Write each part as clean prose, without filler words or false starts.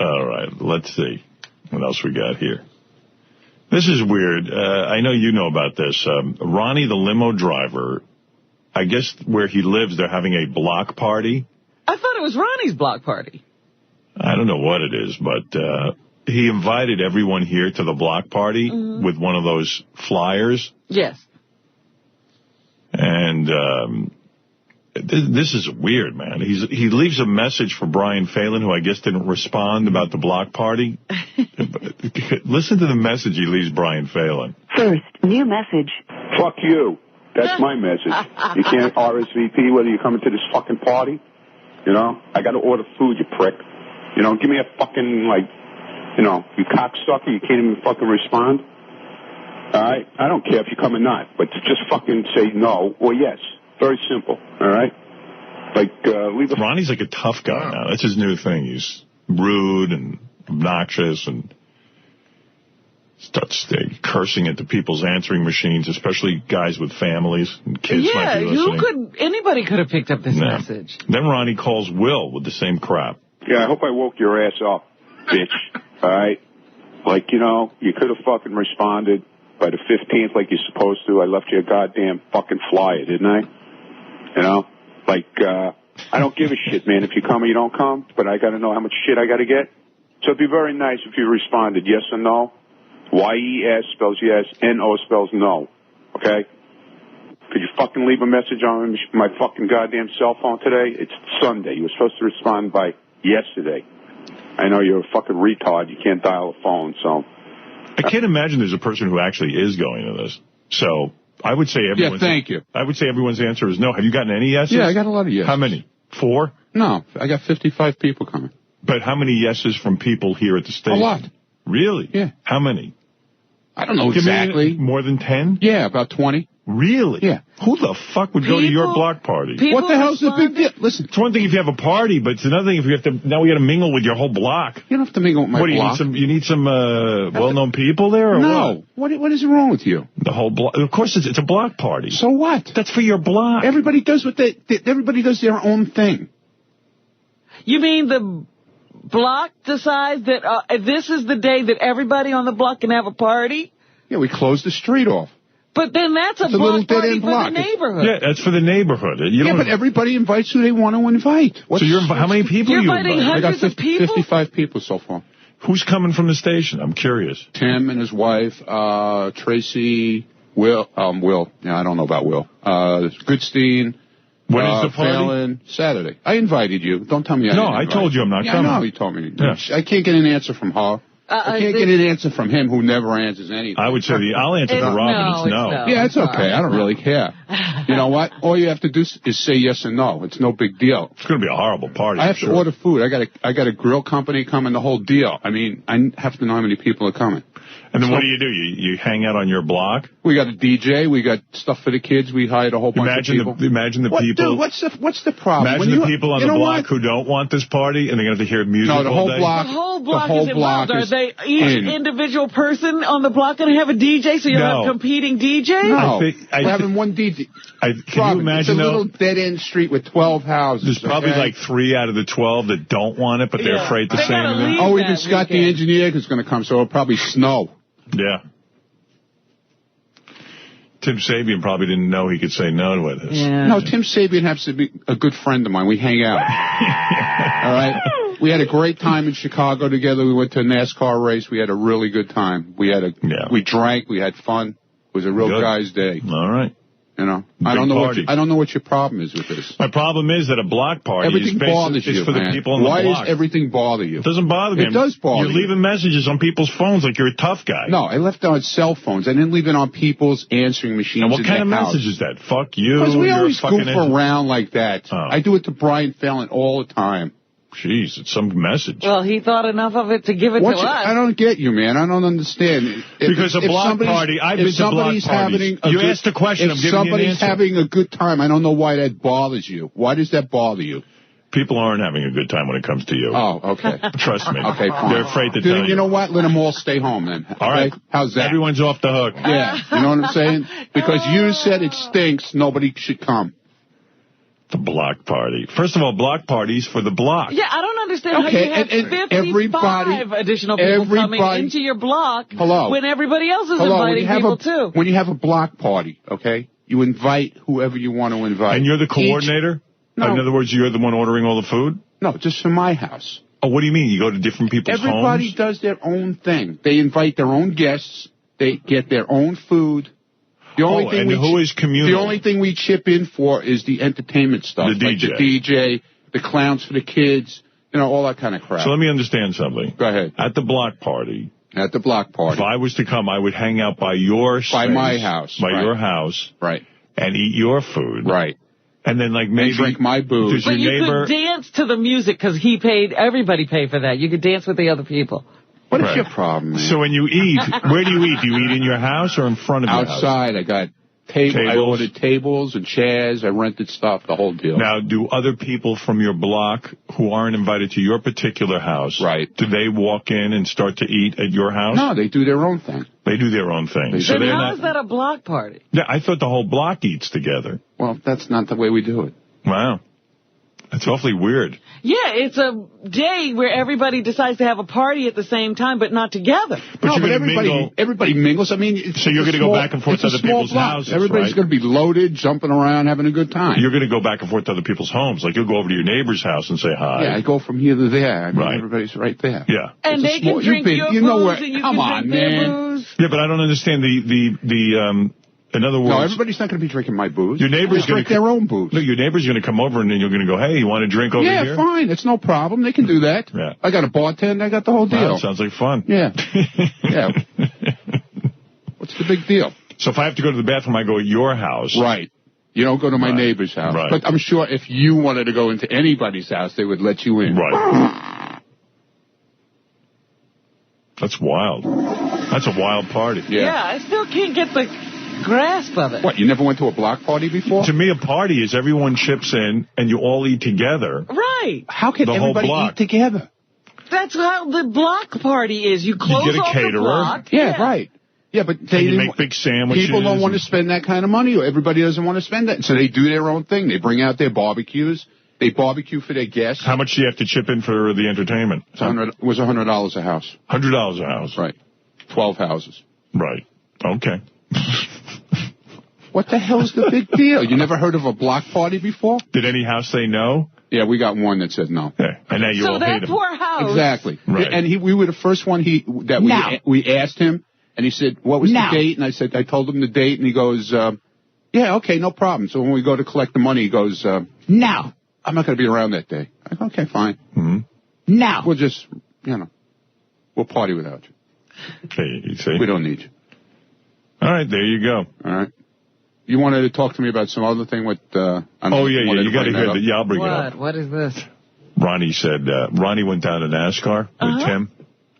All right, let's see what else we got here. This is weird. I know you know about this. Ronnie, the limo driver, I guess where he lives, they're having a block party. I thought it was Ronnie's block party. I don't know what it is, but he invited everyone here to the block party with one of those flyers. Yes. And this is weird, man. He leaves a message for Brian Phelan, who I guess didn't respond about the block party. Listen to the message he leaves Brian Phelan. First, new message. Fuck you. That's my message. You can't RSVP whether you're coming to this fucking party. You know? I got to order food, you prick. You know, give me a fucking, like, you know, you cocksucker, you can't even fucking respond. All right? I don't care if you come or not, but to just fucking say no or yes. Very simple, all right? Like, leave a... Ronnie's like a tough guy now. That's his new thing. He's rude and obnoxious and starts cursing into people's answering machines, especially guys with families and kids might be listening. Anybody could have picked up this message. Then Ronnie calls Will with the same crap. Yeah, I hope I woke your ass up, bitch, all right? Like, you know, you could have fucking responded by the 15th like you're supposed to. I left you a goddamn fucking flyer, didn't I? You know, like, I don't give a shit, man, if you come or you don't come, but I got to know how much shit I got to get. So it'd be very nice if you responded yes or no. Y-E-S spells yes, N-O spells no, okay? Could you fucking leave a message on my fucking goddamn cell phone today? It's Sunday. You were supposed to respond by yesterday. I know you're a fucking retard. You can't dial a phone, so... I can't imagine there's a person who actually is going to this. So... I would say everyone's... Yeah, thank you. I would say everyone's answer is no. Have you gotten any yeses? Yeah, I got a lot of yeses. How many? 4? No, I got 55 people coming. But how many yeses from people here at the station? A lot. Really? Yeah. How many? I don't know exactly. More than 10? Yeah, about 20. Really? Yeah. Who the fuck would go to your block party? What the hell's the big deal? Listen. It's one thing if you have a party, but it's another thing if you have to, now we got to mingle with your whole block. You don't have to mingle with my block. You need some well-known people there or no. What is wrong with you? The whole block. Of course, it's a block party. So what? That's for your block. Everybody does everybody does their own thing. You mean the block decides that this is the day that everybody on the block can have a party? Yeah, we close the street off. But then that's a block party for the neighborhood. Yeah, that's for the neighborhood. But everybody invites who they want to invite. How many people are you inviting? I got 55 people so far. Who's coming from the station? I'm curious. Tim and his wife, Tracy, Will. Yeah, I don't know about Will. Goodstein. When is the party? Phelan, Saturday. I invited you. Don't tell me I didn't invite told you I'm not coming. I know you told me. Yeah. I can't get an answer from her. I can't get an answer from him who never answers anything. I would say I'll answer for Robin. It's no. Yeah, it's okay. I don't really care. You know what? All you have to do is say yes or no. It's no big deal. It's going to be a horrible party. I have to order food. I got a grill company coming, the whole deal. I mean, I have to know how many people are coming. And then what do? You hang out on your block? We got a DJ. We got stuff for the kids. We hired a whole bunch of people. Imagine the people. Dude, what's the problem? Imagine the people on the block who don't want this party and they're going to have to hear music all day. The whole block is involved. Are they each individual person on the block going to have a DJ so you'll have competing DJs? No. We're having one DJ. Can you imagine, it's a little dead-end street with 12 houses. There's probably like 3 out of the 12 that don't want it, but they're afraid to say anything. Oh, even Scott the engineer is going to come, so it'll probably snow. Yeah. Tim Sabian probably didn't know he could say no to it. Yeah. No, Tim Sabian happens to be a good friend of mine. We hang out. All right? We had a great time in Chicago together. We went to a NASCAR race. We had a really good time. We drank. We had fun. It was a real guy's day. All right. You know, I don't know what your problem is with this. My problem is that a block party is for the people on the block. Why does everything bother you? It doesn't bother me. It does bother you. You're leaving messages on people's phones like you're a tough guy. No, I left it on cell phones. I didn't leave it on people's answering machines. Now, what kind of message is that? Fuck you. Because we always goof around like that. Oh. I do it to Brian Phelan all the time. Jeez, it's some message. Well, he thought enough of it to give it to us. I don't get you, man. I don't understand. Because a block party, I've been to block parties. You asked a question, I'm giving you an answer. If somebody's having a good time, I don't know why that bothers you. Why does that bother you? People aren't having a good time when it comes to you. Oh, okay. Trust me. Okay, fine. They're afraid to tell you. You know what? Let them all stay home then. All right. How's that? Everyone's off the hook. Yeah. You know what I'm saying? Because you said it stinks, nobody should come. The block party. First of all, block parties for the block. Yeah, I don't understand how you have 55 additional people coming into your block when everybody else is inviting people too. When you have a block party, okay, you invite whoever you want to invite. And you're the coordinator? No. In other words, you're the one ordering all the food? No, just from my house. Oh, what do you mean? You go to different people's homes? Everybody does their own thing. They invite their own guests. They get their own food. The only thing who is communal? The only thing we chip in for is the entertainment stuff. The DJ. Like the DJ, the clowns for the kids, all that kind of crap. So let me understand something. Go ahead. At the block party. If I was to come, I would hang out by your space. By my house. By your house. Right. And eat your food. Right. And then, maybe drink my booze. But you could dance to the music because everybody paid for that. You could dance with the other people. What is your problem, man? So when you eat, where do you eat? Do you eat in your house or in front of your house? Outside. I got tables. I ordered tables and chairs. I rented stuff, the whole deal. Now, do other people from your block who aren't invited to your particular house, do they walk in and start to eat at your house? No, they do their own thing. They do their own thing. So then how is that a block party? Yeah, I thought the whole block eats together. Well, that's not the way we do it. Wow. That's awfully weird. Yeah, it's a day where everybody decides to have a party at the same time, but not together. But everybody mingles. I mean, so you're going to go back and forth to other people's houses, Everybody's going to be loaded, jumping around, having a good time. You're going to go back and forth to other people's homes. Like, you'll go over to your neighbor's house and say hi. Yeah, I go from here to there. I mean, everybody's right there. Yeah. And they can drink your booze, and you can drink their booze. Yeah, but I don't understand in other words... No, everybody's not going to be drinking my booze. Your neighbor's going to drink their own booze. No, your neighbor's going to come over and then you're going to go, hey, you want a drink over here? Yeah, fine. It's no problem. They can do that. Yeah. I got a bartender. I got the whole deal. Wow, sounds like fun. Yeah. Yeah. What's the big deal? So if I have to go to the bathroom, I go at your house. Right. You don't go to my neighbor's house. Right. But I'm sure if you wanted to go into anybody's house, they would let you in. Right. That's wild. That's a wild party. Yeah, I still can't get the grasp of it. What, you never went to a block party before? To me, a party is everyone chips in and you all eat together. Right. How can everybody eat together? That's how the block party is. You close off the block. Yeah, right. Yeah, but you make big sandwiches. People don't want to spend that kind of money, or everybody doesn't want to spend that. So they do their own thing. They bring out their barbecues. They barbecue for their guests. How much do you have to chip in for the entertainment? It was $100 a house. $100 a house. Right. 12 houses. Right. Okay. What the hell's the big deal? You never heard of a block party before? Did any house say no? Yeah, we got one that said no. Yeah. And now you all hate him. So that poor house. Exactly. Right. And we were the first one we asked him, and he said, what was the date? And I told him the date, and he goes, yeah, okay, no problem. So when we go to collect the money, he goes, no. I'm not going to be around that day. I go, okay, fine. Mm-hmm. No. We'll just, we'll party without you. Okay, you see? We don't need you. All right, there you go. All right. You wanted to talk to me about some other thing with, you got to hear that. Yeah, I'll bring it up. What is this? Ronnie said, Ronnie went down to NASCAR with Tim.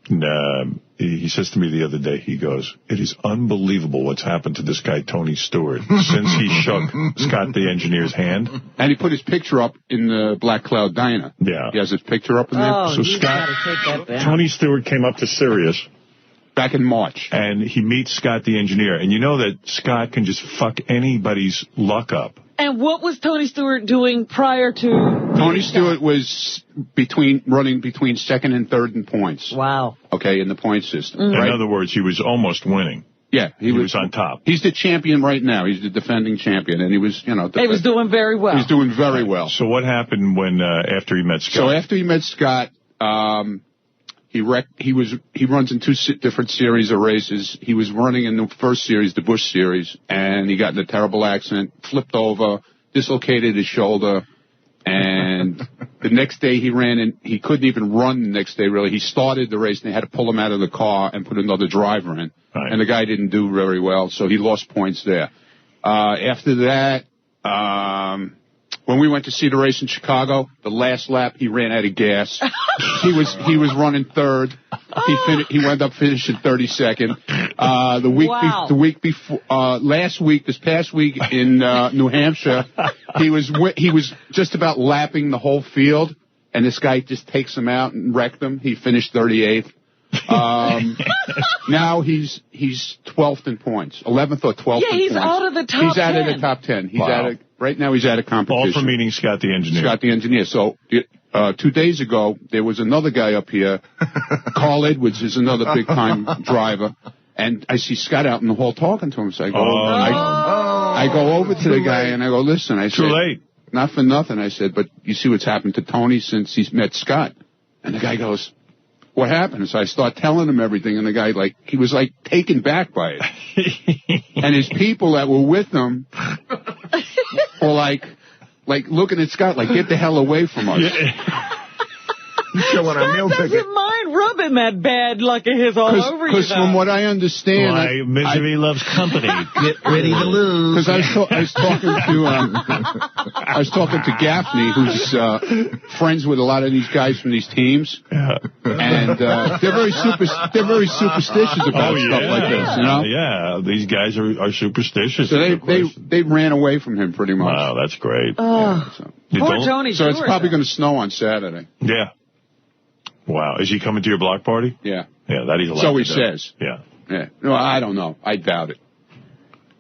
And he says to me the other day, he goes, it is unbelievable what's happened to this guy, Tony Stewart, since he shook Scott the engineer's hand. And he put his picture up in the Black Cloud Diner. Yeah. He has his picture up in there. Oh, so Tony Stewart came up to Sirius. Back in March. And he meets Scott the engineer. And you know that Scott can just fuck anybody's luck up. And what was Tony Stewart doing prior to... Tony Stewart was running between second and third in points. Wow. Okay, in the point system. Mm-hmm. Right? In other words, he was almost winning. Yeah. He was on top. He's the champion right now. He's the defending champion. And he was, he was doing very well. He's doing very well. So what happened when, after he met Scott? So after he met Scott, he runs in two different series of races. He was running in the first series, the Busch series, and he got in a terrible accident, flipped over, dislocated his shoulder, and the next day he ran and he couldn't even run the next day, really. He started the race and they had to pull him out of the car and put another driver in. Right. And the guy didn't do very well, so he lost points there. After that, when we went to see the race in Chicago, the last lap he ran out of gas. He was running third. He wound up finishing 32nd. This past week in New Hampshire, he was just about lapping the whole field, and this guy just takes him out and wrecked him. He finished 38th. Now he's 12th in points, 11th or 12th in points. Yeah, he's out of the top 10. He's out of the top 10. Right now he's out of competition. All for meeting Scott the engineer. Scott the engineer. So 2 days ago, there was another guy up here. Carl Edwards is another big-time driver. And I see Scott out in the hall talking to him. So I go over to the guy and I go, listen, I said, too late. Not for nothing. I said, but you see what's happened to Tony since he's met Scott. And the guy goes, what happened? So I start telling him everything. And the guy, he was taken back by it. And his people that were with him were like looking at Scott, get the hell away from us. Scott doesn't mind rubbing that bad luck of his all over you. Because from what I understand, misery loves company. Get ready to lose. Because I was talking to Gaffney, who's friends with a lot of these guys from these teams, and they're very superstitious about stuff like this. You know? Yeah, these guys are superstitious. So they ran away from him pretty much. Wow, that's great. Poor Tony. So it's probably going to snow on Saturday. Yeah. Wow. Is he coming to your block party? Yeah. Yeah, that he's allowed so he to do. says. Yeah. No, I don't know. I doubt it.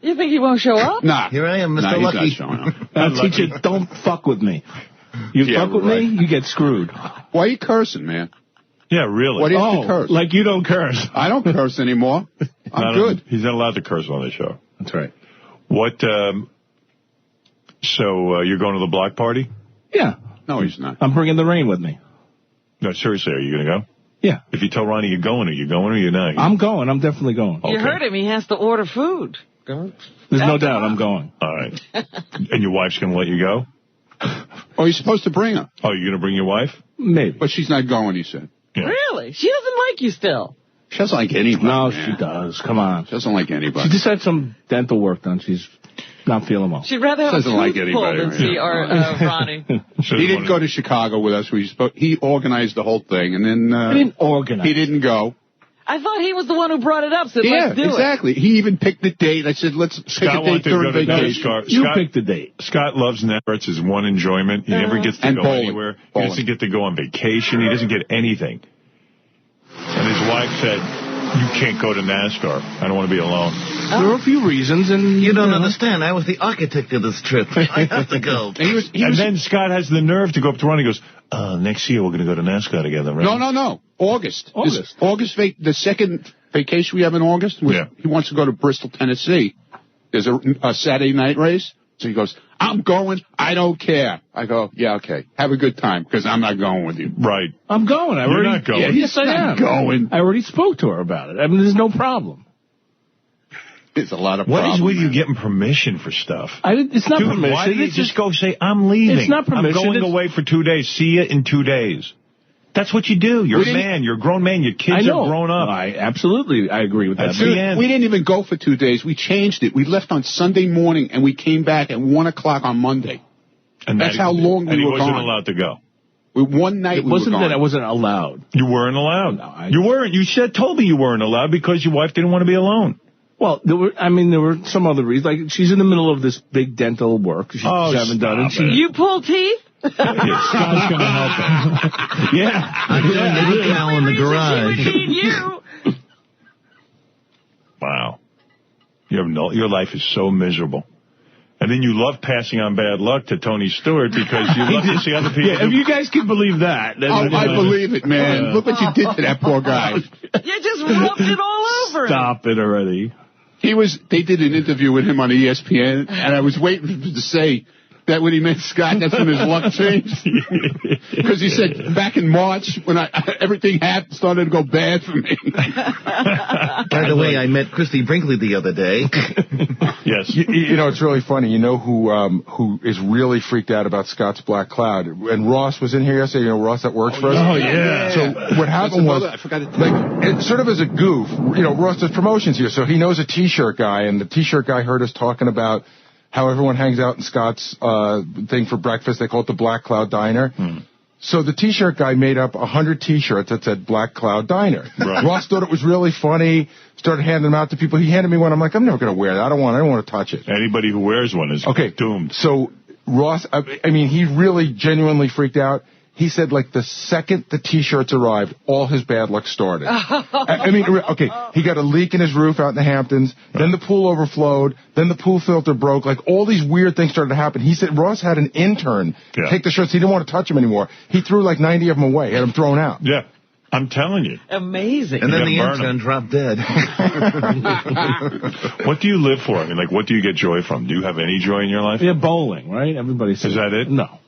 You think he won't show up? Nah. Here I am, Mr. Lucky. Lucky. He's not showing up. Now, teacher, don't fuck with me. You fuck with me, you get screwed. Why are you cursing, man? Yeah, really. What do you have to curse? Like you don't curse. I don't curse anymore. I'm good. He's not allowed to curse on the show. That's right. What, so you're going to the block party? Yeah. No, he's not. I'm bringing the rain with me. No, seriously, are you going to go? Yeah. If you tell Ronnie you're going, are you going or you're not? I'm going. I'm definitely going. You heard him. He has to order food. There's no doubt I'm going. All right. And your wife's going to let you go? Oh, you're supposed to bring her. Oh, you're going to bring your wife? Maybe. But she's not going, he said. Yeah. Really? She doesn't like you still. She doesn't like anybody. No, man. she does. Come on. She doesn't like anybody. She just had some dental work done. She's not feeling well. She'd rather have Doesn't a like tooth anybody, pulled than see Ronnie. He didn't go to Chicago with us. He organized the whole thing, and then He didn't organize. he didn't go. I thought he was the one who brought it up, said let's do exactly. He even picked the date. I said, let's pick a date during vacation. You picked the date. Scott loves NASCAR. It's his one enjoyment. He never gets to go anywhere. He doesn't get to go on vacation. He doesn't get anything. And his wife said, you can't go to NASCAR. I don't want to be alone. There were a few reasons, and You don't understand. I was the architect of this trip. I have to go. And then Scott has the nerve to go up to Ronnie and goes, next year we're going to go to NASCAR together, right? No. August. The second vacation we have in August. He wants to go to Bristol, Tennessee. There's a Saturday night race. So he goes, I'm going. I don't care. I go, yeah, okay. Have a good time, because I'm not going with you. Right. I'm going. You're not going. Yeah, Yes, I am. Going. I already spoke to her about it. I mean, there's no problem. It's a lot of What problems. is with you getting permission for stuff? It's not Dude, permission. why do you It's just go say, I'm leaving? It's not permission. I'm going away for 2 days. See you in 2 days. That's what you do. You're a man. You're a grown man. Your kids are grown up. I agree with that. That's the end. We didn't even go for 2 days. We changed it. We left on Sunday morning, and we came back at 1 o'clock on Monday. And that's how long we were gone. And he wasn't allowed to go. One night it wasn't we were gone. that I wasn't allowed. You weren't allowed. No, you weren't. You told me you weren't allowed because your wife didn't want to be alone. Well, there were some other reasons. Like, she's in the middle of this big dental work. She hasn't done it. You pull teeth? Scott's going to help her. Yeah. I'm doing the decal in the garage. Wow. Your life is so miserable. And then you love passing on bad luck to Tony Stewart because you love to see other people. Yeah, if you guys can believe that. Then, I believe it, man. Look what you did to that poor guy. You just rubbed it all over him. Stop it already. They did an interview with him on ESPN, and I was waiting for him to say that when he met Scott, that's when his luck changed. Because he said back in March, when everything started to go bad for me. By the way, I met Christy Brinkley the other day. Yes. You know, it's really funny. You know who is really freaked out about Scott's Black Cloud? And Ross was in here yesterday. You know, Ross that works for us? Oh, yeah. So what happened was, I forgot to it's sort of as a goof, you know, Ross does promotions here, so he knows a T-shirt guy, and the T-shirt guy heard us talking about how everyone hangs out in Scott's thing for breakfast. They call it the Black Cloud Diner. So the T-shirt guy made up 100 T-shirts that said Black Cloud Diner. Right. Ross thought it was really funny, started handing them out to people. He handed me one. I'm like, I'm never going to wear that. I don't want to touch it. Anybody who wears one is doomed. So Ross, I mean, he really genuinely freaked out. He said, like, the second the T-shirts arrived, all his bad luck started. I mean, okay, he got a leak in his roof out in the Hamptons, then the pool overflowed, then the pool filter broke, like, all these weird things started to happen. He said Ross had an intern take the shirts. He didn't want to touch them anymore. He threw, like, 90 of them away. He had them thrown out. Yeah. I'm telling you. Amazing. And then the intern dropped dead. What do you live for? I mean, like, what do you get joy from? Do you have any joy in your life? Yeah, bowling, right? Everybody says. Is that it? No.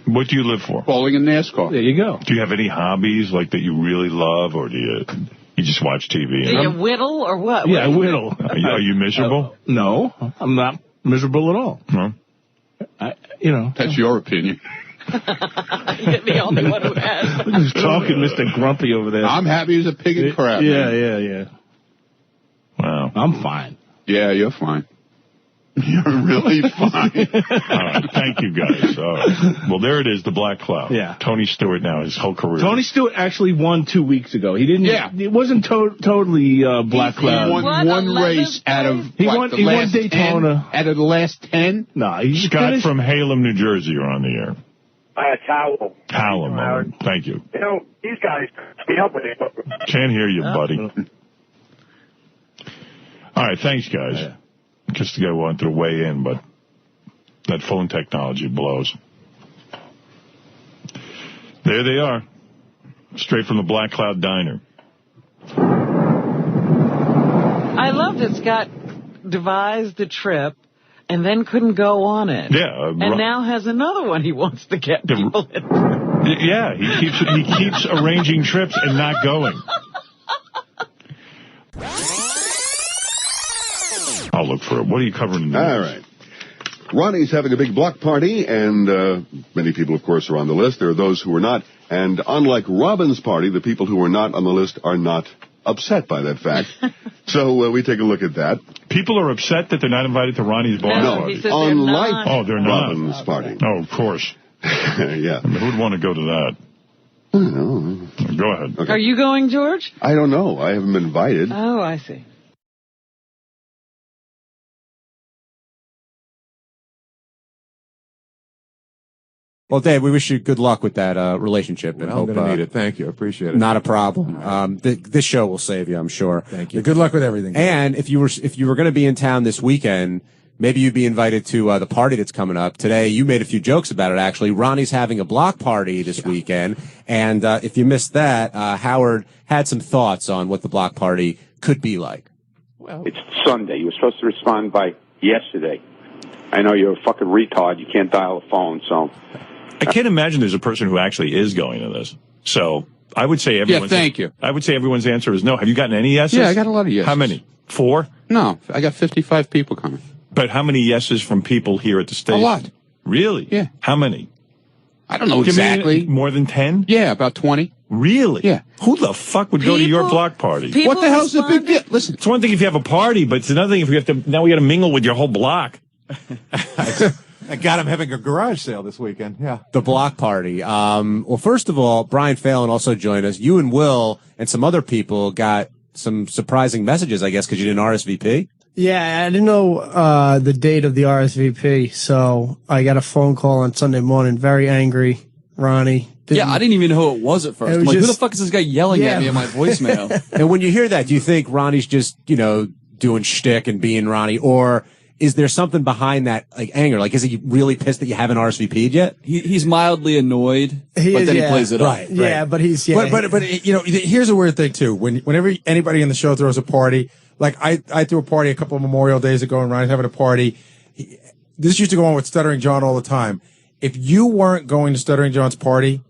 What do you live for? Bowling and NASCAR. There you go. Do you have any hobbies, like, that you really love, or do you just watch TV? Do you whittle or what? Yeah, I whittle. Are you miserable? No, I'm not miserable at all. No? That's your opinion. You're the only one who has. Look who's talking, Mr. Grumpy over there. I'm happy as a pig in crap. Yeah. Wow. I'm fine. Yeah, you're fine. You're really fine. All right. Thank you, guys. All right. Well, there it is, the Black Cloud. Yeah. Tony Stewart now, his whole career. Tony Stewart actually won 2 weeks ago. He didn't. Yeah. It wasn't totally Black Cloud. He won one race out of he won Daytona. 10, out of the last 10? No, he Scott finished. from Halem, New Jersey, you're on the air. Towel. Halem. Thank you. You know, these guys be up with it. Can't hear you, buddy. All right, thanks, guys. Yeah. Just the guy wanted to weigh in, but that phone technology blows. There they are. Straight from the Black Cloud Diner. I love that Scott devised a trip and then couldn't go on it. Yeah. And now has another one he wants to get people in. Yeah, he keeps arranging trips and not going. I'll look for it. What are you covering in the news? All right. Ronnie's having a big block party, and many people, of course, are on the list. There are those who are not. And unlike Robin's party, the people who are not on the list are not upset by that fact. So we take a look at that. People are upset that they're not invited to Ronnie's bar party. Unlike they're not. Robin's party. Oh, of course. Yeah. I mean, who'd want to go to that? I don't know. Go ahead. Okay. Are you going, George? I don't know. I haven't been invited. Oh, I see. Well, Dave, we wish you good luck with that relationship. And I'm going to need it. Thank you. I appreciate it. Not a problem. This show will save you, I'm sure. Thank you. Good luck with everything. And if you were going to be in town this weekend, maybe you'd be invited to the party that's coming up today. You made a few jokes about it, actually. Ronnie's having a block party this weekend, and if you missed that, Howard had some thoughts on what the block party could be like. Well, it's Sunday. You were supposed to respond by yesterday. I know you're a fucking retard. You can't dial a phone, so. I can't imagine there's a person who actually is going to this. So I would say everyone's. Yeah, thank you. I would say everyone's answer is no. Have you gotten any yeses? Yeah, I got a lot of yeses. How many? 4? No, I got 55 people coming. But how many yeses from people here at the station? A lot. Really? Yeah. How many? I don't know exactly. More than 10? Yeah, about 20. Really? Yeah. Who the fuck would go to your block party? What the hell's the big deal? Listen. It's one thing if you have a party, but it's another thing if you have to, now we got to mingle with your whole block. I got him having a garage sale this weekend. Yeah. The block party. Well, first of all, Brian Phelan also joined us. You and Will and some other people got some surprising messages, I guess, because you didn't RSVP. Yeah, I didn't know the date of the RSVP, so I got a phone call on Sunday morning, very angry. Ronnie. Yeah, I didn't even know who it was at first. I'm like, who the fuck is this guy yelling at me on my voicemail? And when you hear that, do you think Ronnie's just, doing shtick and being Ronnie, or is there something behind that, like anger? Like, is he really pissed that you haven't RSVP'd yet? He's mildly annoyed, but then he plays it up. Yeah, but he's But here's a weird thing too. Whenever anybody in the show throws a party, like I threw a party a couple of Memorial Days ago, and Ryan's having a party. This used to go on with Stuttering John all the time. If you weren't going to Stuttering John's party,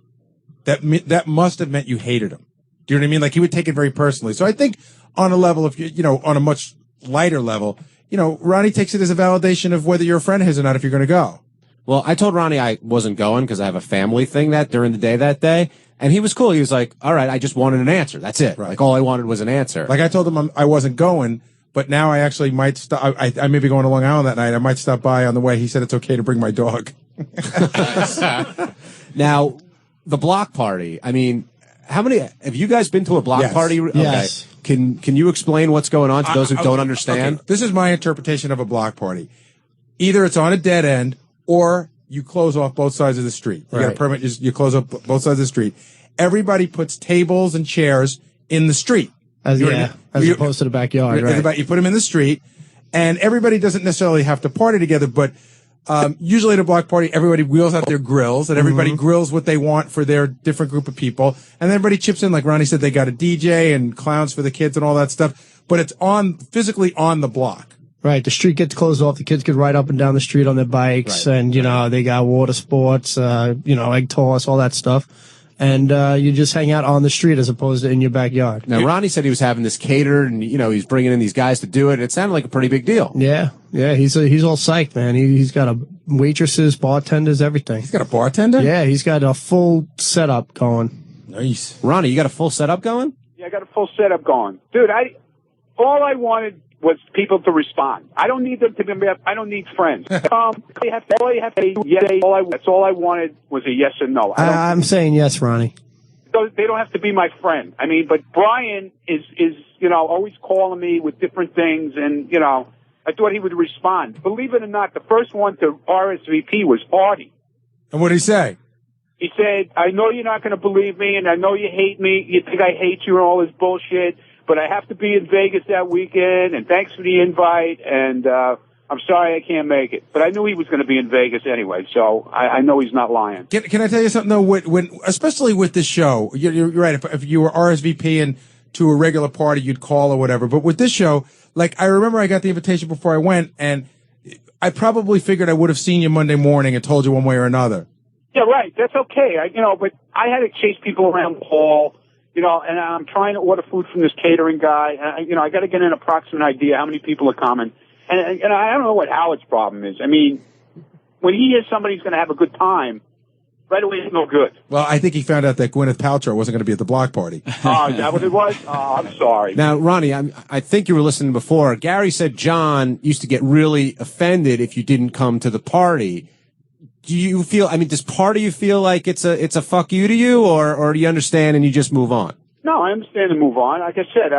that must have meant you hated him. Do you know what I mean? Like, he would take it very personally. So I think on a level of, on a much lighter level, Ronnie takes it as a validation of whether you're a friend of his or not if you're going to go. Well, I told Ronnie I wasn't going because I have a family thing during the day that day. And he was cool. He was like, all right, I just wanted an answer. That's it. Right. Like, all I wanted was an answer. Like, I told him I wasn't going, but now I actually might stop. I may be going to Long Island that night. I might stop by on the way. He said it's okay to bring my dog. Now, the block party. I mean, have you guys been to a block party? Okay. Yes. Can you explain what's going on to those who don't understand? Okay. This is my interpretation of a block party. Either it's on a dead end or you close off both sides of the street. You got a Right. permit, you close off both sides of the street. Everybody puts tables and chairs in the street. As You know what I mean? opposed to the backyard, right? Everybody, you put them in the street, and everybody doesn't necessarily have to party together, but usually at a block party, everybody wheels out their grills, and everybody grills what they want for their different group of people, and everybody chips in. Like Ronnie said, they got a DJ and clowns for the kids and all that stuff, but it's physically on the block. Right, the street gets closed off. The kids could ride up and down the street on their bikes, and they got water sports, egg toss, all that stuff. And you just hang out on the street as opposed to in your backyard. Now, Ronnie said he was having this catered, and he's bringing in these guys to do it. It sounded like a pretty big deal. Yeah, he's all psyched, man. He's got waitresses, bartenders, everything. He's got a bartender? Yeah, he's got a full setup going. Nice. Ronnie, you got a full setup going? Yeah, I got a full setup going. Dude, all I wanted was people to respond. I don't need them to be, I don't need friends. That's all I wanted was a yes or no. I'm saying yes, Ronnie. They don't have to be my friend. I mean, but Brian is always calling me with different things, and, I thought he would respond. Believe it or not, the first one to RSVP was Artie. And what did he say? He said, I know you're not going to believe me, and I know you hate me. You think I hate you and all this bullshit, but I have to be in Vegas that weekend, and thanks for the invite, and I'm sorry I can't make it. But I knew he was going to be in Vegas anyway, so I know he's not lying. Can I tell you something, though? When especially with this show, you're right. If you were RSVPing to a regular party, you'd call or whatever. But with this show, like, I remember I got the invitation before I went, and I probably figured I would have seen you Monday morning and told you one way or another. Yeah, right. That's okay. But I had to chase people around the hall, and I'm trying to order food from this catering guy. I got to get an approximate idea how many people are coming. And I don't know what Howard's problem is. I mean, when he hears somebody's going to have a good time, right away it's no good. Well, I think he found out that Gwyneth Paltrow wasn't going to be at the block party. Oh, is that what it was? Oh, I'm sorry. Now, Ronnie, I think you were listening before. Gary said John used to get really offended if you didn't come to the party. Do you feel, does part of you feel like it's a fuck you to you, or do you understand and you just move on? No, I understand and move on. Like I said,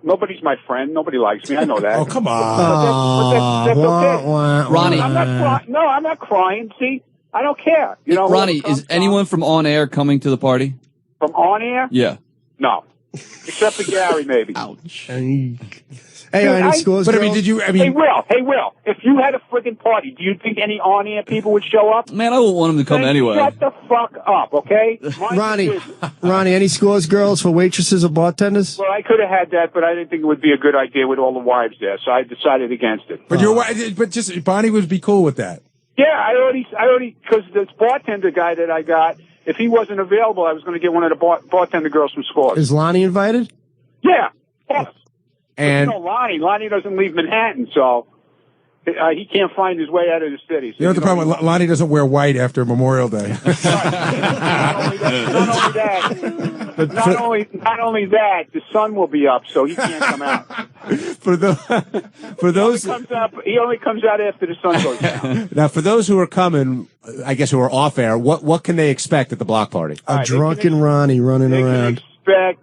nobody's my friend. Nobody likes me. I know that. Oh, come on. But that's okay. Ronnie. I'm not crying. See, I don't care. Ronnie, is anyone from On Air coming to the party? From On Air? Yeah. No. Except for Gary, maybe. Ouch. Hey, any scores? But girls? Hey, Will, if you had a friggin' party, do you think any on-air people would show up? Man, I wouldn't want them to come anyway. Shut the fuck up, okay? Ronnie, any scores, girls, for waitresses or bartenders? Well, I could have had that, but I didn't think it would be a good idea with all the wives there, so I decided against it. But Bonnie would be cool with that. Yeah, I already, because this bartender guy that I got, if he wasn't available, I was going to get one of the bartender girls from Scores. Is Lonnie invited? Yeah, yes. And Lonnie doesn't leave Manhattan, so he can't find his way out of the city. So You know what the problem with Lonnie doesn't wear white after Memorial Day. Not only that, the sun will be up, so he can't come out. for those, he only comes out after the sun goes down. Now, for those who are coming, I guess who are off air, what can they expect at the block party? A drunken Ronnie running around. Expect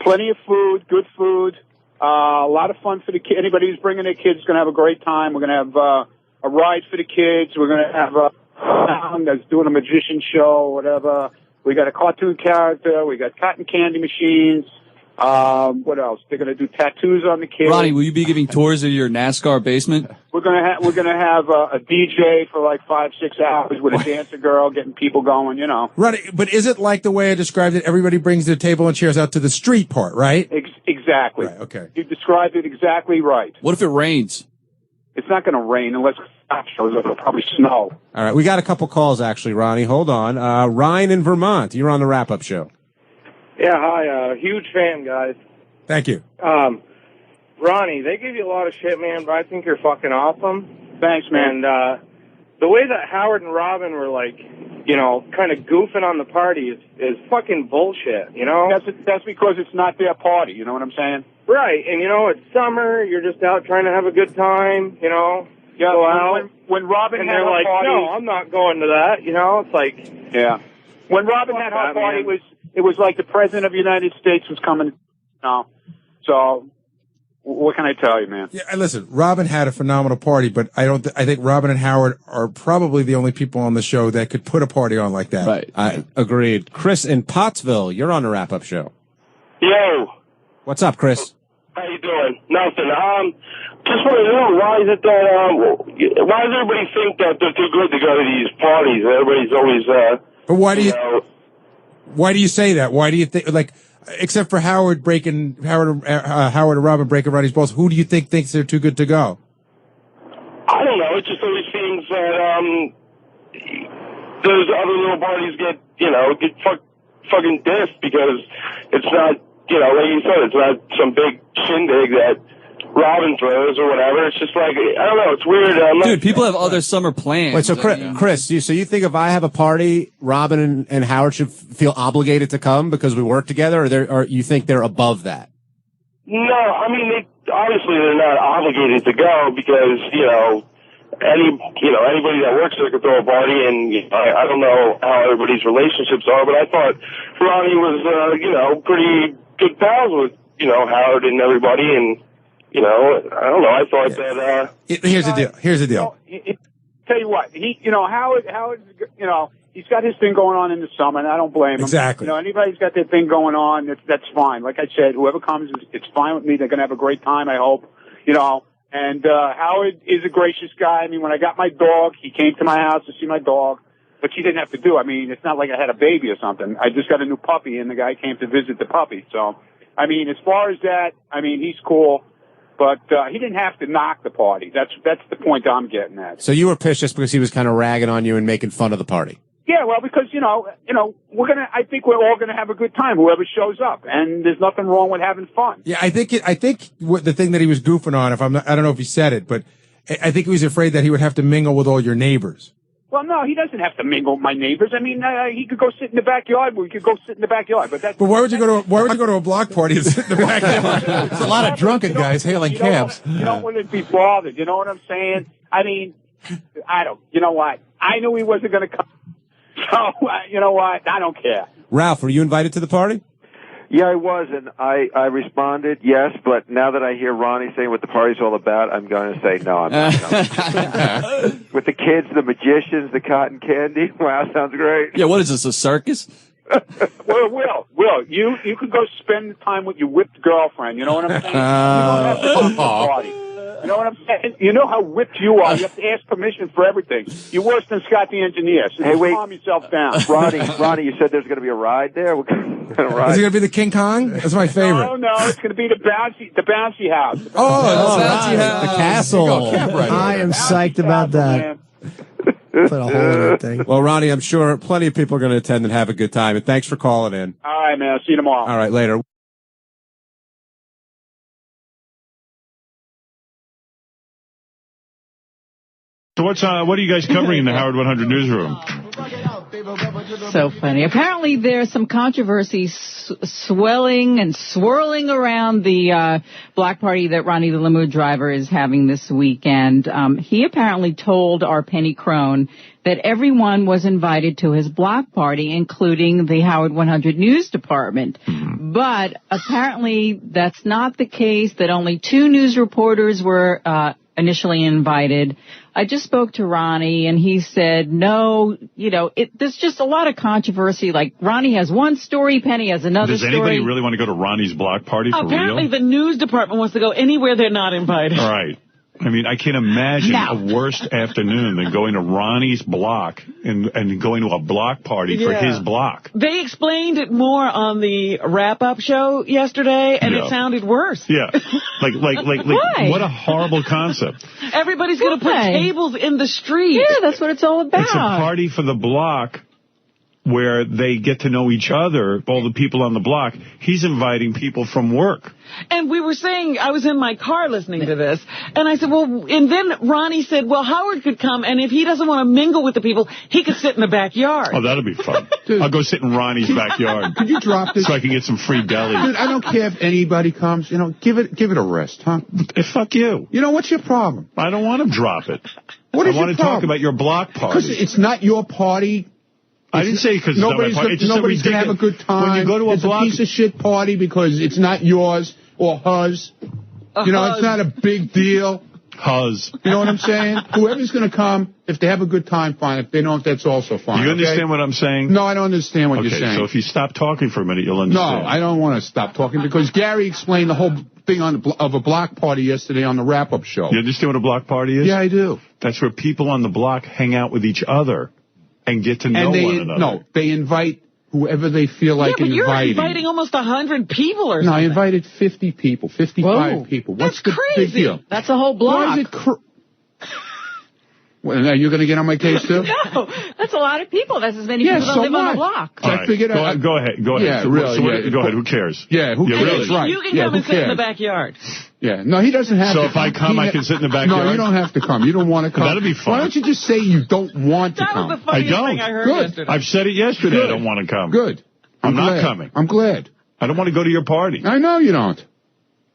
plenty of food, good food. A lot of fun for the kids. Anybody who's bringing their kids is going to have a great time. We're going to have a ride for the kids. We're going to have a clown that's doing a magician show or whatever. We got a cartoon character. We got cotton candy machines. What else? They're going to do tattoos on the kids. Ronnie, will you be giving tours of your NASCAR basement? We're going to have a DJ for like 5-6 hours with a dancer girl getting people going. Ronnie, but is it like the way I described it? Everybody brings their table and chairs out to the street part, right? Exactly. Right, okay. You described it exactly right. What if it rains? It's not going to rain unless it shows up. It'll probably snow. All right, we got a couple calls actually, Ronnie. Hold on. Ryan in Vermont, you're on the wrap-up show. Yeah, hi. Huge fan, guys. Thank you. Ronnie, they give you a lot of shit, man, but I think you're fucking awesome. Thanks, man. And the way that Howard and Robin were, kind of goofing on the party is fucking bullshit, That's because it's not their party, you know what I'm saying? Right, and, it's summer, you're just out trying to have a good time, Yeah, go out. When Robin and had they're her like, party... no, I'm not going to that, it's like... Yeah. When Robin had her party, it was like the President of the United States was coming, So what can I tell you, man? Yeah, listen, Robin had a phenomenal party, but I think Robin and Howard are probably the only people on the show that could put a party on like that. Right. I agreed. Chris in Pottsville, you're on the wrap-up show. Yo. What's up, Chris? How you doing? Nothing. Just want to know, why is it that, why does everybody think that they're too good to go to these parties? Everybody's always, But why do you say that? Why do you think, like, except for Howard and Robin breaking Ronnie's balls, who do you thinks they're too good to go? I don't know. It just always seems that, those other little parties get fucking dissed because it's not, like you said, it's not some big shindig that Robin throws or whatever. It's just like, I don't know, it's weird. Dude, people have other summer plans. Wait, so Chris, so you think if I have a party, Robin and Howard should feel obligated to come because we work together, or you think they're above that? No, I mean, obviously they're not obligated to go because, anybody that works there could throw a party, and I don't know how everybody's relationships are, but I thought Ronnie was, pretty good pals with, Howard and everybody, and I don't know. I thought that. Here's the deal. Tell you what, Howard, he's got his thing going on in the summer, and I don't blame him. Exactly. Anybody's got their thing going on, that's fine. Like I said, whoever comes, it's fine with me. They're gonna have a great time, I hope. And Howard is a gracious guy. I mean, when I got my dog, he came to my house to see my dog, but he didn't have to do. I mean, it's not like I had a baby or something. I just got a new puppy, and the guy came to visit the puppy. So, I mean, as far as that, I mean, he's cool. But he didn't have to knock the party. That's the point I'm getting at. So you were pissed just because he was kind of ragging on you and making fun of the party? Yeah, well, because I think we're all gonna have a good time, whoever shows up, and there's nothing wrong with having fun. Yeah, I think the thing that he was goofing on, I don't know if he said it, but I think he was afraid that he would have to mingle with all your neighbors. Well, no, he doesn't have to mingle with my neighbors. I mean, he could go sit in the backyard. We could go sit in the backyard, but that's. But why would you go to a block party and sit in the backyard? There's a lot of drunken guys hailing cabs. You don't want to be bothered. You know what I'm saying? I mean, you know what? I knew he wasn't going to come. So, you know what? I don't care. Ralph, were you invited to the party? Yeah, I was, and I responded yes, but now that I hear Ronnie saying what the party's all about, I'm going to say no, I'm not coming. With the kids, the magicians, the cotton candy, wow, sounds great. Yeah, what is this, a circus? Well, Will, you could go spend time with your whipped girlfriend, you know what I'm saying? You don't have to come to the party. You know what I'm saying? You know how whipped you are. You have to ask permission for everything. You're worse than Scott the engineer. So hey, wait. Calm yourself down. Ronnie, you said there's going to be a ride there? What kind of ride? Is it going to be the King Kong? That's my favorite. No, it's going to be the bouncy house. The bouncy house. The castle. I am psyched about that. Put a hole in that thing. Well, Ronnie, I'm sure plenty of people are going to attend and have a good time, and thanks for calling in. All right, man. I'll see you tomorrow. All right, later. So what are you guys covering in the Howard 100 newsroom? So funny. Apparently there's some controversy swelling and swirling around the block party that Ronnie the limo driver is having this weekend. He apparently told our Penny Crone that everyone was invited to his block party, including the Howard 100 News Department. But apparently that's not the case, that only 2 news reporters were initially invited. I just spoke to Ronnie, and he said, no, there's just a lot of controversy. Like, Ronnie has one story, Penny has another story. Does anybody really want to go to Ronnie's block party for Apparently real? the news department wants to go anywhere they're not invited. All right. I mean, I can't imagine a worse afternoon than going to Ronnie's block and going to a block party for his block. They explained it more on the wrap-up show yesterday, and it sounded worse. Yeah. Like, what a horrible concept. Everybody's going to put tables in the street. Yeah, that's what it's all about. It's a party for the block where they get to know each other, all the people on the block. He's inviting people from work. And we were saying, I was in my car listening to this, and I said, and then Ronnie said, well, Howard could come, and if he doesn't want to mingle with the people, he could sit in the backyard. Oh, that'll be fun. I'll go sit in Ronnie's backyard. Could you drop this? So I can get some free deli. Dude, I don't care if anybody comes. Give it a rest, huh? Fuck you. What's your problem? I don't want to drop it. What is I want to talk about your block party. Because it's not your party. I didn't say because nobody's going to have a good time. When you go to it's a piece of shit party because it's not yours or hers. You know, it's not a big deal. Huzz. You know what I'm saying? Whoever's going to come, if they have a good time, fine. If they don't, that's also fine. Do you understand what I'm saying? No, I don't understand what you're saying. So if you stop talking for a minute, you'll understand. No, I don't want to stop talking because Gary explained the whole thing of a block party yesterday on the wrap-up show. You understand what a block party is? Yeah, I do. That's where people on the block hang out with each other and get to know one another. No, they invite whoever they feel like inviting. Yeah, but you're inviting almost 100 people or something. No, I invited 50 people, 55 people. What's the big deal? That's a whole block. Why is it Well, are you going to get on my case, too? No, that's a lot of people. That's as many people that live on the block. All right. Go ahead. Yeah, really. Go ahead. Who cares? Yeah, who cares? Really. Right. You can come and sit in the backyard. Yeah, no, he doesn't have to. So if I come, I can sit in the backyard? No, you don't have to come. You don't want to come. That'll be fun. Why don't you just say you don't want to come? That was the funniest thing I heard yesterday. I've said it yesterday. Good. I don't want to come. Good. I'm not coming. I'm glad. I don't want to go to your party. I know you don't.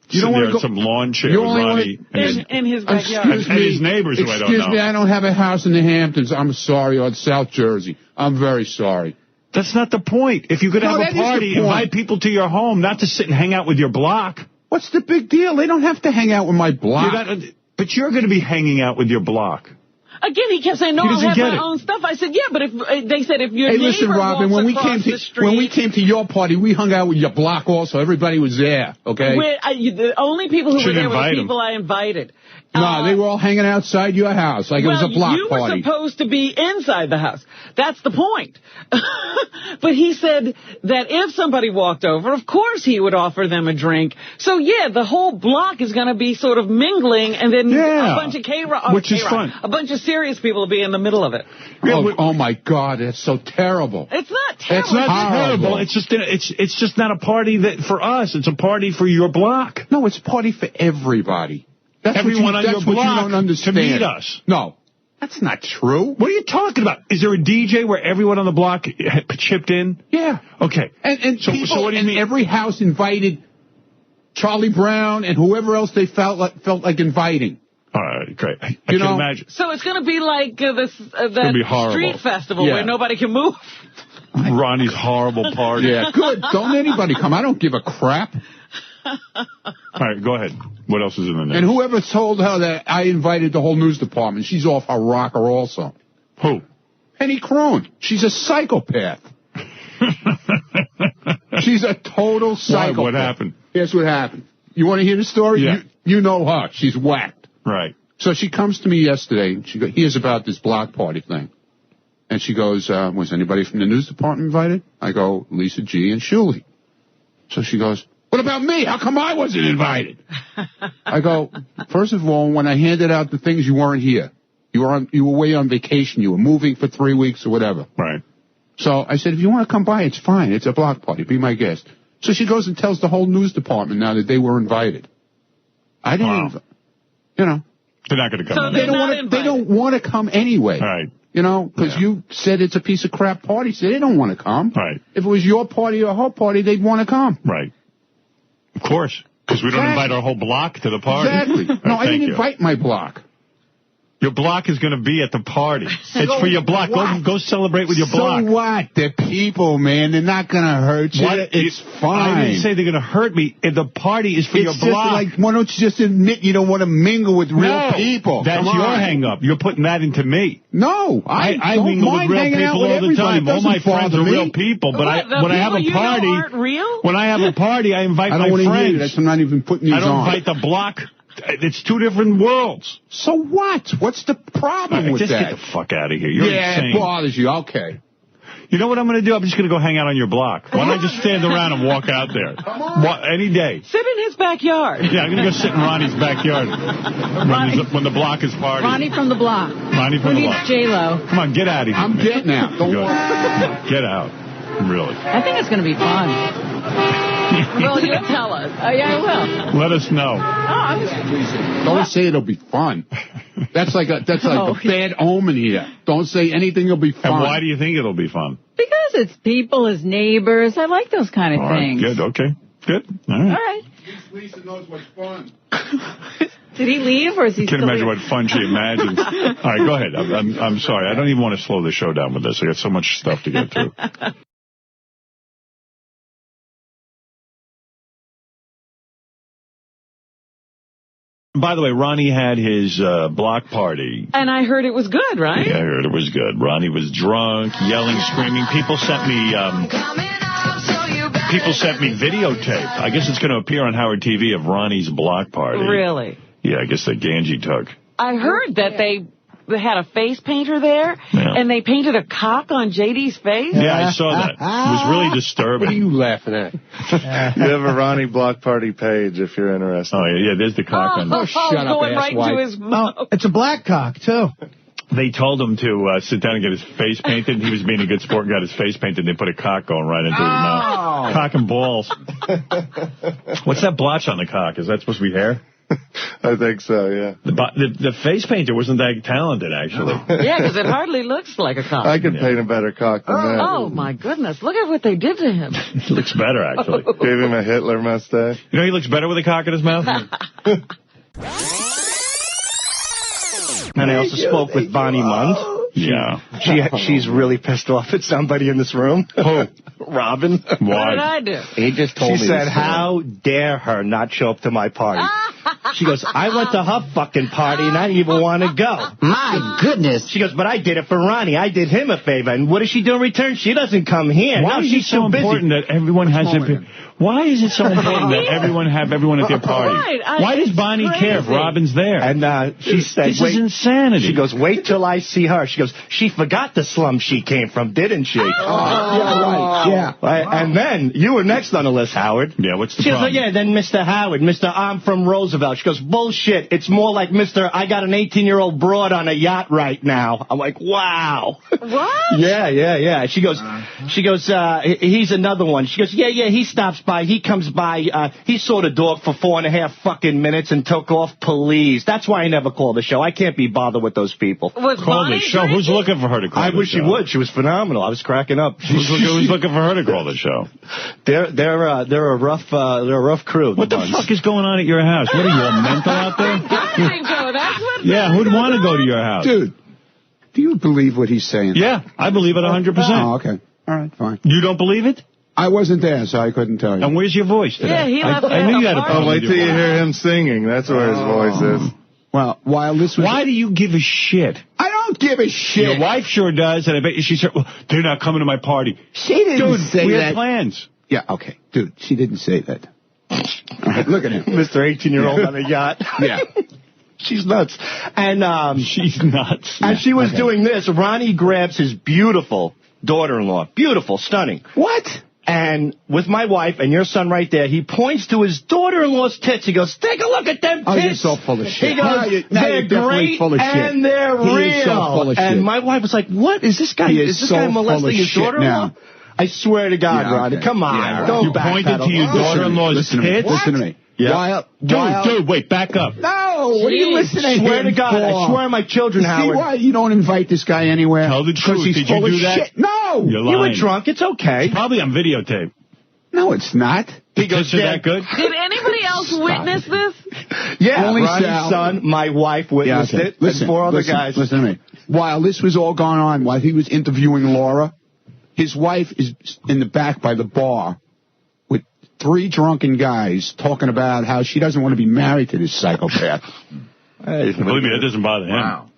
You don't want to go some lawn chair with Ronnie in his backyard. And his neighbors who I don't know. Excuse me, I don't have a house in the Hamptons. I'm sorry, or South Jersey. I'm very sorry. That's not the point. If you're going to have a party, invite people to your home, not to sit and hang out with your block. What's the big deal? They don't have to hang out with my block. But you're going to be hanging out with your block. Again, he kept saying, no, I have my own stuff. I said, yeah, but if they said if your neighbor listen, Robin, walks when we across came the street, when we came to your party, we hung out with your block also. Everybody was there, okay? The only people who were there were the people I invited. No, they were all hanging outside your house like it was a block you party. were supposed to be inside the house. That's the point. But he said that if somebody walked over, of course he would offer them a drink. So, yeah, the whole block is going to be sort of mingling, and then a bunch of which is fun. A bunch of serious people will be in the middle of it. Oh my God, that's so terrible. It's not terrible. It's not terrible. It's just not a party for us. It's a party for your block. No, it's a party for everybody. That's everyone on your block you don't understand. To meet us. No, that's not true. What are you talking about? Is there a DJ where everyone on the block chipped in? Yeah. Okay. And so what do you mean? Every house invited Charlie Brown and whoever else they felt like inviting. All right, great. I can imagine. So it's going to be like that street festival where nobody can move. Ronnie's horrible party. Yeah, good. Don't anybody come. I don't give a crap. All right, go ahead. What else is in the news? And whoever told her that I invited the whole news department, she's off her rocker also. Who? Penny Crone. She's a psychopath. She's a total psychopath. Why? What happened? Here's what happened. You want to hear the story? Yeah. You know her. She's whacked. Right. So she comes to me yesterday. She hears about this block party thing. And she goes, was anybody from the news department invited? I go, Lisa G. and Shuley. So she goes, what about me? How come I wasn't invited? I go, first of all, when I handed out the things, you weren't here. You were away on vacation. You were moving for 3 weeks or whatever. Right. So I said, if you want to come by, it's fine. It's a block party. Be my guest. So she goes and tells the whole news department now that they were invited. I didn't, They're not going to come. So they don't want to come anyway. Right. You know, because you said it's a piece of crap party. So they don't want to come. Right. If it was your party or her party, they'd want to come. Right. Of course. Because we don't invite our whole block to the party. Exactly. No, I didn't invite my block. Your block is going to be at the party. It's for your block. Go celebrate with your block. So what? They're people, man. They're not going to hurt you. It's fine. I didn't say they're going to hurt me. The party is for your block. Why don't you just admit you don't want to mingle with real people? That's your hang-up. You're putting that into me. No. I mingle with real people all the time. All my friends are real people. But when I have a party, I invite my friends. I don't want to hear that. I'm not even putting these on. I don't invite the block. It's two different worlds. So what? What's the problem with that? Just get the fuck out of here. You're insane. It bothers you. Okay. You know what I'm going to do? I'm just going to go hang out on your block. Why don't I just stand around and walk out there? Any day. Sit in his backyard. Yeah, I'm going to go sit in Ronnie's backyard when the block is partying. Ronnie from the block. Ronnie from the block. Who needs J-Lo? Come on, get out of here. I'm getting out. Don't worry. Get out. Really. I think it's going to be fun. Well, you'll tell us. Yeah, I will. Let us know. Don't say it'll be fun. That's like a bad omen here. Don't say anything will be fun. And why do you think it'll be fun? Because it's people, it's neighbors. I like those kind of things. Good. Okay. Good. All right. Lisa knows what's fun. Did he leave or is he I can't imagine what fun she imagines. All right, go ahead. I'm sorry. I don't even want to slow the show down with this. I got so much stuff to get through. by the way, Ronnie had his block party. And I heard it was good, right? Yeah, I heard it was good. Ronnie was drunk, yelling, screaming. People sent me videotape. I guess it's going to appear on Howard TV of Ronnie's block party. Really? Yeah, I guess that Ganji took. I heard that they had a face painter there, and they painted a cock on JD's face. Yeah, I saw that. It was really disturbing. What are you laughing at? You have a Ronnie block party page if you're interested. Oh, yeah, there's the cock on there. Shut up, going right to his mouth. It's a black cock, too. They told him to sit down and get his face painted. He was being a good sport and got his face painted. They put a cock going right into his mouth. Cock and balls. What's that blotch on the cock? Is that supposed to be hair? I think so, yeah. The face painter wasn't that talented, actually. Yeah, because it hardly looks like a cock. I could paint a better cock than that. Oh, my goodness. Look at what they did to him. He looks better, actually. Gave him a Hitler mustache. You know he looks better with a cock in his mouth? And I also spoke with Bonnie Mund. Yeah. She's really pissed off at somebody in this room. Who? Robin. What did I do? He just told me. She said, how dare her not show up to my party? She goes, I went to her fucking party and I didn't even want to go. My goodness. She goes, but I did it for Ronnie. I did him a favor. And what does she do in return? She doesn't come here. Why is it so important that everyone has their... Why is it so important that everyone have everyone at their party? Why does Bonnie care if Robin's there? And she said, this is insanity. She goes, wait till I see her. She goes, she forgot the slum she came from, didn't she? Yeah, right. Yeah. And then you were next on the list, Howard. Yeah, what's the problem? She problem? goes, yeah, then Mr. Howard, Mr. I'm from Roosevelt. She goes, bullshit. It's more like Mr. I got an 18-year-old broad on a yacht right now. I'm like, wow. What? Yeah. She goes, he's another one. She goes, yeah, he stops by. He comes by. He saw the dog for 4.5 fucking minutes and took off. Please. That's why I never call the show. I can't be bothered with those people. Was call the show? Who's looking for her to call the show? I wish she would. She was phenomenal. I was cracking up. Who's looking for her to call the show? They're a rough crew. What the fuck is going on at your house? What are you, all mental out there? Yeah, who'd want to go to your house? Dude, do you believe what he's saying? Yeah, I believe it 100%. Oh, okay. All right, fine. You don't believe it? I wasn't there, so I couldn't tell you. And where's your voice today? Yeah, he left I knew you had a problem. Oh, wait till you hear him singing. That's where his voice is. Well, while this was... Why do you give a shit? I don't give a shit. Your wife sure does, and I bet you she said, well, they're not coming to my party. She didn't say that. We had plans. Yeah, okay. Dude, she didn't say that. All right, look at him. Mr. 18-year-old on a yacht. Yeah. She's nuts. And she's nuts. As she was doing this, Ronnie grabs his beautiful daughter-in-law. Beautiful, stunning. What? And with my wife and your son right there, he points to his daughter-in-law's tits. He goes, take a look at them tits. Oh, you're so full of shit. He goes, they're great full of shit. and they're real. He is so full of shit. And my wife was like, what? Is this guy molesting his daughter-in-law? I swear to God, Ronnie, come on. Don't you pointed to your daughter-in-law's tits? Listen to me. Yeah. Dude, wait, back up. No, what are you listening I swear to God, I swear on my children, Howard. See why you don't invite this guy anywhere? Tell the truth. He's Did full you do of that? Shit. No! You're lying. You were drunk. It's okay. It's probably on videotape. No, it's not. He goes, that good? Did anybody else witness this? Yeah, only Ronnie's son, my wife witnessed it, and 4 other guys. Listen to me. While this was all going on, while he was interviewing Laura, his wife is in the back by the bar with 3 drunken guys talking about how she doesn't want to be married to this psychopath. Believe me, that doesn't bother him. Wow.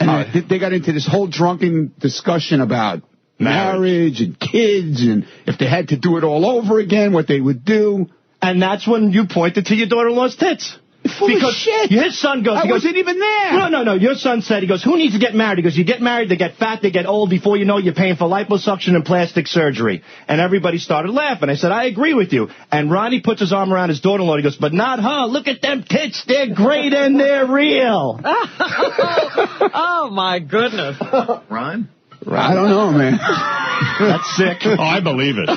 And they got into this whole drunken discussion about marriage and kids, and if they had to do it all over again, what they would do. And that's when you pointed to your daughter-in-law's tits. Because shit. His son goes... I wasn't even there. No. Your son said, he goes, who needs to get married? He goes, you get married, they get fat, they get old. Before you know it, you're paying for liposuction and plastic surgery. And everybody started laughing. I said, I agree with you. And Ronnie puts his arm around his daughter-in-law. He goes, but not her. Look at them tits. They're great and they're real. Oh, my goodness. Ron? I don't know, man. That's sick. Oh, I believe it.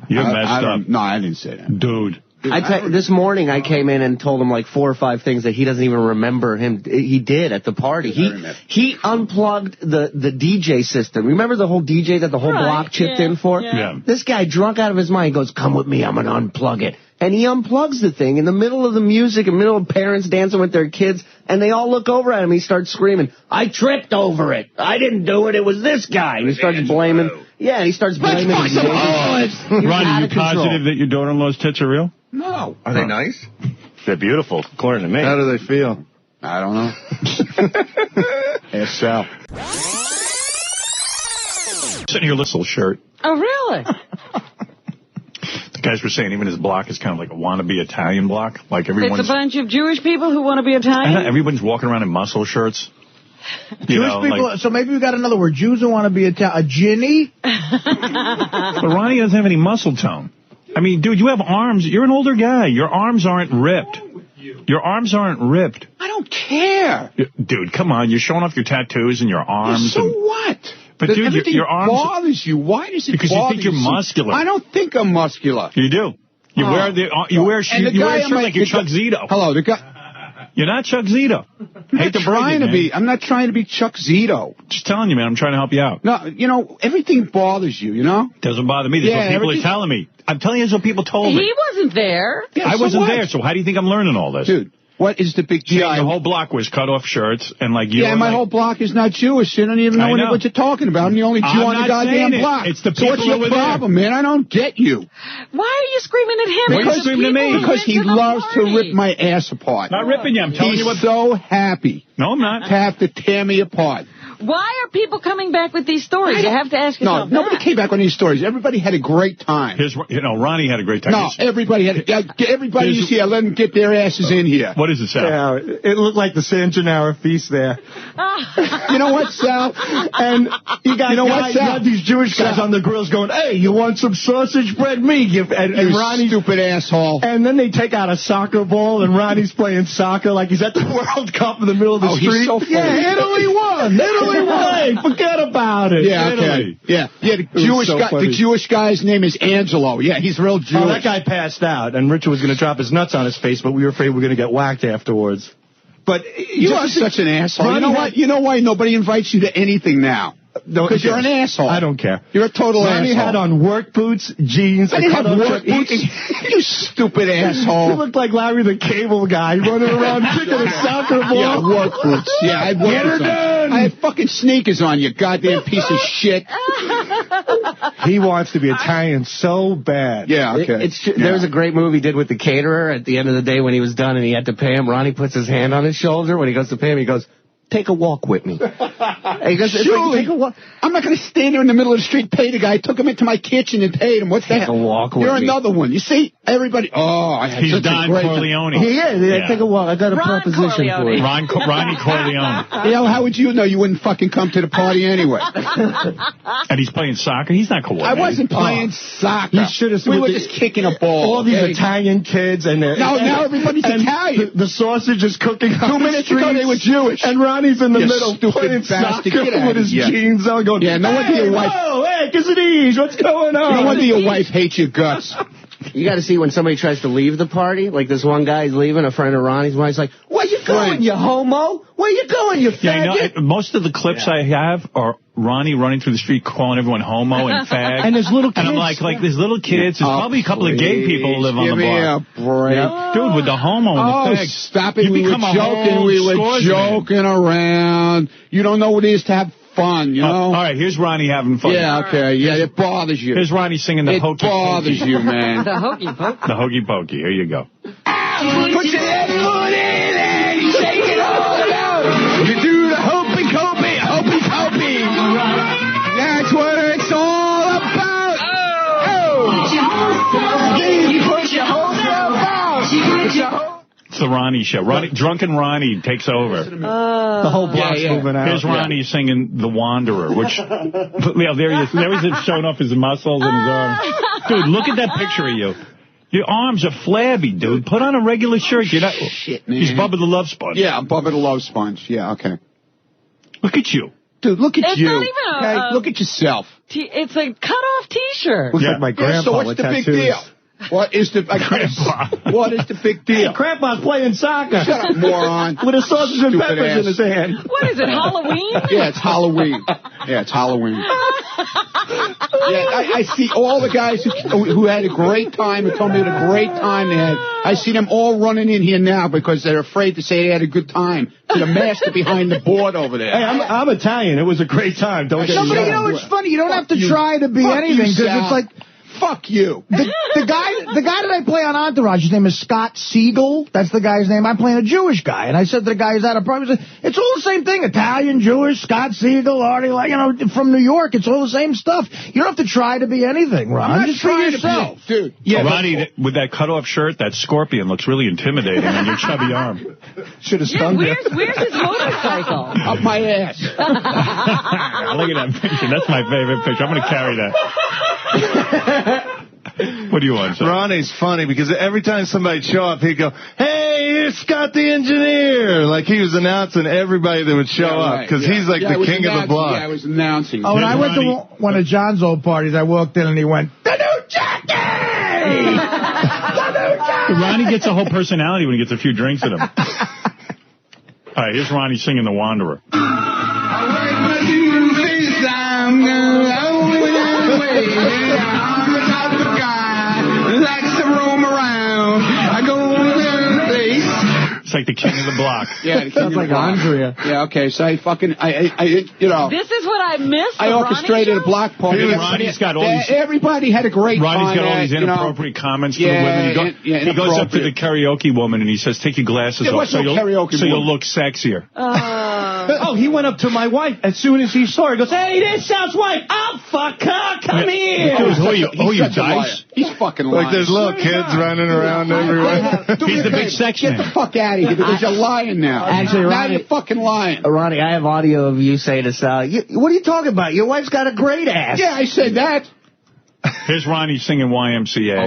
You're messed up. No, I didn't say that. Dude. This morning I came in and told him like 4 or 5 things that he doesn't even remember he did at the party. He unplugged the DJ system. Remember the whole DJ that the whole block chipped in for? Yeah. This guy drunk out of his mind goes, come with me, I'm going to unplug it. And he unplugs the thing in the middle of the music, in the middle of parents dancing with their kids, and they all look over at him. He starts screaming, I tripped over it. I didn't do it. It was this guy. And he starts blaming. Yeah, and he starts blaming his Ron, are you positive that your daughter-in-law's tits are real? No. Are they nice? They're beautiful, according to me. How do they feel? I don't know. Ask Sal. Sitting here, little shirt. Oh, really? The guys were saying even his block is kind of like a wannabe Italian block. Like everyone's. It's a bunch of Jewish people who want to be Italian? Everyone's walking around in muscle shirts. Jewish people, so maybe we got another word. Jews who want to be a Ginny? But Ronnie doesn't have any muscle tone. I mean, dude, you have arms. You're an older guy. Your arms aren't ripped. Your arms aren't ripped. I don't care. Dude, come on. You're showing off your tattoos and your arms. So what? But dude, your arms bothers you. Why does it because bother you think you're muscular. I don't think I'm muscular. You do. You wear a shirt like you're Chuck Zito. Hello, the guy. You're not Chuck Zito. Hate to break it, man. I'm not trying to be Chuck Zito. Just telling you, man. I'm trying to help you out. No, everything bothers you, Doesn't bother me. That's what people are telling me. I'm telling you, that's what people told me. He wasn't there. Yeah, I wasn't there, so how do you think I'm learning all this? Dude, what is the big deal? The whole block was cut off shirts and like you. Yeah, my whole block is not Jewish. You don't even know what you're talking about. I'm the only Jew on the goddamn block. It's the so what's your problem, man? I don't get you. Why are you screaming at him? Why are you screaming at me? Because he loves to rip my ass apart. Not ripping you. I'm telling you what. He's so happy. No, I'm not. To have to tear me apart. Why are people coming back with these stories? You have to ask yourself nobody came back on these stories. Everybody had a great time. Ronnie had a great time. No, everybody had. Everybody you see, let them get their asses in here. What is it, Sal? Yeah, it looked like the San Gennaro feast there. You know what, Sal? And you got these Jewish guys on the grills going, "Hey, you want some sausage bread meat?" And Ronnie, stupid asshole. And then they take out a soccer ball, and Ronnie's playing soccer like he's at the World Cup in the middle of the street. He's so funny. Yeah, Italy won. Hey, forget about it. Yeah, okay. Yeah, the Jewish guy's name is Angelo. Yeah, he's real Jewish. Oh, that guy passed out, and Richard was going to drop his nuts on his face, but we were afraid we were going to get whacked afterwards. But you are such an asshole. You know what? You know why nobody invites you to anything now? Because you're an asshole. I don't care. You're a total Ronnie asshole. Had on work boots, jeans. I didn't have work boots. You stupid asshole. You looked like Larry the Cable Guy running around kicking a soccer ball. Yeah, work boots. Yeah, I had work boots on. I had fucking sneakers on, you goddamn piece of shit. He wants to be Italian so bad. Yeah, okay. There was a great move he did with the caterer at the end of the day when he was done and he had to pay him. Ronnie puts his hand on his shoulder. When he goes to pay him, he goes, "Take a walk with me." He goes, Surely, take a walk. I'm not going to stand there in the middle of the street, pay the guy. I took him into my kitchen and paid him. What's that? Take a walk with You're me. another one. You see, everybody. Oh, I had He's such Don a great Corleone. He is. Yeah. Take a walk. I got a proposition for you. Ronnie Corleone. How would you know you wouldn't fucking come to the party anyway? And he's playing soccer. He's not coordinating. I wasn't playing soccer. You should have. We were just kicking a ball. All these Italian kids and now everybody's Italian. The sausage is cooking. 2 minutes ago they were Jewish. And Ronnie's in the middle playing bastard. soccer with his jeans on going, yeah, no wonder your wife... Hey, Kazadij, what's going on? No wonder your wife hates your guts. You got to see when somebody tries to leave the party, like this one guy's leaving, a friend of Ronnie's, where he's like, "Where you going, you homo? Where you going, you faggot?" Most of the clips I have are Ronnie running through the street calling everyone homo and fag. And there's little kids. And I'm like there's little kids. There's probably a couple of gay people who live on the block. Give me a break. Yeah. Dude, with the homo and the fag. Stop it. We were joking around. You don't know what it is to have fun, you know? All right, here's Ronnie having fun. Yeah, okay. Yeah, it bothers you. Here's Ronnie singing the hokey pokey. It bothers you, man. The hokey pokey. The hokey pokey. Here you go. Put your head foot in and you shake it all out. You do the hopey copey, hopey copey. That's what it's all about. Oh. You put your whole self out. It's the Ronnie show. Drunken Ronnie takes over. The whole block's moving out. Here's Ronnie singing The Wanderer, which, there he is. There he is showing off his muscles and his arms. Dude, look at that picture of you. Your arms are flabby, dude. Put on a regular shirt. You're not. Shit, man. He's Bubba the Love Sponge. Yeah, Bubba the Love Sponge. Yeah, okay. Look at you. Dude, look at you. Not even look at yourself. It's a cut-off T-shirt. Looks like my grandpa so what's with the tattoos. big deal? What is the big deal? Grandpa's playing soccer. Shut up, moron. With a sausage and peppers in his hand. What is it, Halloween? Yeah, it's Halloween. Yeah, it's Halloween. I see all the guys who had a great time and told me what a great time they had. I see them all running in here now because they're afraid to say they had a good time to the master behind the board over there. Hey, I'm Italian. It was a great time. Don't get me wrong. But you know what's funny? You don't have to try to be anything because it's like Fuck you. The guy that I play on Entourage, his name is Scott Siegel. That's the guy's name. I'm playing a Jewish guy. And I said to the guy, is that a problem? He said, it's all the same thing. Italian, Jewish, Scott Siegel, Artie, from New York. It's all the same stuff. You don't have to try to be anything, Ron. Just be yourself. Dude. Yeah, Ronnie, with that cutoff shirt, that scorpion looks really intimidating on your chubby arm. Should have stung you. Where's his motorcycle? Up my ass. Look at that picture. That's my favorite picture. I'm going to carry that. What do you want, sir? Ronnie's funny because every time somebody'd show up, he'd go, hey, here's Scott the engineer. Like he was announcing everybody that would show up because he's like the king of the block. Yeah, I was announcing. Oh, and I went to one of John's old parties. I walked in and he went, the new Jackie! Ronnie gets a whole personality when he gets a few drinks in him. All right, here's Ronnie singing The Wanderer. It's like the king of the block. Yeah, the king sounds like Andrea. Yeah, okay, so I you know. This is what I missed. I orchestrated a block party. Ronnie's got all these. Everybody had a great time. Ronnie's got all these inappropriate comments for the women. He goes up to the karaoke woman and he says, take your glasses off so you'll look sexier. Oh, he went up to my wife as soon as he saw her. He goes, hey, there's Sal's wife. I'll fuck her. Come here. Dude, who are you, Dice? He's fucking lying. Like there's little kids running around everywhere. He's the big sex man. Get the fuck out of here because you're lying now. Actually, now Ronnie, you're fucking lying. Ronnie, I have audio of you saying to Sal, what are you talking about? Your wife's got a great ass. Yeah, I said that. Here's Ronnie singing YMCA. I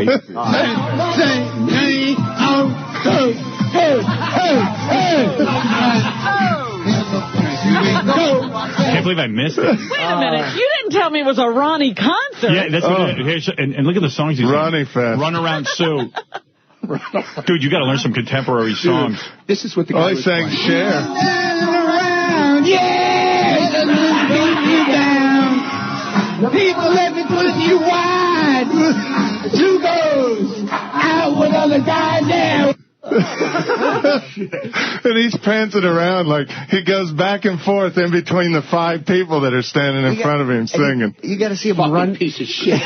can't believe I missed it. Wait a minute. You didn't tell me it was a Ronnie concert. Yeah, that's what it is. And look at the songs he's Ronnie Fest. Run Around Sue. Dude, you got to learn some contemporary songs. This is what the guy was sang Cher. People let me put you wide. You goes out with other guys now. And he's prancing around like he goes back and forth in between the 5 people that are standing in front of him singing. You got to see him run. Piece of shit.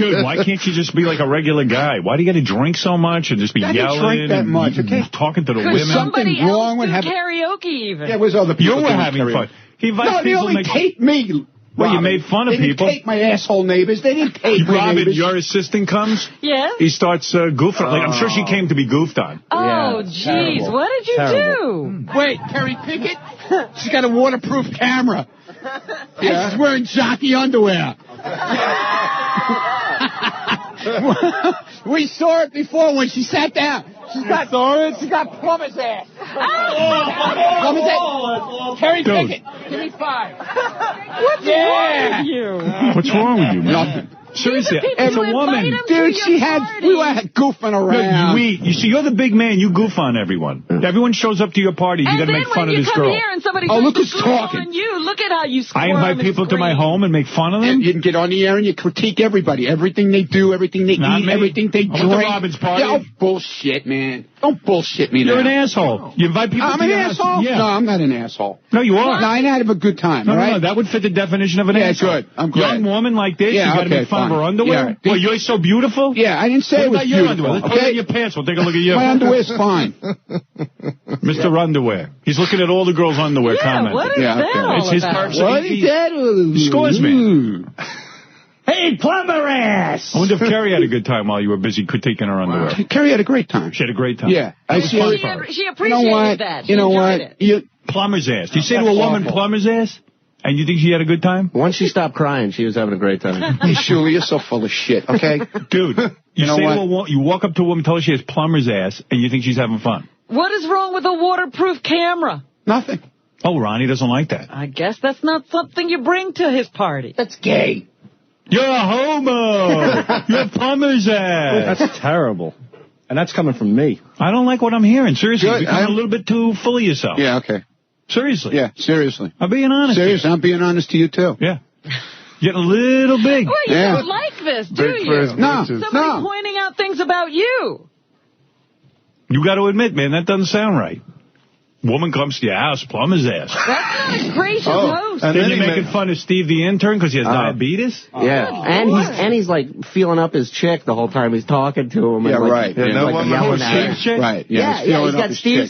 Dude, why can't you just be like a regular guy? Why do you got to drink so much and just be yelling drink that much, okay? Talking to the women? Somebody else do karaoke even. Yeah, was other people. You were having fun. He invites they people only tape me. Well, you made fun of people. They didn't tape my asshole neighbors. They didn't tape my neighbors. Your assistant comes. Yeah. He starts goofing. Like I'm sure she came to be goofed on. Oh, jeez. What did you do? Wait, Terry Pickett? She's got a waterproof camera. Yeah. She's wearing jockey underwear. We saw it before when she sat down. She got plumber's ass. Plumber's ass. Terry Pickett, give me 5. What's wrong with you? What's wrong with you, man? Nothing. Seriously, as a woman, dude, we were goofing around. You see, you're the big man. You goof on everyone. Everyone shows up to your party. You got to make fun of this girl. Here and somebody look who's talking. On you. Look at how you score. I invite people to my home and make fun of them. And you can get on the air and you critique everybody, everything they do, everything they eat, everything they drink. I went to Robin's party. Yeah, bullshit, man. Don't bullshit me now. You're an asshole. You invite people. I'm an asshole. Yeah. No, I'm not an asshole. No, you are. No, I have a good time. No, all right? no, that would fit the definition of an asshole. Yeah, good. I'm glad. Young woman like this, you got to make fun of her underwear. Yeah. Well, you're so beautiful? Yeah, I didn't say it was beautiful. Underwear? Let's put it in your pants. We'll take a look at you. My underwear's fine. Mr. Underwear. He's looking at all the girls' underwear comments. What is that all It's his about? person. What is that? He scores me. Hey, plumber ass! I wonder if Carrie had a good time while you were busy critiquing her underwear. Carrie had a great time. She had a great time. Yeah. She appreciated that. You know what? Plumber's ass. Do you say to a woman plumber's ass? And you think she had a good time? Once she stopped crying, she was having a great time. Hey, Shuli, you're so full of shit, okay? Dude, you know what? You walk up to a woman, tell her she has plumber's ass, and you think she's having fun. What is wrong with a waterproof camera? Nothing. Oh, Ronnie doesn't like that. I guess that's not something you bring to his party. That's gay. You're a homo. You're plumber's ass. That's terrible. And that's coming from me. I don't like what I'm hearing. Seriously, Good. you're becoming a little bit too full of yourself. Yeah, okay. Seriously. Yeah, seriously. I'm being honest. Seriously, I'm being honest to you, too. Yeah. Getting a little big. Well, you don't like this, do you? No. Somebody pointing out things about you. You got to admit, man, that doesn't sound right. Woman comes to your house, plumber's ass. That's not a gracious host. And then you're making fun of Steve the intern because he has diabetes? Yeah, and he's like feeling up his chick the whole time he's talking to him. Yeah, and, like, right. Yeah, no woman yelling at her. Steve's chick? Right. Yeah,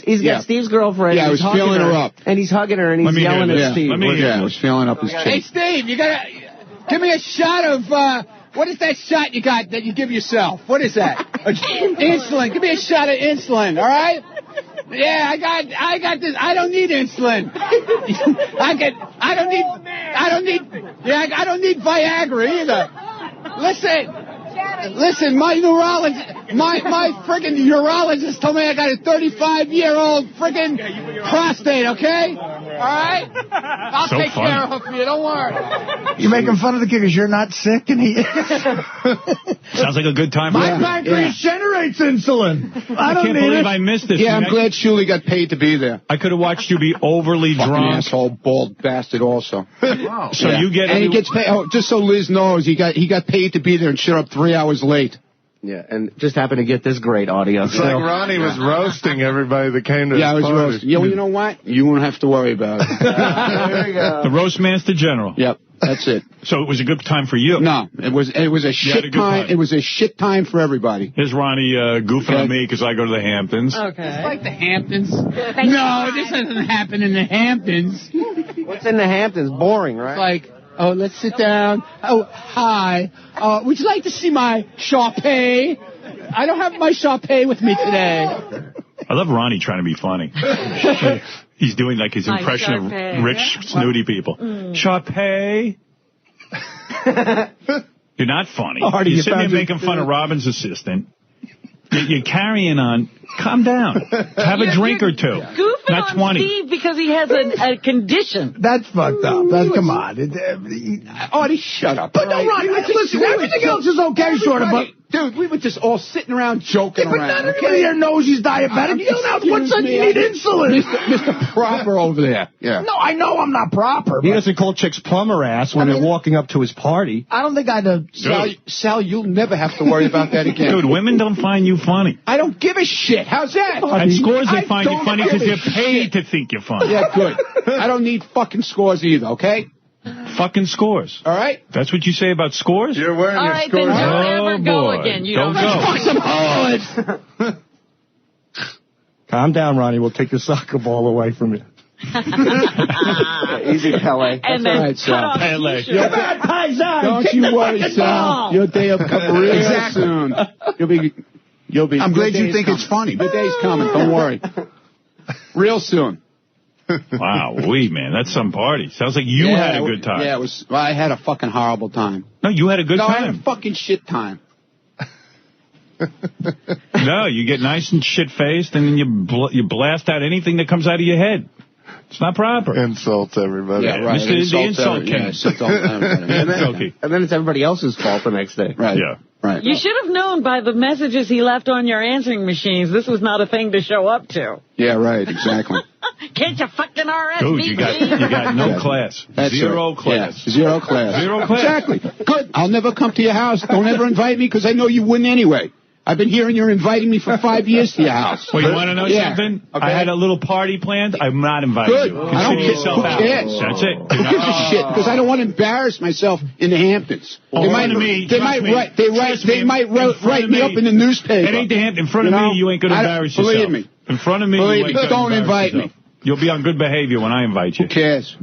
he's got Steve's girlfriend. Yeah, I and was he's hugging feeling her up. And he's hugging her and he's yelling at Steve. I was feeling up his Hey, chick. Steve, you gotta give me a shot of, what is that shot you got that you give yourself? What is that? Insulin. Give me a shot of insulin, all right? Yeah, I got this. I don't need insulin. I don't need Viagra either. Listen, my friggin' urologist told me I got a 35-year-old friggin' prostate, okay? All right? I'll take care of it for you, don't worry. You're making fun of the kid because you're not sick and he is. Sounds like a good time. My pancreas generates insulin. I can't believe I missed this. Yeah, I'm glad Shuli got paid to be there. I could have watched you be overly Fucking drunk. asshole, bald bastard also. Wow. So you get... And he gets paid, just so Liz knows, he got paid to be there and showed up 3 hours late. Yeah, and just happened to get this great audio. It's like Ronnie was roasting everybody that came to his I was party. roasting. Yeah, well, you know what? You won't have to worry about it. There you go. The roast master general. Yep, that's it. So it was a good time for you. No, it was a shit time. It was a shit time for everybody. Here's Ronnie goofing on me because I go to the Hamptons. Okay. It's like the Hamptons. No, this doesn't happen in the Hamptons. What's in the Hamptons? Boring, right? It's like, oh, let's sit down. Oh, hi. Would you like to see my Sharpay? I don't have my Sharpay with me today. I love Ronnie trying to be funny. He's doing like his impression of rich, snooty people. Sharpay. You're not funny. You're sitting there making fun of Robin's assistant. You're carrying on. Calm down. Have a drink or two. Goofing not on 20. Steve because he has a condition. That's fucked up. Come on. Artie, shut up. But no, Ron, listen, everything else is okay, sort of, but... Dude, we were just all sitting around joking but around. But not everybody here knows he's diabetic. You don't have one son, you need insulin. Mr. Proper over there. Yeah. No, I know I'm not proper. He doesn't call chicks plumber ass when they're walking up to his party. I don't think I'd have... Sal, you'll never have to worry about that again. Dude, women don't find you funny. I don't give a shit. How's that? At Scores, they find you funny because they're paid to think you're funny. Yeah, good. I don't need fucking Scores either, okay? Fucking Scores. All right? That's what you say about Scores? You're wearing All your right, Scores. then don't ever go boy. again. You Don't go. Fuck some hoes! Calm down, Ronnie. We'll take your soccer ball away from you. Easy, Pele. And all then right, Sal. Pele. Don't you worry, Sal. Your day will come real soon. You'll be. I'm glad you think it's funny. The day's coming. Don't worry. Real soon. Wow, man, that's some party. Sounds like you had a good time. Yeah, it was. Well, I had a fucking horrible time. No, you had a good I had time. a fucking shit time. No, you get nice and shit-faced, and then you blast out anything that comes out of your head. It's not proper. Insults everybody. Yeah, right. The insult king. And then it's everybody else's fault the next day. Right. Yeah. Right. You should have known by the messages he left on your answering machines this was not a thing to show up to. Yeah, right. Exactly. Can't you fucking RSVP? Dude, you got no class. That's Zero it. class. Yeah, zero class. Zero class. Exactly. Good. I'll never come to your house. Don't ever invite me because I know you wouldn't anyway. I've been hearing you're inviting me for 5 years to your house. Well, you want to know something? Okay. I had a little party planned. I'm not inviting Good. you. I don't care. Yourself out. Who cares? That's it. Who gives a shit? Because I don't want to embarrass myself in the Hamptons. Well, They in might front of me, write me up in the newspaper. It ain't the Hamptons. In front of me, you ain't going to embarrass yourself. Believe me. In front of me, Believe you me. ain't gonna Don't embarrass invite yourself. me. You'll be on good behavior when I invite you. Who cares?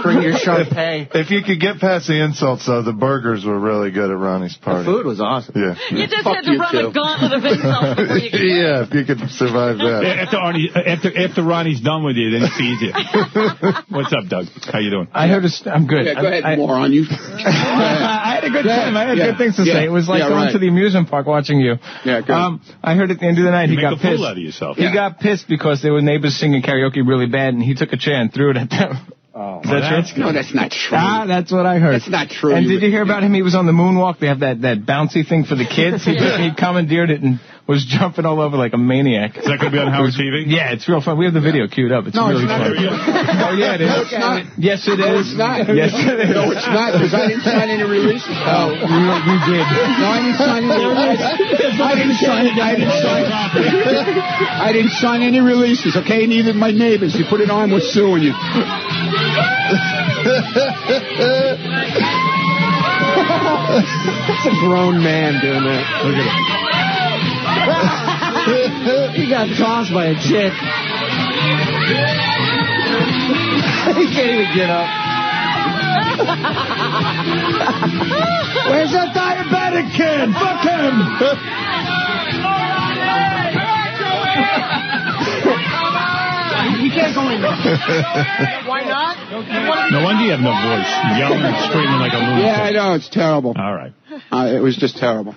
Bring your Sharpay. If you could get past the insults, though, the burgers were really good at Ronnie's party. The food was awesome. Yeah. You just had to run a gauntlet of insults before you could Yeah, if you could survive that. After Ronnie's done with you, then he feeds you. What's up, Doug? How you doing? I heard I'm good. Yeah, go ahead, moron. You. I had a good time. I had good things to say. It was like going to the amusement park watching you. Yeah, good. I heard at the end of the night You he make got a fool pissed. out of yourself. He got pissed because there were neighbors singing karaoke really bad, and he took a chair and threw it at them. Oh, Is that true? No, that's not true. That's what I heard. That's not true. And did you hear about him? He was on the moonwalk. They have that bouncy thing for the kids. He commandeered it and was jumping all over like a maniac. Is that going to be on Howard TV? Yeah, it's real fun. We have the video queued up. It's really fun. Oh, yeah, it is. No, it's not. Yes, it is. No, it's not. Yes, it is. No, it's not, because I didn't sign any releases. Oh, you did. No, I didn't sign any releases. I didn't sign it. I didn't sign it. I didn't sign any releases, okay? Neither did my neighbors. You put it on, we're suing you. That's a grown man doing that. Look at him. He got tossed by a chick. He can't even get up. Where's that diabetic kid? Fuck him! You can't go in there. Why not? No wonder you have no voice. Yelling and screaming like a lunatic. Yeah, I know. It's terrible. All right. It was just terrible.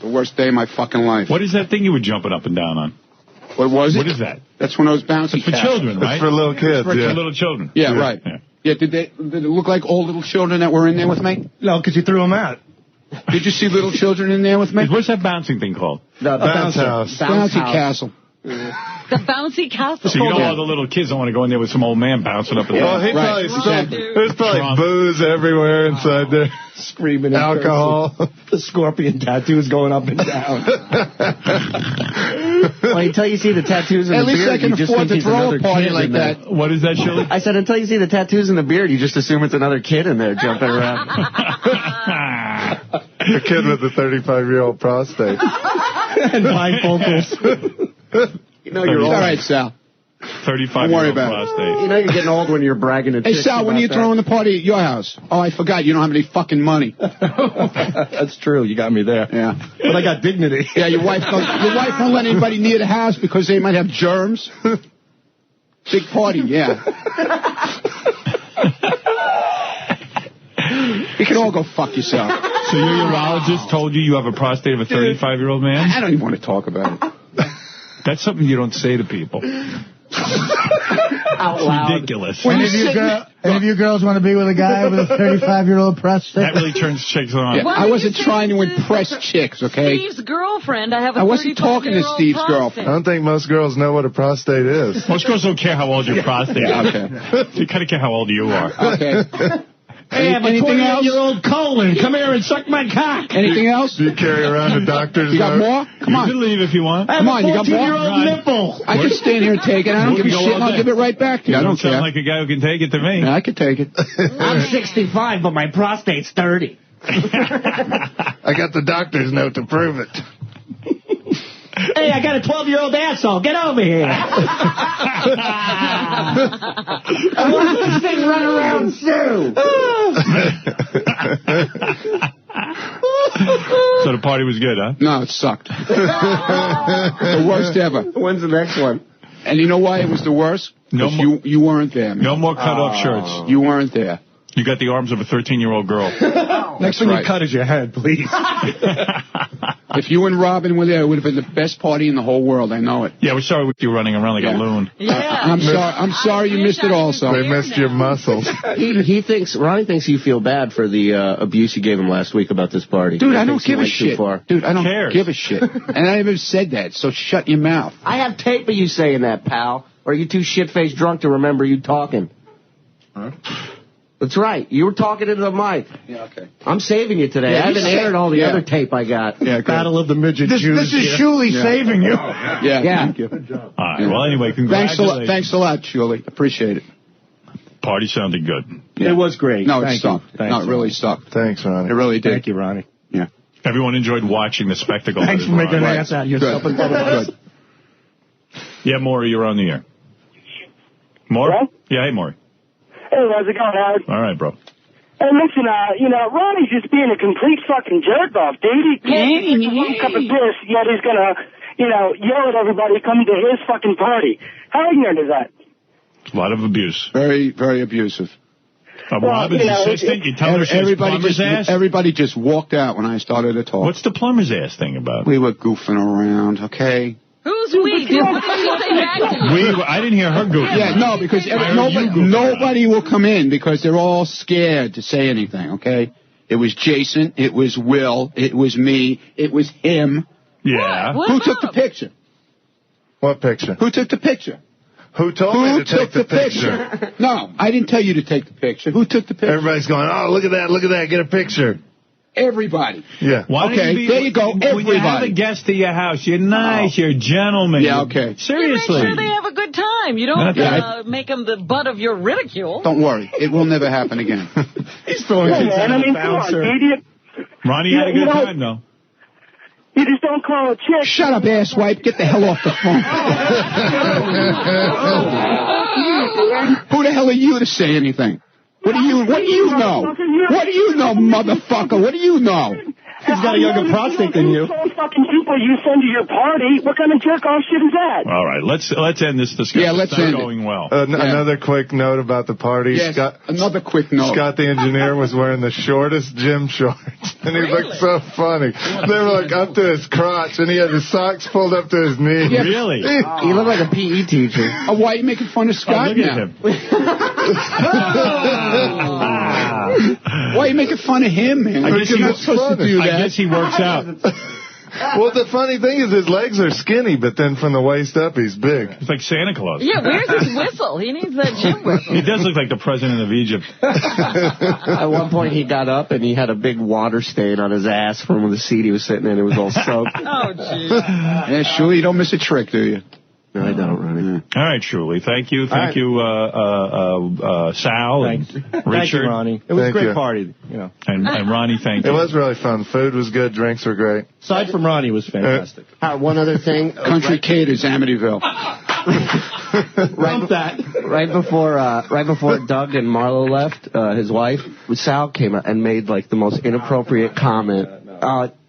The worst day of my fucking life. What is that thing you were jumping up and down on? What was it? What is that? That's one of those bouncy It's for castles. children, right? It's for little kids. For little children. Yeah, right. Yeah, did it look like all little children that were in there with me? No, because you threw them out. Did you see little children in there with me? What's that bouncing thing called? The bounce house. Bouncy castle. The bouncy castle. So you know all the little kids don't want to go in there with some old man bouncing up and down. Well, he probably there's probably booze everywhere inside there. Screaming and alcohol. The scorpion tattoos going up and down. Well, until you see the tattoos in the beard, At least I can afford to throw a party like that. What is that, Shirley? I said until you see the tattoos in the beard, you just assume it's another kid in there jumping around. A kid with a 35-year-old prostate. And bifocals. You know you're All old. right, Sal. 35-year-old prostate. You know you're getting old when you're bragging to Hey, chicks Sal, when are you about throwing the party at your house? Oh, I forgot. You don't have any fucking money. That's true. You got me there. Yeah. But I got dignity. Yeah, your wife won't let anybody near the house because they might have germs. Big party, yeah. You can all go fuck yourself. So your urologist told you have a prostate of a 35-year-old man? I don't even want to talk about it. That's something you don't say to people. Out loud. Ridiculous. Any of you girls want to be with a guy with a 35-year-old prostate? That really turns chicks on. Yeah, I wasn't trying to impress chicks, okay? Steve's girlfriend. I have a I wasn't talking to Steve's girlfriend. I don't think most girls know what a prostate is. Most girls don't care how old your prostate is. Okay. They kind of care how old you are. Okay. Hey, I have a Anything else? 28-year-old colon. Come here and suck my cock. Anything else? Do you carry around a doctor's You got note? more? Come You on. can leave if you want. I have Come on, a you got more? 14-year-old nipple. I can stand here and take it. I don't give a Go shit, all and I'll day. give it right back to you. I don't sound care. like a guy who can take it to me. Yeah, I can take it. I'm 65, but my prostate's 30. I got the doctor's note to prove it. Hey, I got a 12-year-old asshole. Get over here. I want this thing run around too. So the party was good, huh? No, it sucked. The worst ever. When's the next one? And you know why it was the worst? No 'Cause more- you weren't there. Man. No more cut-off shirts. You weren't there. You got the arms of a 13-year-old girl. Next thing right. you cut is your head, please. If you and Robin were there, it would have been the best party in the whole world. I know it. Yeah, we're sorry with you running around like a loon. I'm sorry you missed it also. They missed your muscles. Ronnie thinks you feel bad for the abuse you gave him last week about this party. Dude, He I don't thinks you give a went too shit. far. Dude, I don't cares? give a shit. And I never said that, so shut your mouth. I have tape of you saying that, pal. Or are you too shit-faced drunk to remember you talking? Huh? That's right. You were talking into the mic. Yeah, okay. I'm saving you today. Yeah, I haven't aired all the other tape I got. Yeah, good. Battle of the midget Jews. This is Shuley saving you. Yeah, thank you. All right, well, anyway, congratulations. Thanks a lot, Julie. Appreciate it. Party sounded good. Yeah. It was great. No, it Thank sucked. you. Thanks, No, it really Ronnie. sucked. Thanks, Ronnie. It really did. Thank you, Ronnie. Yeah. Everyone enjoyed watching the spectacle. Thanks that for is making an Ronnie. ass out of yourself in front of us. Good. Yeah, Maury, you're on the air. Maury? Hello? Yeah, hey, Maury. Hey, how's it going, Howard? All right, bro. Hey, listen, Ronnie's just being a complete fucking jerk off, dude. He can't drink one cup of piss, yet he's gonna, yell at everybody coming to his fucking party. How ignorant is that? A lot of abuse. Very, very abusive. Robin's assistant, you tell her she has plumber's ass? Everybody just walked out when I started to talk. What's the plumber's ass thing about? We were goofing around, okay? Who's we? What did you say back to you? I didn't hear her goofing. Yeah, no, because nobody will come in because they're all scared to say anything, okay? It was Jason, it was Will, it was me, it was him. Yeah. Who took the picture? What picture? Who took the picture? Who told me to take the picture? No, I didn't tell you to take the picture. Who took the picture? Everybody's going, oh, look at that, get a picture. Everybody. Yeah. Why Okay, don't you be, there you go, When you have a everybody. guest at your house, you're nice, you're a gentleman. Yeah, okay. Seriously. You make sure they have a good time. You don't make them the butt of your ridicule. Don't worry. It will never happen again. He's throwing Yeah, his man, I mean, come on, bouncer. idiot. Ronnie had a good time, though. You just don't call a chick. Shut up, asswipe. Get the hell off the phone. Who the hell are you to say anything? What do you know? What do you know, motherfucker? What do you know? He's got a younger prostate than you. Those fucking people you send to your party, what kind of jerk-off shit is that? All right, let's end this discussion. Yeah, let's it's not end it. going well. Another quick note about the party. Yes, Scott, another quick note. Scott the engineer was wearing the shortest gym shorts, and he looked so funny. They were like up to his crotch, and he had his socks pulled up to his knee. Yeah, Really? He looked like a PE teacher. Why are you making fun of Scott Look at now? him. Why are you making fun of him, man? I guess You're not supposed to do that. I guess he works out. Well, the funny thing is his legs are skinny, but then from the waist up, he's big. It's like Santa Claus. Yeah, where's his whistle? He needs that gym whistle. He does look like the president of Egypt. At one point, he got up and he had a big water stain on his ass from the seat he was sitting in. It was all soaked. Oh, jeez. Yeah, sure, you don't miss a trick, do you? No, I don't, Ronnie. All right, Shuli. Thank you. Thank you, Sal. Thanks. And Thank Richard. you, Ronnie. It was Thank a great you. party, you know. And Ronnie, thank It you. was really fun. Food was good. Drinks were great. Aside from Ronnie, it was fantastic. One other thing. Country Caters, Amityville. Right before Doug and Marlo left, his wife, Sal came out and made like the most inappropriate comment.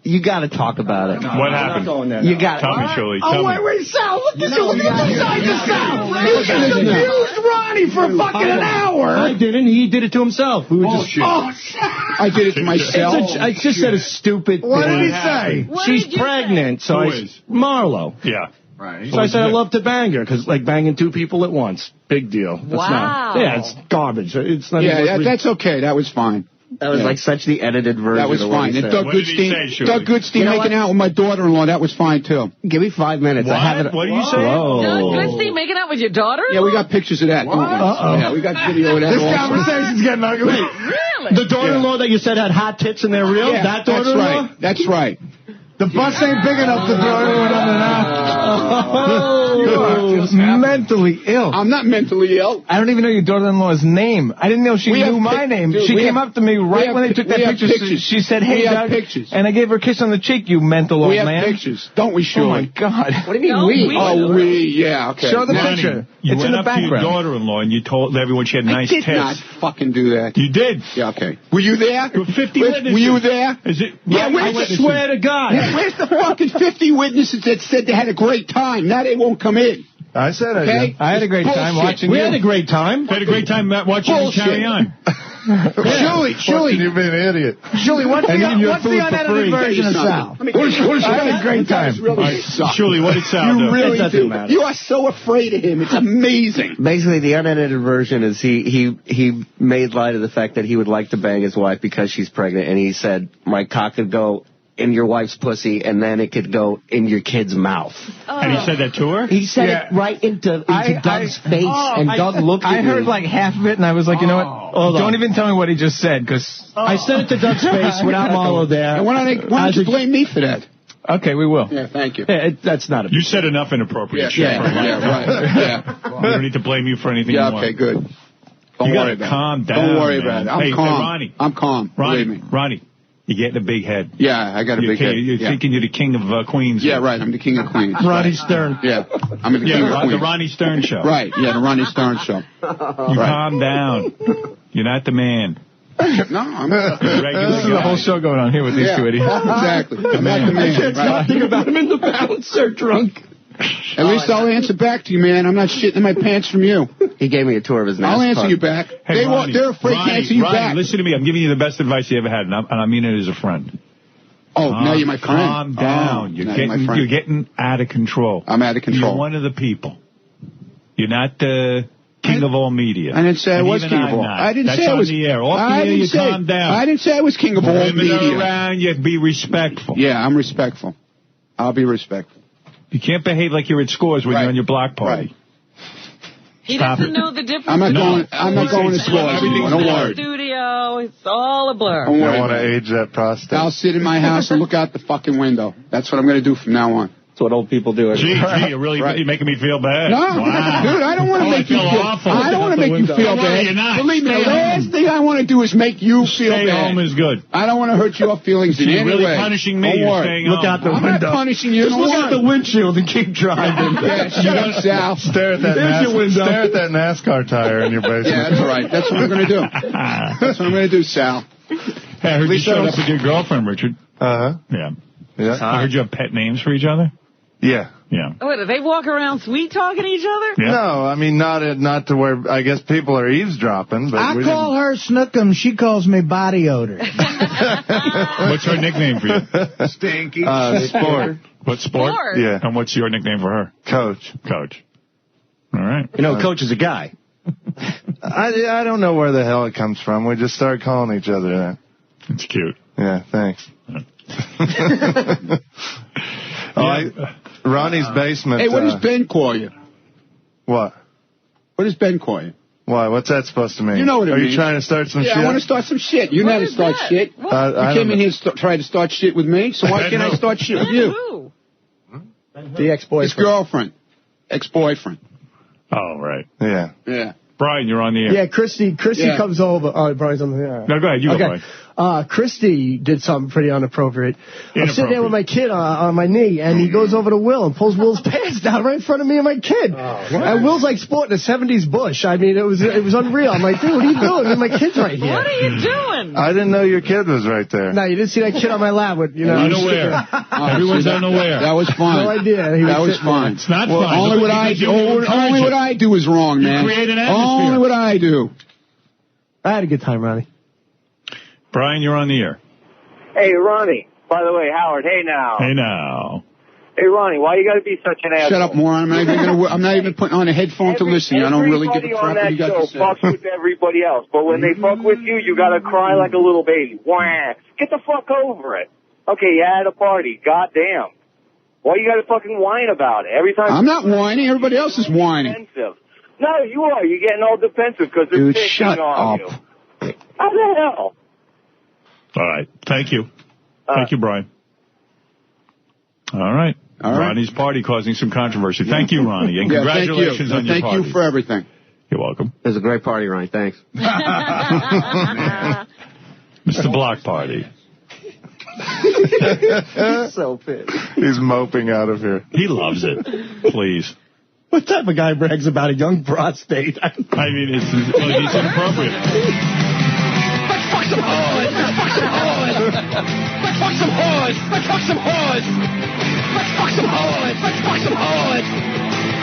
You got to talk about it. What happened? You got. Tell me, Shuli. Oh, wait, Sal, look at you. Look inside the Sal. You just abused Ronnie for fucking an hour. I didn't. He did it to himself. We were just shit. I did it to myself. I just said a stupid thing. What did he say? She's pregnant, so Who I... is? Marlo. Yeah. Right. So I said I love to bang her, because like banging two people at once. Big deal. That's Wow. it's garbage. It's not Yeah, even that's okay. That was fine. That was like such the edited version. That was of what fine. he And said. What did he say, Shuli? Doug Goodstein making out with my daughter-in-law, that was fine, too. Give me 5 minutes. What? I have it. What are you saying? Doug Goodstein making out with your daughter? Yeah, we got pictures of that. Don't we? Yeah, we got video of that This also. conversation's getting ugly. Really? The daughter-in-law that you said had hot tits and they're real? Yeah, that that's daughter-in-law? right. That's right. The bus ain't big enough to throw anyone under now. Mentally ill. I'm not mentally ill. I don't even know your daughter-in-law's name. I didn't know she We knew have my name. dude, She we came have- up to me we right have when they pic- took that we have picture. pictures. She said, "Hey, We have Doug," pictures. and I gave her a kiss on the cheek. You mental We old have man. pictures. Don't we, Shuli? Oh my God! What do you mean No, we? we- Oh, we, yeah, okay. Show the Now, picture. You It's went in the up to your background. daughter-in-law and you told everyone she had nice I did tits. not fucking do that. You did. Yeah, okay. Were you there? There were 50 Were witnesses. you there? Is it? Yeah, I I Swear to God. Yeah, where's the fucking 50 witnesses that said they had a great time? Now they won't come in. I said I Okay? did. I had a great time Bullshit. watching We you. had a great time. I had a great time watching you Bullshit. carry on. Julie, You've been an idiot. Julie, what's And eating your the food for unedited free. version of Sal? I had a great time. All right, Shuli, what did Sal do? You really It doesn't do. matter. You are so afraid of him. It's amazing. Basically, the unedited version is he made light of the fact that he would like to bang his wife because she's pregnant, and he said, "My cock could go in your wife's pussy, and then it could go in your kid's mouth." And he said that to her? He said it right into Doug's face, and Doug looked at I heard me. like half of it, and I was like, you know what? Don't even tell me what he just said, because I sent it to Doug's face without Marlo there. And why don't you blame me for that? Okay, we will. Yeah, thank you. Yeah, that's not a... You said enough inappropriate shit. Yeah, for a yeah, lifetime. right. Yeah. We don't need to blame you for anything Yeah, you want. okay, good. Don't You worry gotta about calm it. down. Don't worry man. about it. I'm Hey, calm. Ronnie. I'm calm. Believe me. Ronnie, you're getting a big head. Yeah, I got a big head. You're Yeah. thinking you're the king of Queens. Yeah, right. I'm the king of Queens. Ronnie Right. Stern. Yeah, I'm the king of the Queens. Ronnie Stern show. Right. Yeah, the Ronnie Stern show. You Right. calm down. You're not the man. No, I'm This is a whole show going on here with these two idiots. Exactly. I'm not the man. I can't stop thinking about him in the bouncer drunk. At least I'll answer back to you, man. I'm not shitting in my pants from you. He gave me a tour of his NASCAR. I'll answer you back. Hey, Ronnie, They're afraid to answer you Ronnie, back. listen to me. I'm giving you the best advice you ever had, and I mean it as a friend. Oh, now you're my friend. Calm down. Oh, now you're my friend. You're getting out of control. I'm out of control. You're one of the people. You're not the king of all media. I didn't say I And was even king of I'm all. not. I didn't That's say I on was. the air. Off I the air, didn't you say. calm down. I didn't say I was king of all Women media. are around. You be respectful. Yeah, I'm respectful. I'll be respectful. You can't behave like you're at Scores when Right. you're on your block party. He Stop doesn't it. know the difference. I'm not between going. I'm not going to sports Scores. and Don't the worry. studio now it's all a blur. I want to age that prostate. I'll sit in my house and look out the fucking window. That's what I'm going to do from now on. That's what old people do. Gee, you're really you're making me feel bad. No, wow. dude, I don't want to make you feel awful. I don't want to make you feel bad. You're not. Believe me, the Stay last home. thing I want to do is make you feel Stay bad. home is good. I don't want to hurt your feelings in You're any really way. punishing me. Don't You're worry. staying Look home. out the I'm window. not punishing you. Just Don't look worry. out the windshield and keep driving. Yeah, shut up, Sal. Stare at that stare at that NASCAR tire in your basement. Yeah, that's right. That's what I'm going to do. That's what I'm going to do, Sal. Hey, I heard you showed up with your girlfriend, Richard. Uh-huh. Yeah. I heard you have pet names for each other? Yeah. Yeah. What, do they walk around sweet-talking each other? Yeah. No, I mean, not to where, I guess people are eavesdropping, but I call her Snookum. She calls me body odor. What's her nickname for you? Stinky. Sport. What, Sport? Sport? Yeah. And what's your nickname for her? Coach. Coach. All right. You know, Coach is a guy. I don't know where the hell it comes from. We just started calling each other that. It's cute. Yeah, thanks. Ronnie's basement. Hey, what does Ben call you? What? What does Ben call you? Why? What's that supposed to mean? You know what it Are means. you trying to start some shit? Yeah, I want to start some shit. You know how to start shit. You came in here to try to start shit with me, so why can't I start shit with you? The ex-boyfriend. His girlfriend. Ex-boyfriend. Oh, right. Yeah. Yeah. Brian, you're on the air. Yeah, Christy Yeah. comes over. Oh, Brian's on the air. No, go ahead. You go, Okay. Brian. Christy did something pretty inappropriate. I'm sitting there with my kid on my knee, and he goes over to Will and pulls Will's pants down right in front of me and my kid. And Will's like sporting a 70s bush. I mean, it was unreal. I'm like, dude, what are you doing? And my kid's right here. What are you doing? I didn't know your kid was right there. No, you didn't see that kid on my lap with, Unaware. Everyone's unaware. That was fine. No idea. That was fine. It's not Well, fine. Only what I do. Only what I do is wrong, man. You create an atmosphere. Only what I do. I had a good time, Ronnie. Brian, you're on the air. Hey, Ronnie. By the way, Howard, hey now. Hey, now. Hey, Ronnie, why you got to be such an asshole? Shut up, moron. I'm not even putting on a headphone to listen. I don't really give a crap what you got to say. Everybody on that show fucks with everybody else, but when they fuck with you, you got to cry like a little baby. Wah! Get the fuck over it. Okay, you had a party. Goddamn. Why you got to fucking whine about it? Every time. I'm not whining. Everybody else is whining. Defensive. No, you are. You're getting all defensive because they're Dude, picking shut on up. you. How the hell? All right. Thank you. Thank you, Brian. All right. Ronnie's party causing some controversy. Thank you, Ronnie, and congratulations on your party. Thank you for everything. You're welcome. It was a great party, Ronnie. Thanks. Mr. Block Party. He's so pissed. He's moping out of here. He loves it. Please. What type of guy brags about a young prostate? I mean, it's inappropriate. Let's fuck some whores! Let's fuck some whores! Let's fuck some whores! Let's fuck some whores! Let's fuck some whores! Let's fuck some whores!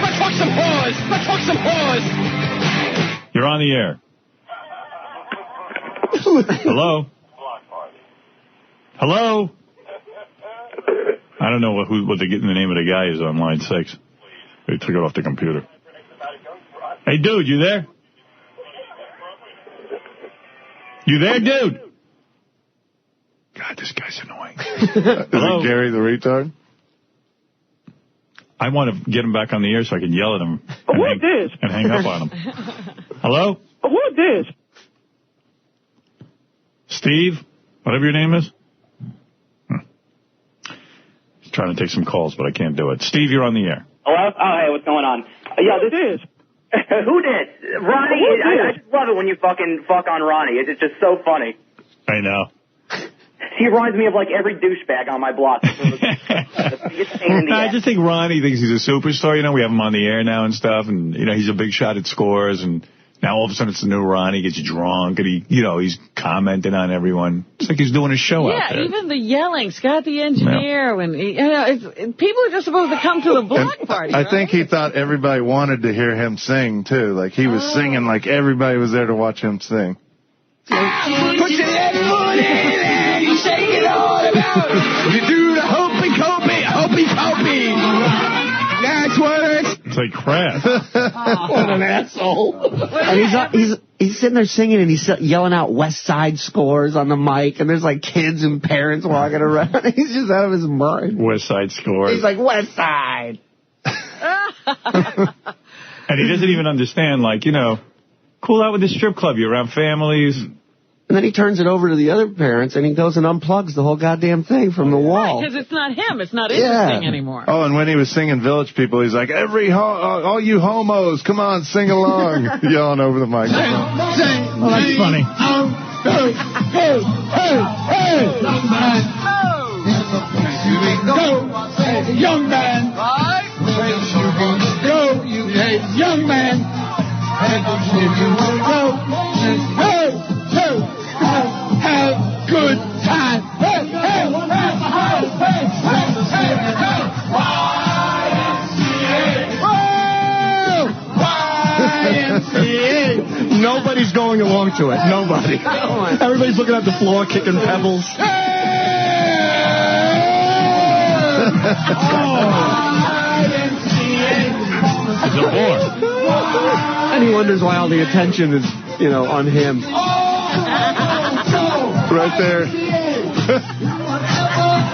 Let's fuck some whores! Let's fuck some whores! You're on the air. Hello? Hello? I don't know what the name of the guy is on line 6. They took it off the computer. Hey, dude, you there? You there, dude? God, this guy's annoying. Is it Gary the retard? I want to get him back on the air so I can yell at him and hang up on him. Hello? Who is this? Steve? Whatever your name is? He's trying to take some calls, but I can't do it. Steve, you're on the air. Hello? Oh, hey, what's going on? Yeah, this is. Who did? Ronnie? I just love it when you fucking fuck on Ronnie. It's just so funny. I know. He reminds me of like every douchebag on my block. I just think Ronnie thinks he's a superstar. You know, we have him on the air now and stuff, and you know he's a big shot at scores. And now all of a sudden it's the new Ronnie. Gets drunk, and he's commenting on everyone. It's like he's doing a show out there. Yeah, even the yelling, Scott the engineer, when people are just supposed to come to the block party. I think he thought everybody wanted to hear him sing too. Like he was singing, like everybody was there to watch him sing. Put your left foot in there, you shake it all about. You do the hopey copey. That's what it's like crap. What an asshole. And he's sitting there singing and he's yelling out West Side scores on the mic, and there's like kids and parents walking around. He's just out of his mind. West Side scores. He's like, West Side. And he doesn't even understand, like, cool out with the strip club. You're around families. And then he turns it over to the other parents, and he goes and unplugs the whole goddamn thing from the wall. Because it's not him. It's not interesting anymore. Oh, and when he was singing Village People, he's like, all you homos, come on, sing along, yelling over the microphone. Oh, that's funny. Go, young man. Go, you young man. Have good time. Nobody's going along to it. Nobody. Everybody's looking at the floor, kicking pebbles. And he wonders why all the attention is, on him. Right there.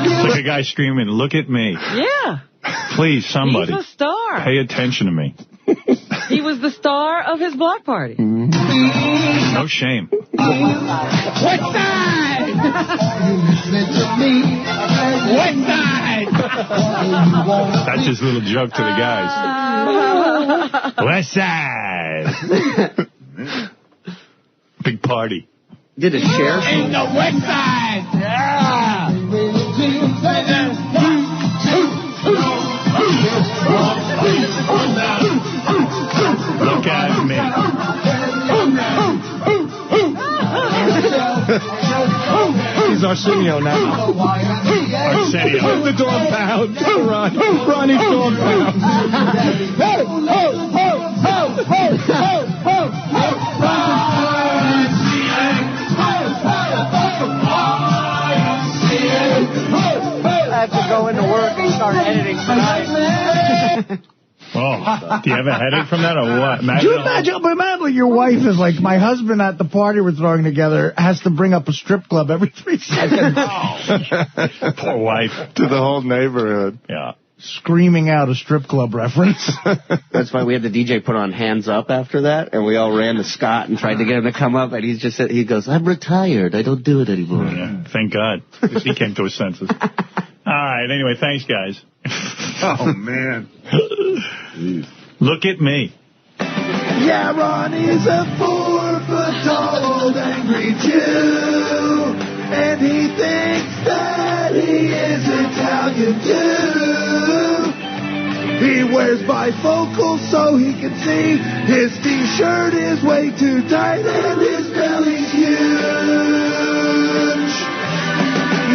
It's like a guy screaming, "Look at me." Yeah. Please, somebody. He's a star. Pay attention to me. He was the star of his block party. No shame. What side? What side? That's his little joke to the guys. West side. Big party. Did it share? In the west side. Yeah. Look at me. He's Arsenio now. Arsenio. The dog pound. Ronnie's dog pound. I have to go into work and start editing tonight. Oh, do you have a headache from that or what? Imagine your wife is like, my husband at the party we're throwing together has to bring up a strip club every 3 seconds. Poor wife. To the whole neighborhood. Yeah. Screaming out a strip club reference. That's why we had the DJ put on Hands Up after that, and we all ran to Scott and tried to get him to come up, and he goes, I'm retired. I don't do it anymore. Yeah, thank God. He came to his senses. All right, anyway, thanks, guys. Oh, man. Look at me. Yeah, Ronnie's a 4-foot-tall old angry Jew, and he thinks that he is Italian too. He wears bifocals so he can see. His t-shirt is way too tight and his belly's huge.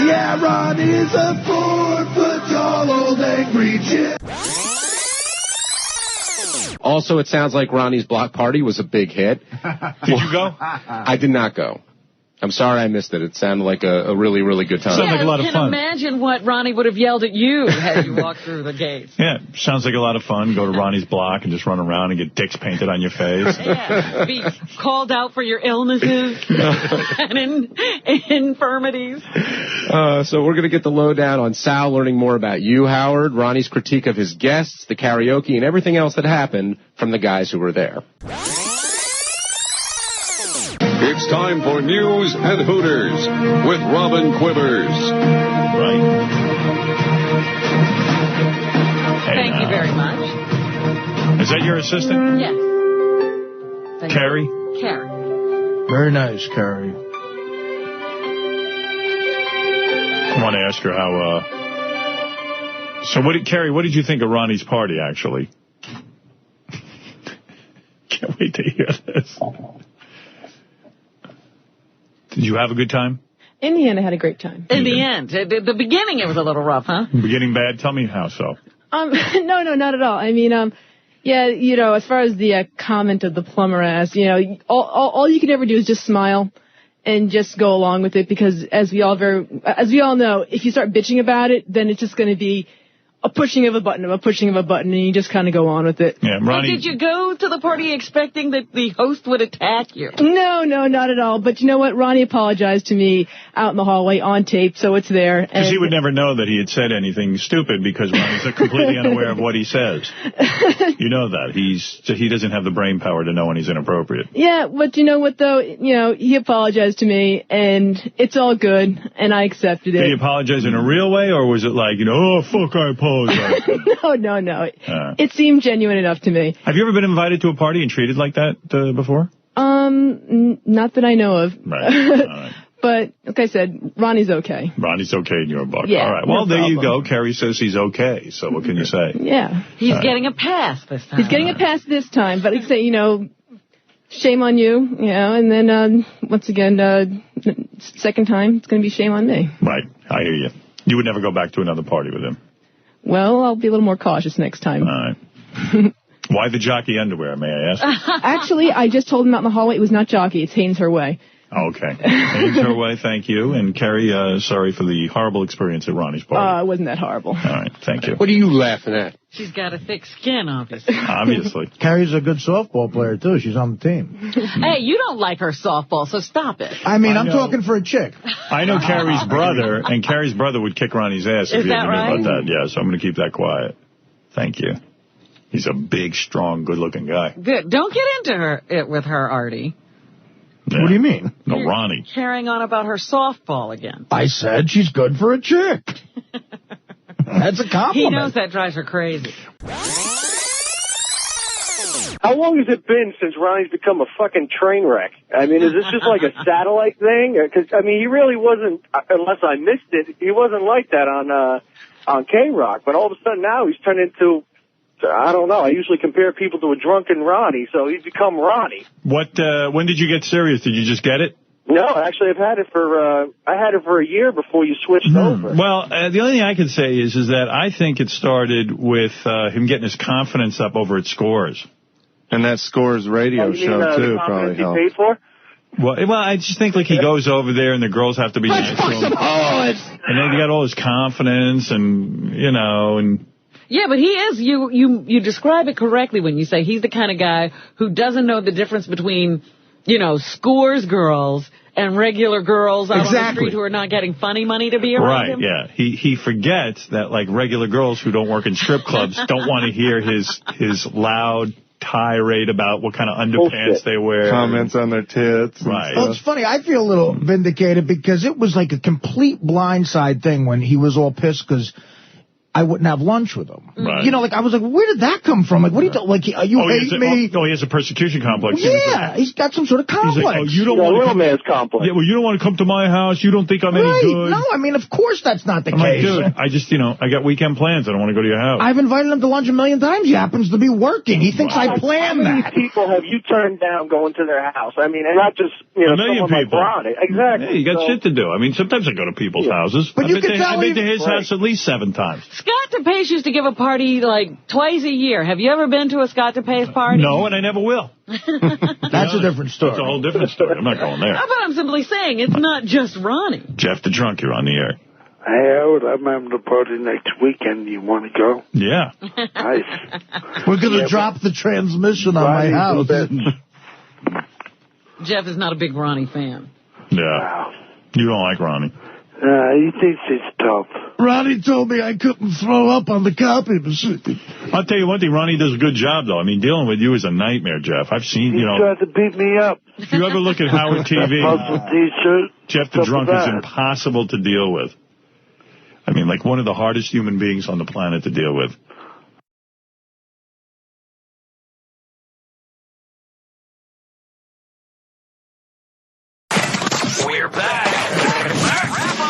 Yeah, Ronnie's a 4-foot-tall old angry Jew. Also, it sounds like Ronnie's block party was a big hit. Did you go? I did not go. I'm sorry I missed it. It sounded like a really, really good time. Sounds like a lot of fun. Imagine what Ronnie would have yelled at you had you walked through the gates. Yeah, sounds like a lot of fun. Go to Ronnie's block and just run around and get dicks painted on your face. Yeah, be called out for your illnesses and infirmities. So we're going to get the lowdown on Sal learning more about you, Howard, Ronnie's critique of his guests, the karaoke, and everything else that happened from the guys who were there. It's time for News and Hooters with Robin Quivers. Right. Thank you very much. Is that your assistant? Yes. Carrie? Carrie. Very nice, Carrie. I want to ask her how, so Carrie, what did you think of Ronnie's party, actually? Can't wait to hear this. Did you have a good time? In the end, I had a great time. In the end. The beginning, it was a little rough, huh? Beginning bad? Tell me how so. No, not at all. I mean, yeah, as far as the comment of the plumber asked, all you can ever do is just smile and just go along with it, because as we all know, if you start bitching about it, then it's just going to be a pushing of a button, and you just kind of go on with it. Yeah, Ronnie. Did you go to the party expecting that the host would attack you? No, not at all. But you know what? Ronnie apologized to me out in the hallway on tape, so it's there. Because he would never know that he had said anything stupid because Ronnie's completely unaware of what he says. You know that. He doesn't have the brain power to know when he's inappropriate. Yeah, but you know what, though? He apologized to me, and it's all good, and I accepted it. Did he apologize in a real way, or was it like, oh, fuck, I apologize? No. It seemed genuine enough to me. Have you ever been invited to a party and treated like that before? Not that I know of. Right. All right. But, like I said, Ronnie's okay. Ronnie's okay in your book. Yeah, all right. Well, no there you problem. go. Carrie says he's okay. So what can you say? Yeah. He's getting a pass this time. He's getting a pass this time. But like I say, shame on you, and then, once again, second time, it's going to be shame on me. Right. I hear you. You would never go back to another party with him? Well, I'll be a little more cautious next time. All right. Why the jockey underwear, may I ask? Actually, I just told him out in the hallway it was not jockey. It's Haynes Her Way. Okay. Haynes Her Way, thank you. And Carrie, sorry for the horrible experience at Ronnie's party. It wasn't that horrible. All right, thank you. What are you laughing at? She's got a thick skin, obviously. Obviously. Carrie's a good softball player, too. She's on the team. Hey, you don't like her softball, so stop it. I mean, I'm talking for a chick. I know Carrie's brother, and Carrie's brother would kick Ronnie's ass if Is he that ever knew right? about that. Yeah, so I'm going to keep that quiet. Thank you. He's a big, strong, good-looking guy. Good. Don't get into it with her, Artie. Yeah. What do you mean? No, Ronnie. Carrying on about her softball again. I said she's good for a chick. That's a compliment. He knows that drives her crazy. How long has it been since Ronnie's become a fucking train wreck? I mean, is this just like a satellite thing? Because, I mean, he really wasn't, unless I missed it, he wasn't like that on K-Rock. But all of a sudden now he's turned into, I don't know, I usually compare people to a drunken Ronnie, so he's become Ronnie. When did you get serious? Did you just get it? No, actually, I had it for a year before you switched over. Well, the only thing I can say is that I think it started with him getting his confidence up over at Scores. And that Scores radio show, too, probably helped. Paid for? Well, I just think like he goes over there and the girls have to be nice to him. And then he got all his confidence and, and... Yeah, but he is, you describe it correctly when you say he's the kind of guy who doesn't know the difference between, Scores girls and regular girls out on the street who are not getting funny money to be around him. Right, yeah. He forgets that, like, regular girls who don't work in strip clubs don't want to hear his loud tirade about what kind of underpants they wear. Comments on their tits. Right. Well, it's funny. I feel a little vindicated because it was like a complete blindside thing when he was all pissed because I wouldn't have lunch with him. Right. I was like, where did that come from? Like, what do you do? Like, you hate me? He has a persecution complex. Yeah, he's got some sort of complex. He's like, you don't want to come, man's complex. Yeah, well, you don't want to come to my house. You don't think I'm any good. No, I mean, of course that's not the I'm case. like, dude, I just, I got weekend plans. I don't want to go to your house. I've invited him to lunch a million times. He happens to be working. He thinks I planned that. How many people have you turned down going to their house? I mean, and not just, a million someone people. like Ronnie. Exactly. Hey, you got shit to do. I mean, sometimes I go to people's houses. But you can tell I've been to his house at least 7 times. Scott DePace used to give a party like twice a year. Have you ever been to a Scott DePace party? No, and I never will. That's a different story. That's a whole different story. I'm not going there. But I'm simply saying it's not just Ronnie. Jeff the Drunk, you're on the air. Hey, Howard, I'm having a party next weekend. You want to go? Yeah. Nice. We're going to drop the transmission on my house. Jeff is not a big Ronnie fan. Yeah. You don't like Ronnie. He thinks it's tough. Ronnie told me I couldn't throw up on the copy machine. I'll tell you one thing, Ronnie does a good job, though. I mean, dealing with you is a nightmare, Jeff. I've seen, He tried to beat me up. If you ever look at Howard TV, Jeff the Drunk is impossible to deal with. I mean, like one of the hardest human beings on the planet to deal with. We're back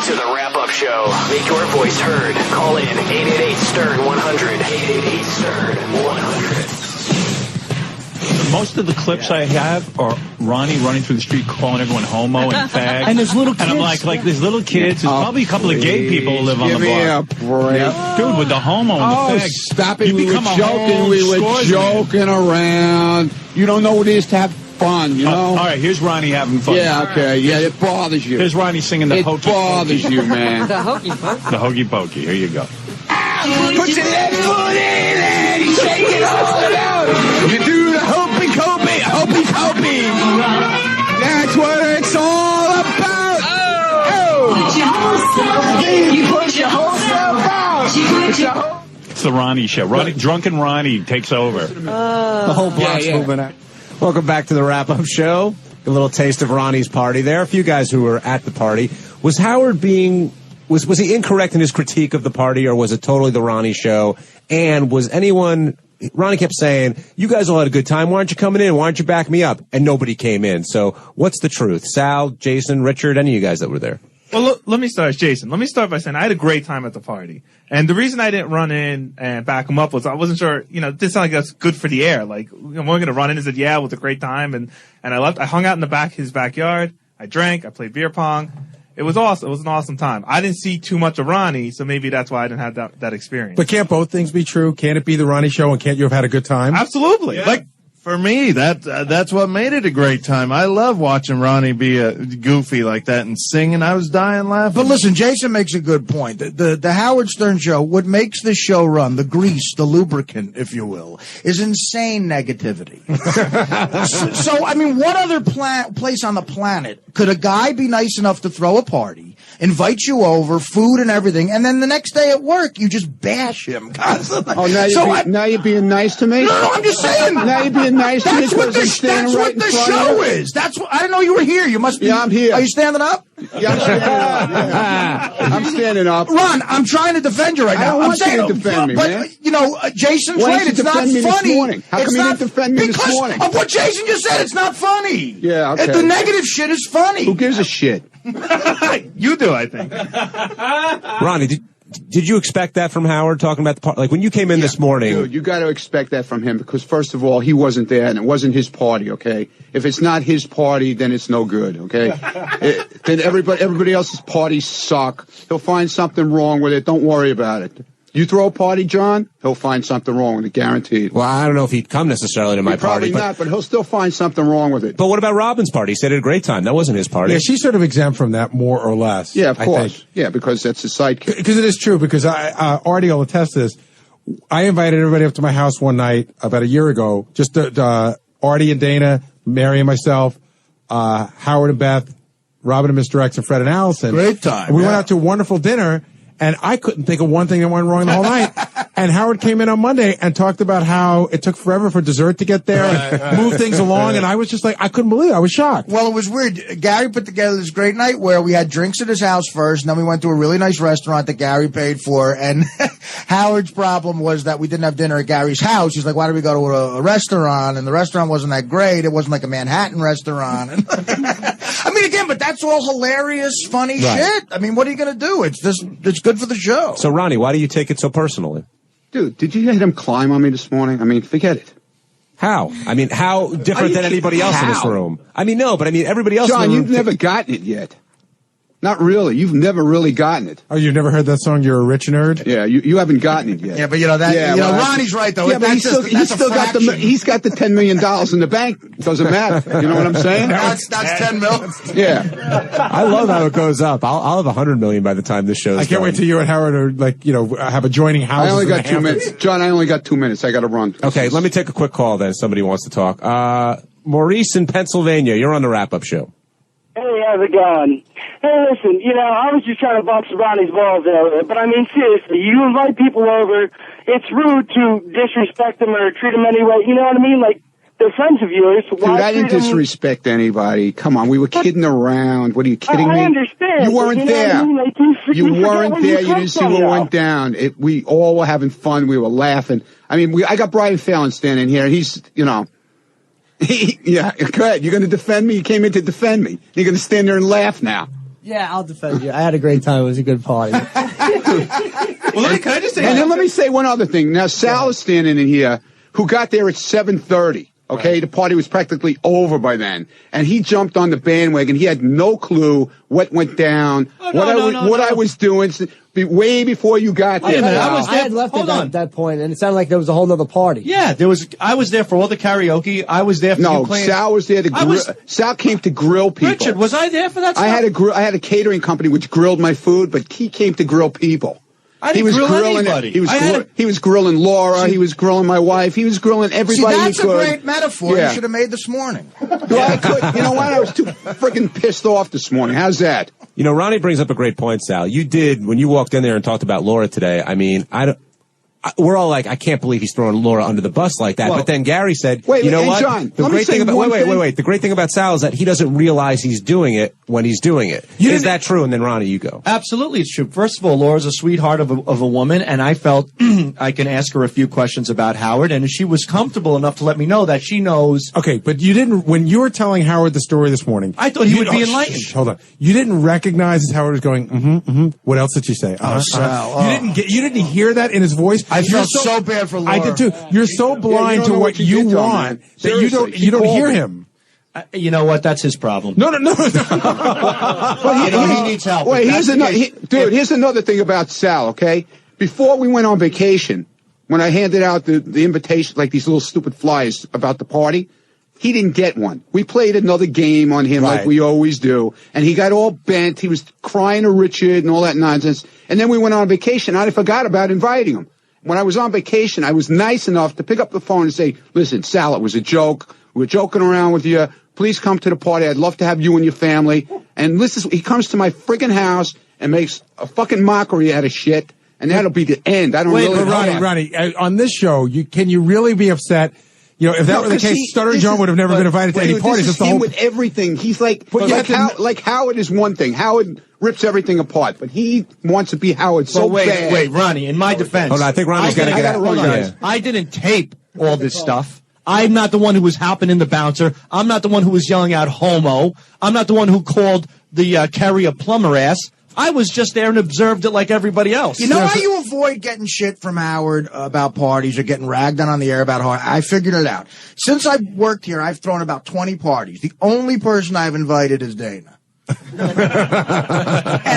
to the wrap-up show. Make your voice heard. Call in 888-STERN-100. 888-STERN-100. Most of the clips I have are Ronnie running through the street calling everyone homo and fag. And there's little kids. And I'm like there's little kids. There's probably a couple of gay people who live on the block. Give me a break. Yeah. Dude, with the homo and the fag. Stop it. You We were become a joking. whole We were Scores joking around. You don't know what it is to have fun, you know? All right, here's Ronnie having fun. Yeah, okay. Yeah, it bothers you. Here's Ronnie singing the It hokey bothers pokey. you, man. The hokey pokey. The hokey pokey. Here you go. Put your left foot in and you shake it all around. You do the hopey copey, hopey copey. That's what it's all about. Put your whole self in. You put your whole self out. You put your whole. It's the Ronnie show. Drunken Ronnie takes over. The whole block's moving out. Welcome back to the wrap-up show. A little taste of Ronnie's party there. A few guys who were at the party. Was Howard was he incorrect in his critique of the party, or was it totally the Ronnie show? And was anyone... Ronnie kept saying, you guys all had a good time. Why aren't you coming in? Why aren't you backing me up? And nobody came in. So what's the truth? Sal, Jason, Richard, any of you guys that were there? Well, let me start, Jason. Let me start by saying I had a great time at the party. And the reason I didn't run in and back him up was I wasn't sure, this sounded like that's good for the air. Like, we're going to run in and said, yeah, it was a great time. And I left. I hung out in the back, his backyard. I drank. I played beer pong. It was awesome. It was an awesome time. I didn't see too much of Ronnie, so maybe that's why I didn't have that experience. But can't both things be true? Can't it be the Ronnie show, and can't you have had a good time? Absolutely. Yeah. Like, for me, that's what made it a great time. I love watching Ronnie be goofy like that and singing. I was dying laughing. But listen, Jason makes a good point. The Howard Stern show, what makes this show run, the grease, the lubricant, if you will, is insane negativity. So, I mean, what other place on the planet could a guy be nice enough to throw a party, invite you over, food and everything, and then the next day at work, you just bash him constantly? Oh, now you're being nice to me? No, I'm just saying. Now you're being nice to me because I'm standing right in front of you? That's what the show is. That's what, I didn't know you were here. You must be. Yeah, I'm here. Are you standing up? Yeah, I'm standing up. Yeah. I'm standing up. Ron, I'm trying to defend you right now. I don't want you to defend me, man. But, Jason's Why right. didn't It's you not defend me funny. this morning? How come you didn't defend me this morning? Because of what Jason just said. It's not funny. Yeah, okay. The negative shit is funny. Who gives a shit? You do, I think. Ronnie, did you expect that from Howard talking about the party? Like when you came in this morning. Dude, you got to expect that from him because first of all, he wasn't there and it wasn't his party, okay? If it's not his party, then it's no good, okay? Then everybody else's parties suck. He'll find something wrong with it. Don't worry about it. You throw a party, John, he'll find something wrong with it, guaranteed. Well, I don't know if he'd come necessarily to my party. Probably not, but he'll still find something wrong with it. But what about Robin's party? He said he had a great time. That wasn't his party. Yeah, she's sort of exempt from that, more or less. Yeah, of I course. think. Yeah, because that's his sidekick. Because it is true, because Artie will attest to this. I invited everybody up to my house one night about a year ago, just Artie and Dana, Mary and myself, Howard and Beth, Robin and Mr. X, and Fred and Allison. Great time. And we went out to a wonderful dinner, and I couldn't think of one thing that went wrong the whole night. And Howard came in on Monday and talked about how it took forever for dessert to get there and move things along. And I was just like, I couldn't believe it. I was shocked. Well, it was weird. Gary put together this great night where we had drinks at his house first, and then we went to a really nice restaurant that Gary paid for. And Howard's problem was that we didn't have dinner at Gary's house. He's like, why did we go to a restaurant? And the restaurant wasn't that great. It wasn't like a Manhattan restaurant. I mean, again, but that's all hilarious, funny shit. I mean, what are you going to do? It's good for the show. So, Ronnie, why do you take it so personally? Dude, did you hear him climb on me this morning? I mean, forget it. How? I mean, how different than anybody else in this room? I mean, no, but I mean, everybody else in the John, room. you've never gotten it yet. Not really. You've never really gotten it. Oh, you've never heard that song, You're a Rich Nerd? Yeah, you haven't gotten it yet. Yeah, but Ronnie's right, though. Yeah, but he's got the $10 million in the bank. Doesn't matter. You know what I'm saying? That's 10 mil. Yeah. I love how it goes up. I'll have 100 million by the time this show's I can't wait till you and Howard are have adjoining houses. I only got 2 minutes. John, I only got 2 minutes. I got to run. Okay, let me take a quick call then. Somebody wants to talk. Maurice in Pennsylvania, you're on the wrap-up show. Hey, how's it going? Hey, listen, I was just trying to box Ronnie's balls earlier, but I mean, seriously, you invite people over, it's rude to disrespect them or treat them anyway, you know what I mean? Like, they're friends of yours. Dude, I didn't disrespect anybody. Come on, we were kidding around. What are you kidding me? I understand. You weren't there. I mean? Like, you weren't there. You didn't see what went down. We all were having fun. We were laughing. I mean, I got Brian Fallon standing here, and he's, yeah, good. You're going to defend me? You came in to defend me. You're going to stand there and laugh now. Yeah, I'll defend you. I had a great time. It was a good party. Well, can I just say? And then let me say one other thing. Now, Sal is standing in here, who got there at 7:30. Okay, right. The party was practically over by then, and he jumped on the bandwagon. He had no clue what went down, what I was doing. Way before you got there. I had left at that point, and it sounded like there was a whole other party. Yeah, I was there for all the karaoke. I was there for Sal was there Sal came to grill people. Richard, was I there for that stuff? I had a catering company which grilled my food, but he came to grill people. I didn't grill anybody. He was grilling Laura. He was grilling my wife. He was grilling everybody. See, that's he could. a great metaphor you should have made this morning. Well, I could. You know what? I was too freaking pissed off this morning. How's that? You know, Ronnie brings up a great point, Sal. You did, when you walked in there and talked about Laura today, I mean, we're all like, I can't believe he's throwing Laura under the bus like that. Well, but then Gary said, wait, you know hey, what? John, the great thing about wait. The great thing about Sal is that he doesn't realize he's doing it when he's doing it. Is that true? And then Ronnie, you go. Absolutely, it's true. First of all, Laura's a sweetheart of a woman, and I felt I can ask her a few questions about Howard, and she was comfortable enough to let me know that she knows. Okay, but you didn't, when you were telling Howard the story this morning, I thought he would be enlightened. Hold on. You didn't recognize as Howard was going, What else did you say? Sal. You didn't hear that in his voice? I felt so bad for Laura. I did too. You're so blind to what you want that you don't hear him. You know what? That's his problem. No. He needs help. Wait, here's another thing about Sal, okay? Before we went on vacation, when I handed out the invitation, like these little stupid flyers about the party, he didn't get one. We played another game on him like we always do, and he got all bent. He was crying to Richard and all that nonsense. And then we went on vacation. I forgot about inviting him. When I was on vacation, I was nice enough to pick up the phone and say, listen, Sal, it was a joke. We were joking around with you. Please come to the party. I'd love to have you and your family. And listen, he comes to my friggin' house and makes a fucking mockery out of shit. And that'll be the end. I don't really know. Ronnie, on this show, can you really be upset? You know, if that were the case, Stutter John would have never been invited to any parties. This is him with everything. He's like Howard is one thing. Howard rips everything apart, but he wants to be Howard so bad. Wait, Ronnie, in my defense. Hold on, I think Ronnie's got to get out. I didn't tape all this stuff. I'm not the one who was hopping in the bouncer. I'm not the one who was yelling out homo. I'm not the one who called the Kerry a plumber ass. I was just there and observed it like everybody else. You know how you avoid getting shit from Howard about parties or getting ragged on the air about Howard? I figured it out. Since I've worked here, I've thrown about 20 parties. The only person I've invited is Dana. And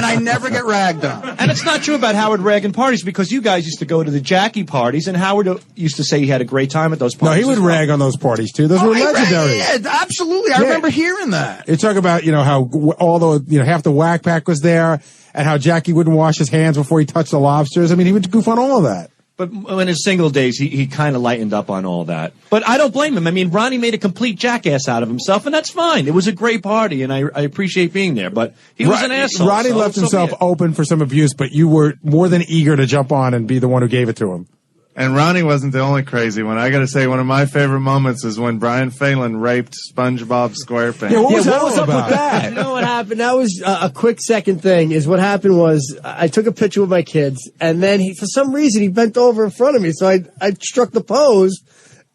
I never get ragged on. And it's not true about Howard ragging parties because you guys used to go to the Jackie parties and Howard used to say he had a great time at those parties. No, he would rag on those parties too. Those were legendary. Yeah, absolutely. I remember hearing that. You talk about, how half the whack pack was there and how Jackie wouldn't wash his hands before he touched the lobsters. I mean, he would goof on all of that. But in his single days, he kind of lightened up on all that. But I don't blame him. I mean, Ronnie made a complete jackass out of himself, and that's fine. It was a great party, and I appreciate being there. But he was an asshole. Ronnie left himself open for some abuse, but you were more than eager to jump on and be the one who gave it to him. And Ronnie wasn't the only crazy one. I got to say, one of my favorite moments is when Brian Phelan raped SpongeBob SquarePants. Yeah, what was up with that? You know what happened? That was a quick second thing. Is what happened was I took a picture with my kids, and then for some reason he bent over in front of me, so I struck the pose,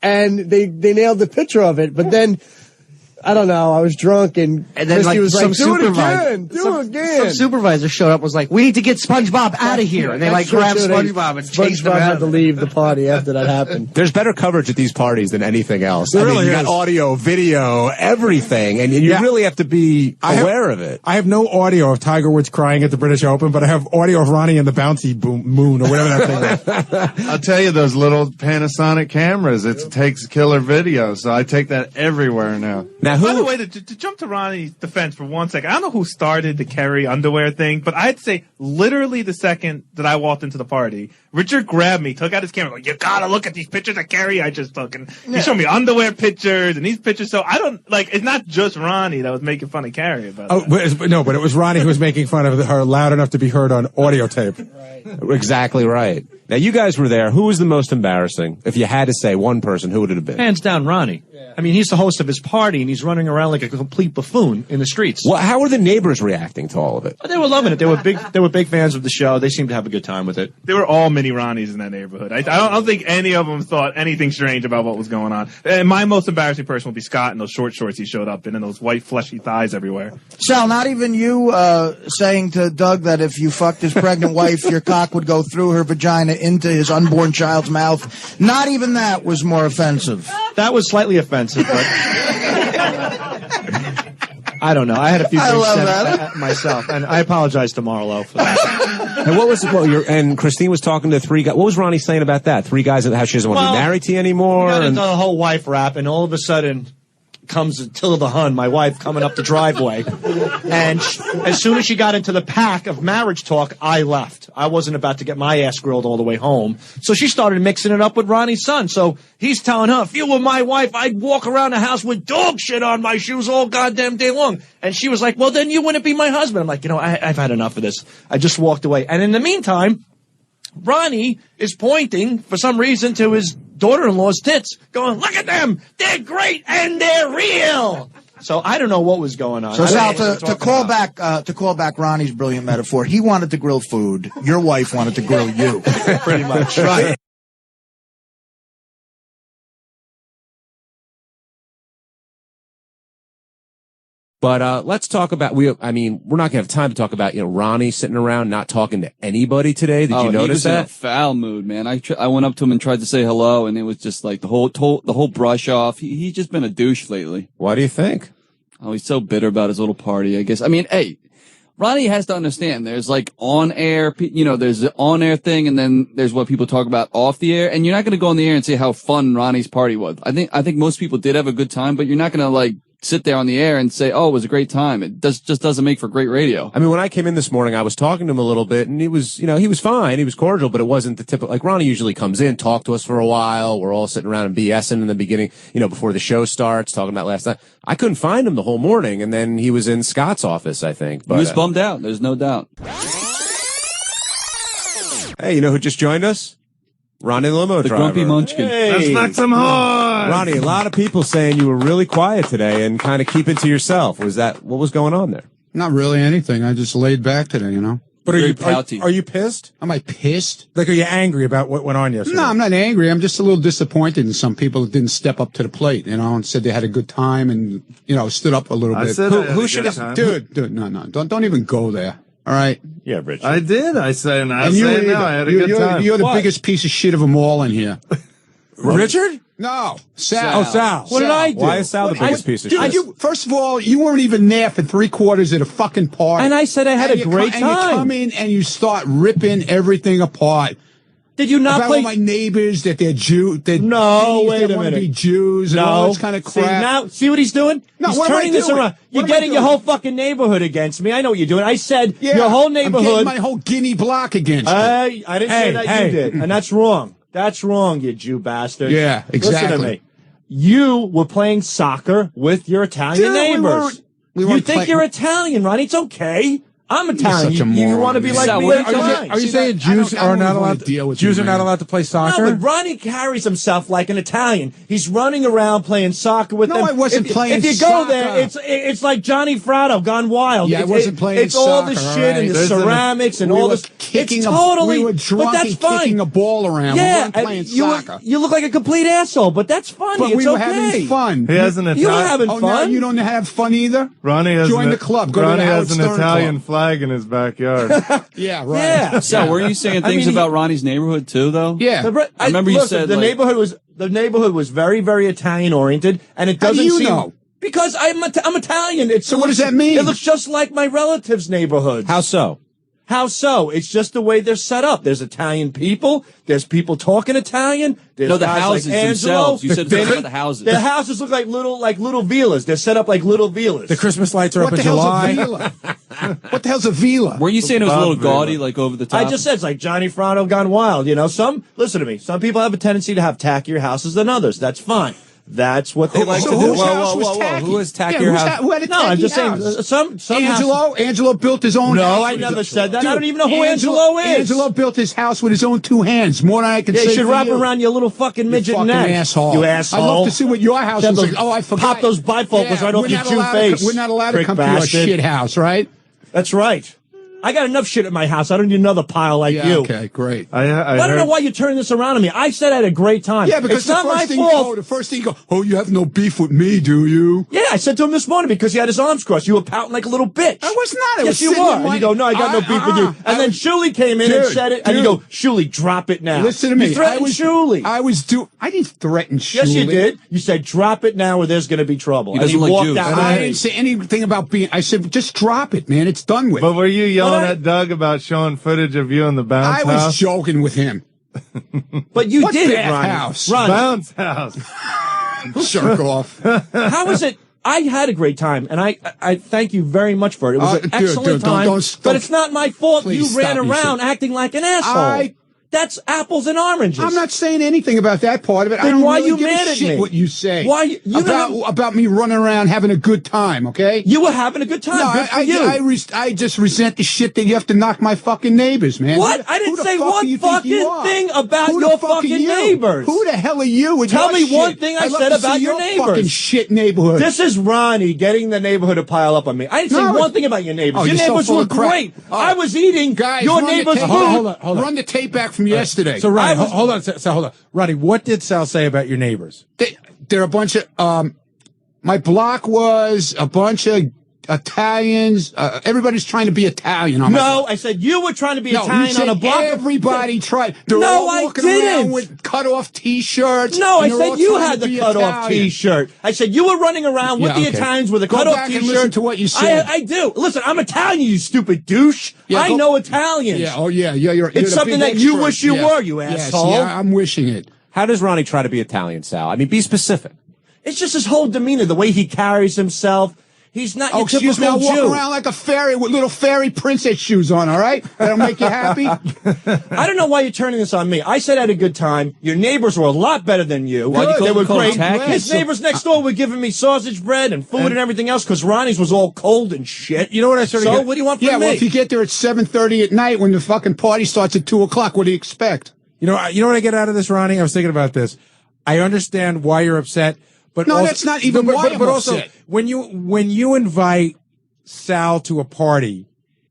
and they nailed the picture of it. But then I don't know. I was drunk, and then Christy was like, "Do it again, do it again." Some supervisor showed up, was like, "We need to get SpongeBob out of here," and they grabbed SpongeBob and chased him out. SpongeBob had to leave the party after that happened. There's better coverage at these parties than anything else. There really you is. got audio, video, everything, and you really have to be aware of it. I have no audio of Tiger Woods crying at the British Open, but I have audio of Ronnie and the bouncy moon or whatever that thing was. I'll tell you, those little Panasonic cameras, it takes killer video, so I take that everywhere now. By the way, to jump to Ronnie's defense for 1 second, I don't know who started the Kerry underwear thing, but I'd say literally the second that I walked into the party, Richard grabbed me, took out his camera, like, you gotta look at these pictures of Kerry I just took, and he showed me underwear pictures and these pictures, so I don't, it's not just Ronnie that was making fun of Kerry about that. But it was Ronnie who was making fun of her loud enough to be heard on audio tape. Exactly right. Now, you guys were there. Who was the most embarrassing? If you had to say one person, who would it have been? Hands down, Ronnie. I mean, he's the host of his party, and he's running around like a complete buffoon in the streets. Well, how were the neighbors reacting to all of it? They were loving it. They were big fans of the show. They seemed to have a good time with it. They were all mini Ronnies in that neighborhood. I don't think any of them thought anything strange about what was going on. And my most embarrassing person would be Scott in those short shorts he showed up in and those white fleshy thighs everywhere. Sal, not even you saying to Doug that if you fucked his pregnant wife, your cock would go through her vagina into his unborn child's mouth. Not even that was more offensive. That was slightly offensive, but I don't know. I had a few things said myself, and I apologize to Marlo for that. And and Christine was talking to three guys. What was Ronnie saying about that? Three guys, how she doesn't want to be married to you anymore? We got into the whole wife rap, and all of a sudden, comes Attila the Hun, my wife, coming up the driveway. And as soon as she got into the pack of marriage talk, I left. I wasn't about to get my ass grilled all the way home. So she started mixing it up with Ronnie's son. So he's telling her, if you were my wife, I'd walk around the house with dog shit on my shoes all goddamn day long. And she was like, well, then you wouldn't be my husband. I'm like, I've had enough of this. I just walked away. And in the meantime, Ronnie is pointing, for some reason, to his daughter-in-law's tits, going, look at them! They're great and they're real! So I don't know what was going on. So Sal, to call back Ronnie's brilliant metaphor, he wanted to grill food. Your wife wanted to grill you. Pretty much. Right. But let's talk about we're not gonna have time to talk about Ronnie sitting around not talking to anybody today. Did you notice he was that? In a foul mood, man. I went up to him and tried to say hello, and it was just like the whole brush off. He's just been a douche lately. Why do you think? Oh, he's so bitter about his little party. I guess. I mean, hey, Ronnie has to understand. There's like on air, there's the on air thing, and then there's what people talk about off the air. And you're not gonna go on the air and say how fun Ronnie's party was. I think most people did have a good time, but you're not gonna like sit there on the air and say, oh, it was a great time. It just doesn't make for great radio. I mean, when I came in this morning, I was talking to him a little bit, and he was fine. He was cordial, but it wasn't the typical, like Ronnie usually comes in, talk to us for a while. We're all sitting around and BSing in the beginning, before the show starts, talking about last night. I couldn't find him the whole morning, and then he was in Scott's office, I think. But, he was bummed out. There's no doubt. Hey, you know who just joined us? Ronnie the Limo the driver. Grumpy Munchkin. Hey. Let's knock some horns. Ronnie, a lot of people saying you were really quiet today and kind of keeping to yourself. What was going on there? Not really anything. I just laid back today, But are you pissed? Am I pissed? Like, are you angry about what went on yesterday? No, I'm not angry. I'm just a little disappointed in some people that didn't step up to the plate, and said they had a good time and, stood up a little bit. Who should have? Dude, no. Don't even go there. All right. Yeah, Rich. I did. I said, I had a good time. You're the biggest piece of shit of them all in here. Richard? No, Sal. Oh, Sal. What did I do? Why is Sal the biggest piece of shit? First of all, you weren't even there for 3/4 of the fucking party. And I said I had a great time. And you come in and you start ripping everything apart. Did you not about play? All my neighbors that they're Jew. No, wait a want to minute. be Jews and all this kind of crap. See what he's doing? No, he's what am I turning this doing? around. You're getting your whole fucking neighborhood against me. I know what you're doing. I said your whole neighborhood. I'm getting my whole Guinea block against me. I didn't say that you did, and that's wrong. That's wrong, you Jew bastard. Yeah, exactly. Listen to me. You were playing soccer with your Italian neighbors. You think you're Italian, Ronnie? It's okay. I'm Italian. You want to be like me? Are you saying Jews are not allowed to deal with Jews are not allowed to play soccer? No, but Ronnie carries himself like an Italian. He's running around playing soccer with them. No, I wasn't playing soccer. If you go there, it's like Johnny Fratto gone wild. Yeah, I wasn't playing soccer. It's all the shit and the ceramics and all this. It's totally. We were drunk but that's fine. Kicking a ball around. Yeah, we weren't playing soccer. You look like a complete asshole, but that's funny. But it's we were okay. having fun. He has an Italian. You were having fun. Now you don't have fun either. Ronnie has join the club. Go Ronnie to the has an Howard Stern Italian club. flag in his backyard. Yeah, right. Yeah. So, were you saying things about Ronnie's neighborhood too, though? Yeah. I remember you said the neighborhood was very, very Italian oriented, and it doesn't How do you seem know? because I'm Italian. So what does that mean? It looks just like my relatives' neighborhoods. How so? How so? It's just the way they're set up. There's Italian people. There's people talking Italian. There's No, the guys houses like Angelo, themselves. You said Vinny. about the houses. The houses look like little villas. They're set up like little villas. The Christmas lights are What up the in hell's July. a villa? What the hell's a villa? Were you saying it was a little gaudy, like over the top? I just said it's like Johnny Fratto gone wild. Listen to me. Some people have a tendency to have tackier houses than others. That's fine. That's what they like to do. Whose house was tacky? Who is tacky? Who had a No, I'm tacky just saying house? some Angelo built his own house. No, I never said that. Dude, I don't even know who Angelo is. Angelo built his house with his own 2 hands. More than I can say. You should for wrap you. around your little fucking midget You fucking neck. asshole. You asshole. I'd love to see what your house is like. Oh, I forgot. Pop those bifocals right off your Jew face. We're not allowed to Prick come bastard. to your shit house, right? That's right. I got enough shit at my house. I don't need another pile like you. Okay, great. I don't know why you're turning this around on me. I said I had a great time. Yeah, because it's not my fault. The first thing you go, oh, you have no beef with me, do you? Yeah, I said to him this morning because he had his arms crossed. You were pouting like a little bitch. I was not. I Yes, was you sitting were. in my- And you go, no, I got no beef with you. And then Shuli came in and said it, and you go, Shuli, drop it now. Listen to me. You threatened Shuli. I didn't threaten Shuli. Yes, you did. You said, drop it now or there's going to be trouble. He doesn't like walked Jews. out. And I didn't say anything about being. I said, just drop it, man. It's done with. But were you yelling at Doug about showing footage of you in the bounce I was house? joking with him. But you What did it, bath Ronnie. house? Ronnie. Bounce house. Jerk off. How is it? I had a great time, and I thank you very much for it. It was an excellent time, but it's not my fault you ran around acting like an asshole. That's apples and oranges. I'm not saying anything about that part of it. Then I don't why really you give mad a at shit me? what you say. Why about me running around having a good time? Okay, you were having a good time. No, Good for you. I just resent the shit that you have to knock my fucking neighbors, man. What? I didn't say one fucking thing about your fucking neighbors. Who the hell are you? Tell me one thing I said about your neighbors. Fucking shit neighborhood. This is Ronnie getting the neighborhood to pile up on me. I didn't say one thing about your neighbors. Oh, Your you're so neighbors full were of crap. great. Oh. I was eating your neighbor's food. Hold on. Run the tape back from yesterday. So, Ronnie, hold on. So, hold on. Ronnie, what did Sal say about your neighbors? They're a bunch of, my block was a bunch of Italians. Everybody's trying to be Italian on my block. I said you were trying to be No, Italian you said on a block. everybody tried. They're No, all I walking didn't. around with cut-off T-shirts. No, I and they're said all you trying had to the be cutoff Italian. T-shirt. I said you were running around with Yeah, the okay. Italians with a Go cutoff back and T-shirt. listen to what you said. I do. Listen, I'm Italian, you stupid douche. I know Italians. Yeah, you're It's the something big that you expert. wish you Yeah. were, you Yes, asshole. yeah, I'm wishing it. How does Ronnie try to be Italian, Sal? I mean, be specific. It's just his whole demeanor, the way he carries himself. He's not your Excuse me, typical I walk Jew. around like a fairy with little fairy princess shoes on, all right? That'll make you happy? I don't know why you're turning this on me. I said I had a good time. Your neighbors were a lot better than you. Good. They were great. Tacky. His neighbors next door were giving me sausage bread and food and everything else because Ronnie's was all cold and shit. You know what I started So get- what do you want from Yeah, me? well, if you get there at 7:30 at night when the fucking party starts at 2 o'clock, what do you expect? You know what I get out of this, Ronnie? I was thinking about this. I understand why you're upset, but No, also, that's not even why I'm but also, upset. when you invite Sal to a party,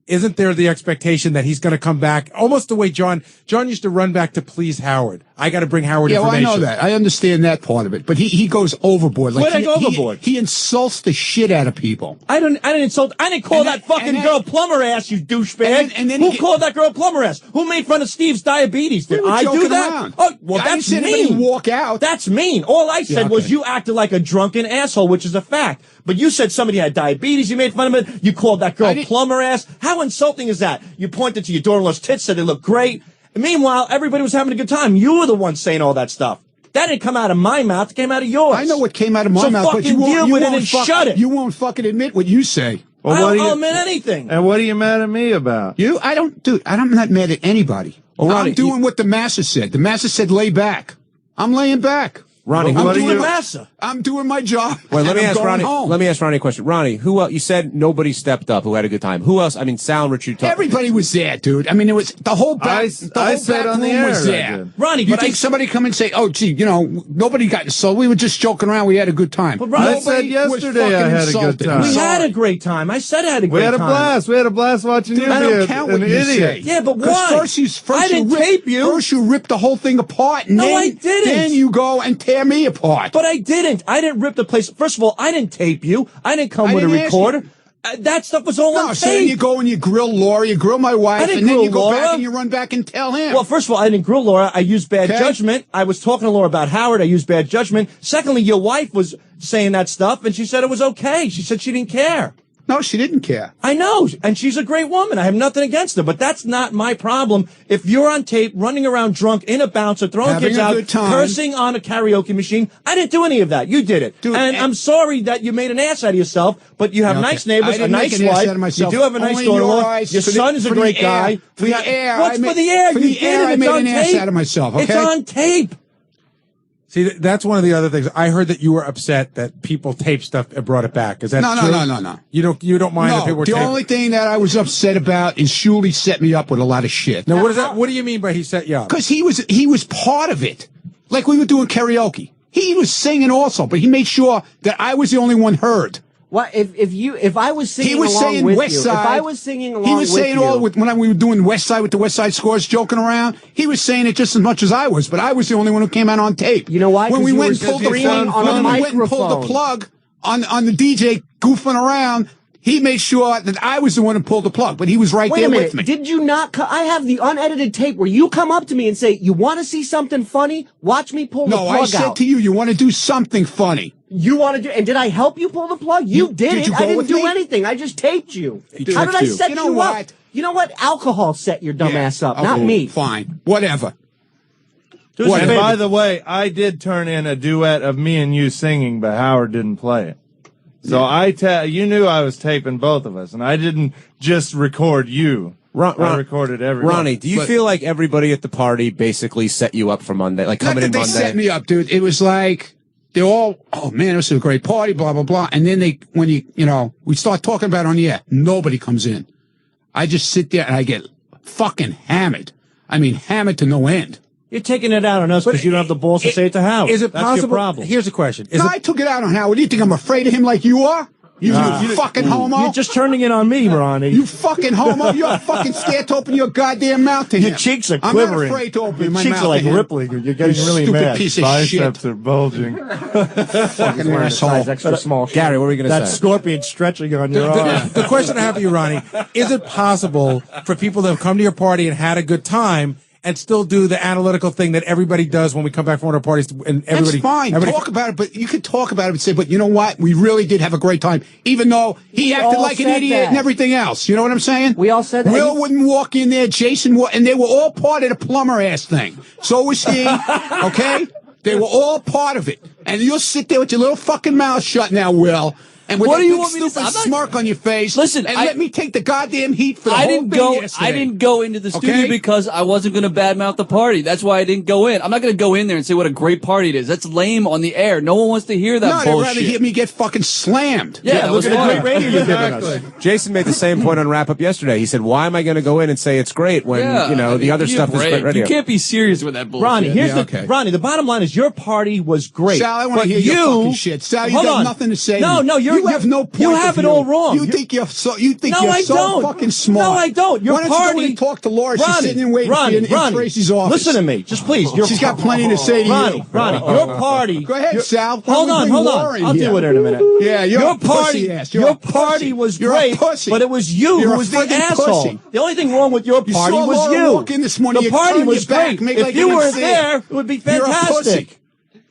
isn't there the expectation that he's going to come back almost the way John used to run back to please Howard? I got to bring Howard Yeah, well, I information. know that. I understand that part of it. But he goes overboard. Where'd I go overboard? He insults the shit out of people. I didn't insult. I didn't call that fucking girl plumber ass, you douchebag. And then who called that girl plumber ass? Who made fun of Steve's diabetes? Did We were I do joking that? around. Oh, well, I didn't that's see anybody mean. walk out. That's mean. All I said Yeah, was okay. you acted like a drunken asshole, which is a fact. But you said somebody had diabetes. You made fun of it. You called that girl plumber ass. How insulting is that? You pointed to your daughter-in-law's tits, said they look great. And meanwhile, everybody was having a good time. You were the one saying all that stuff. That didn't come out of my mouth. It came out of yours. I know what came out of my so mouth, but you won't, deal you with it won't and fuck- shut it. You won't fucking admit what you say. I'll admit anything. And what are you mad at me about? I'm not mad at anybody. I'm doing what the master said. The master said lay back. I'm laying back. Ronnie, I'm doing my job. Wait, let and me I'm ask going Ronnie. home. Let me ask Ronnie a question. Ronnie, who else? You said nobody stepped up who had a good time. Who else? I mean, Sal and Rich, you talked. Everybody was there, dude. I mean, it was the whole back. The whole said back on the room air was I there. did. Ronnie, you but think somebody come and say, "Oh, gee, nobody got." So we were just joking around. We had a good time. But Ronnie, I said yesterday I had a good time. We had a great time. I said I had a great We had a time. blast. We had a blast watching Dude, you I be don't count what an you idiot. say. Yeah, but 'Cause why? First I didn't tape you. First you ripped the whole thing apart, and No, then, I didn't. Then you go and tear me apart. But I didn't. I didn't rip the place. First of all, I didn't tape you. I didn't come I with a didn't ask recorder. That stuff was all on No, so then you tape. go and you grill Laura, you grill my wife, I didn't and then grill you go Laura. back and you run back and tell him. Well, first of all, I didn't grill Laura. I used bad Okay. judgment. I was talking to Laura about Howard. I used bad judgment. Secondly, your wife was saying that stuff, and she said it was okay. She said she didn't care. No, she didn't care. I know, and she's a great woman. I have nothing against her, but that's not my problem. If you're on tape, running around drunk in a bouncer, throwing Having kids a out, good time. cursing on a karaoke machine, I didn't do any of that. You did it. Dude, and I'm sorry that you made an ass out of yourself, but you have Okay. nice I neighbors, a didn't make nice an ass wife. out of myself. You do have a nice Only in your daughter-in-law. eyes. Your For the- son is a for the great air. guy. For the air, What's I made- for the air? for You the did air, it. I It's made on an ass tape. out of myself, okay? It's on tape. See, that's one of the other things. I heard that you were upset that people taped stuff and brought it back. Is that No, true? no. You don't mind that people were the taping? only thing that I was upset about is Shuley set me up with a lot of shit. Now, what is that? What do you mean by he set you up? Because he was part of it. Like we were doing karaoke. He was singing also, but he made sure that I was the only one heard. What if I was singing He was along saying with West you? Side. If I was singing along he was with saying you, all with when we were doing West Side with the West Side Scores, joking around. He was saying it just as much as I was, but I was the only one who came out on tape. You know why? When 'Cause we you went were and pulled the screaming plug, on a when we went and pulled the microphone. plug on the DJ goofing around, he made sure that I was the one who pulled the plug, but he was right Wait there a minute. with me. Did you not? I have the unedited tape where you come up to me and say, "You want to see something funny? Watch me pull the No, plug I said out." to you, you want to do something funny. You want to do? And did I help you pull the plug? You did did it. you I go didn't with do me? anything. I just taped you. He How did I tricked you. set You you, know up? You know what? Alcohol set your dumb ass up, not Okay, me. Fine. Whatever. And by the way, I did turn in a duet of me and you singing, but Howard didn't play it. So you knew I was taping both of us, and I didn't just record you. I recorded everyone. Ronnie, do you feel like everybody at the party basically set you up for Monday? Like coming in Monday? They set me up, dude. It was like, they're all, oh man, it was a great party, blah, blah, blah. And then we start talking about it on the air, nobody comes in. I just sit there and I get fucking hammered. I mean, hammered to no end. You're taking it out on us because you don't have the balls to say it to Howard. Is it That's possible? your problem. Here's a question. I took it out on Howard. Do you think I'm afraid of him like you are? You fucking homo. You're just turning it on me, Ronnie. You fucking homo. You're fucking scared to open your goddamn mouth to him. Your cheeks are quivering. I'm not afraid to open my mouth. Your cheeks are like rippling. You're getting really stupid mad. Piece of Biceps shit. are bulging. Fucking asshole. Extra small. Gary, what were you going to say? That scorpion stretching on your arm. The question I have for you, Ronnie, is it possible for people to have come to your party and had a good time and still do the analytical thing that everybody does when we come back from one of our parties? And everybody, that's fine. Talk about it, but you could talk about it and say, but you know what? We really did have a great time, even though he acted like an idiot and everything else. You know what I'm saying? We all said that. Will wouldn't walk in there, Jason, and they were all part of the plumber ass thing. So was he, okay? They were all part of it. And you'll sit there with your little fucking mouth shut now, Will. And with that big stupid smirk on your face, listen, and let me take the goddamn heat for the whole thing yesterday. I didn't go into the studio because I wasn't going to badmouth the party. That's why I didn't go in. I'm not going to go in there and say what a great party it is. That's lame on the air. No one wants to hear that bullshit. No, they'd rather hear me get fucking slammed. Yeah, look at the great radio you're giving us. Jason made the same point on Wrap Up yesterday. He said, why am I going to go in and say it's great when, the other stuff is great radio? You can't be serious with that bullshit. Ronnie, Ronnie, the bottom line is your party was great. Sal, I want to hear your fucking shit. Sal, you got nothing to say. No, you have no point. You have it all wrong. You think you're so don't. fucking smart. No, I don't. Your Why don't you go and talk to Laura? She's sitting and waiting for you in Tracy's office. Listen to me, just please. She's got plenty to say to you. Ronnie, your party. Go ahead, Sal. Hold on. I'll deal with it in a minute. Yeah, your party was great, but it was you who was the asshole. The only thing wrong with your party was you. Walk in this morning, the party was great. If you weren't there, it would be fantastic.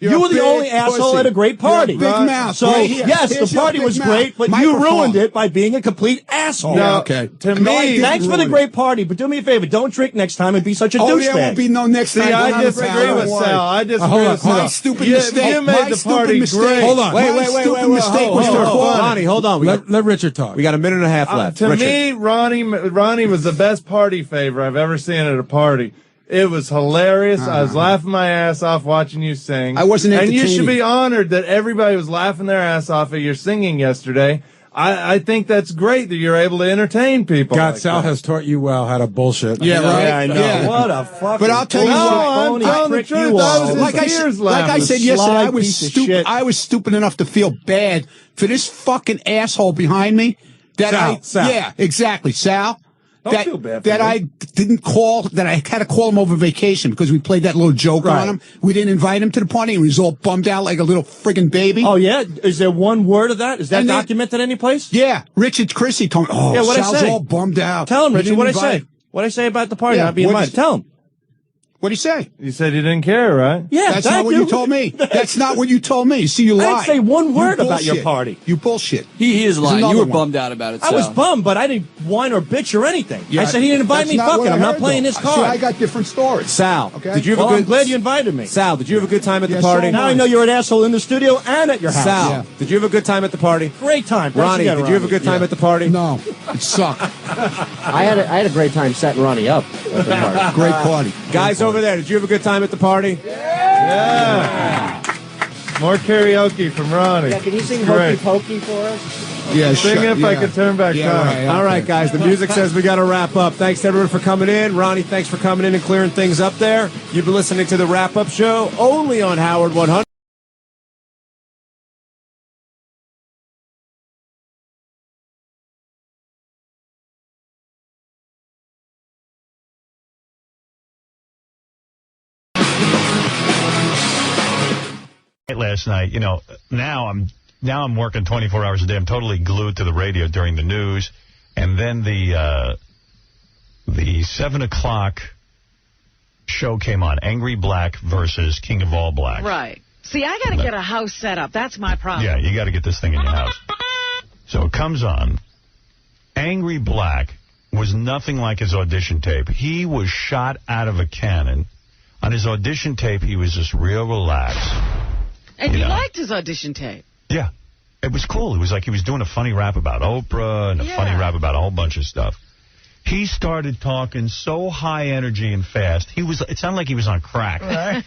You were the only asshole at a great party. Big mouth. So, yes, the party was great, but you ruined it by being a complete asshole. No, okay. To me, thanks for the great party, but do me a favor. Don't drink next time and be such a douchebag. There won't be no next time. See, I disagree with Sal. I disagree with Sal. My stupid mistake. You made the party great. Hold on. Wait. Stupid mistake was your fault. Ronnie, hold on. Let Richard talk. We got a minute and a half left. To me, Ronnie was the best party favor I've ever seen at a party. It was hilarious. I was laughing my ass off watching you sing. I wasn't entertaining. And you should be honored that everybody was laughing their ass off at your singing yesterday. I think that's great that you're able to entertain people. God, like Sal has taught you well how to bullshit. Yeah, right. Yeah, I know. Yeah. What a fucking. But I'll tell you what. I'm telling the truth. Like I said yesterday, I was stupid enough to feel bad for this fucking asshole behind me. Sal. Yeah, exactly, Sal. Don't feel bad for that me. I didn't call, that I had to call him over vacation because we played that little joke on him. We didn't invite him to the party and he was all bummed out like a little friggin' baby. Oh, yeah? Is there one word of that? Is that documented any place? Yeah. Richard Chrissy told me, Sal's all bummed out. Tell him, Richard, what'd I say? What'd I say about the party not being invited? Tell him. What'd he say? You said you didn't care, right? Yeah, that's not what you told me. That's not what you told me. See, you lied. I didn't say one word about your party. You bullshit. He is lying. You were bummed out about it, Sal. I was bummed, but I didn't whine or bitch or anything. Yeah, I said he didn't invite me. Fuck it. I'm not playing this card. See, I got different stories. Sal, did you have a good? I'm glad you invited me. Sal, did you have a good time at the party? Now I know you're an asshole in the studio and at your house. Sal, did you have a good time at the party? Great time. Ronnie, did you have a good time at the party? No, it sucked. I had a great time setting Ronnie up at the party. Great party. Guys over there, did you have a good time at the party? Yeah. More karaoke from Ronnie. Yeah, can you sing Hokey Pokey for us? Yeah, sing if I could turn back time. All right, guys, the music says we got to wrap up. Thanks to everyone for coming in. Ronnie, thanks for coming in and clearing things up there. You've been listening to the Wrap Up Show only on Howard 100. Last night, now I'm working 24 hours a day. I'm totally glued to the radio during the news, and then the 7 o'clock show came on. Angry Black versus King of All Blacks. Right. See, I got to get a house set up. That's my problem. Yeah, you got to get this thing in your house. So it comes on. Angry Black was nothing like his audition tape. He was shot out of a cannon. On his audition tape, he was just real relaxed. And you liked his audition tape. Yeah. It was cool. It was like he was doing a funny rap about Oprah and a funny rap about a whole bunch of stuff. He started talking so high energy and fast. It sounded like he was on crack. Right.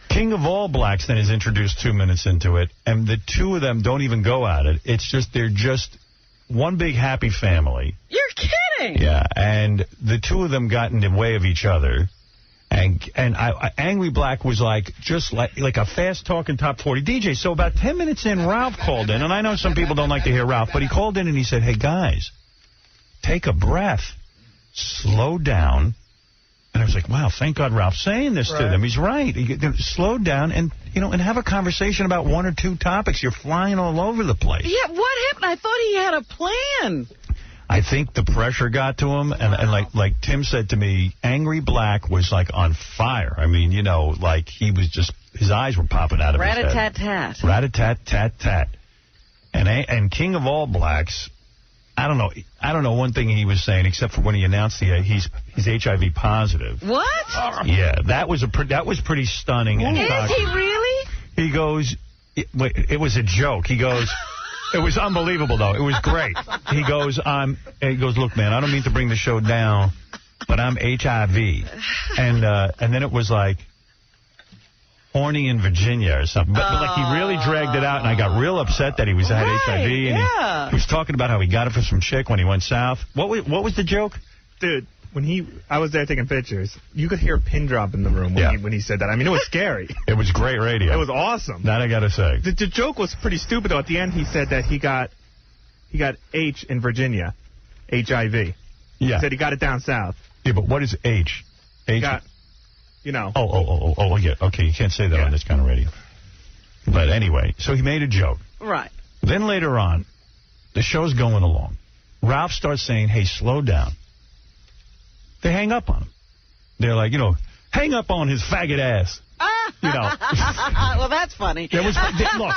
King of All Blacks then is introduced 2 minutes into it, and the two of them don't even go at it. It's just, they're just one big happy family. You're kidding. Yeah, and the two of them got in the way of each other. And Angry Black was just like a fast-talking top 40 DJ. So about 10 minutes in, Ralph called in. And I know some people don't like to hear Ralph, but he called in and he said, hey, guys, take a breath. Slow down. And I was like, wow, thank God Ralph's saying this to them. He's right. Slow down and have a conversation about one or two topics. You're flying all over the place. Yeah, what happened? I thought he had a plan. I think the pressure got to him, and like Tim said to me, Angry Black was like on fire. I mean, like he was just, his eyes were popping out of his head. Rat-a-tat-tat. Rat-a-tat-tat-tat. And King of All Blacks, I don't know one thing he was saying except for when he announced he's HIV positive. What? Yeah, that was pretty stunning. Is he really? He goes, it was a joke. He goes. It was unbelievable, though. It was great. He goes, look, man, I don't mean to bring the show down, but I'm HIV. And then it was like, horny in Virginia or something. But like he really dragged it out, and I got real upset that he had HIV. And he was talking about how he got it from some chick when he went south. What was the joke? Dude, I was there taking pictures, you could hear a pin drop in the room when he said that. I mean, it was scary. It was great radio. It was awesome. That I got to say. The joke was pretty stupid, though. At the end, he said that he got H in Virginia, HIV. Yeah. He said he got it down south. Yeah, but what is H? H? Oh, yeah. Okay, you can't say that on this kind of radio. But anyway, so he made a joke. Right. Then later on, the show's going along. Ralph starts saying, hey, slow down. They hang up on him. They're like, hang up on his faggot ass. Well, that's funny. Look,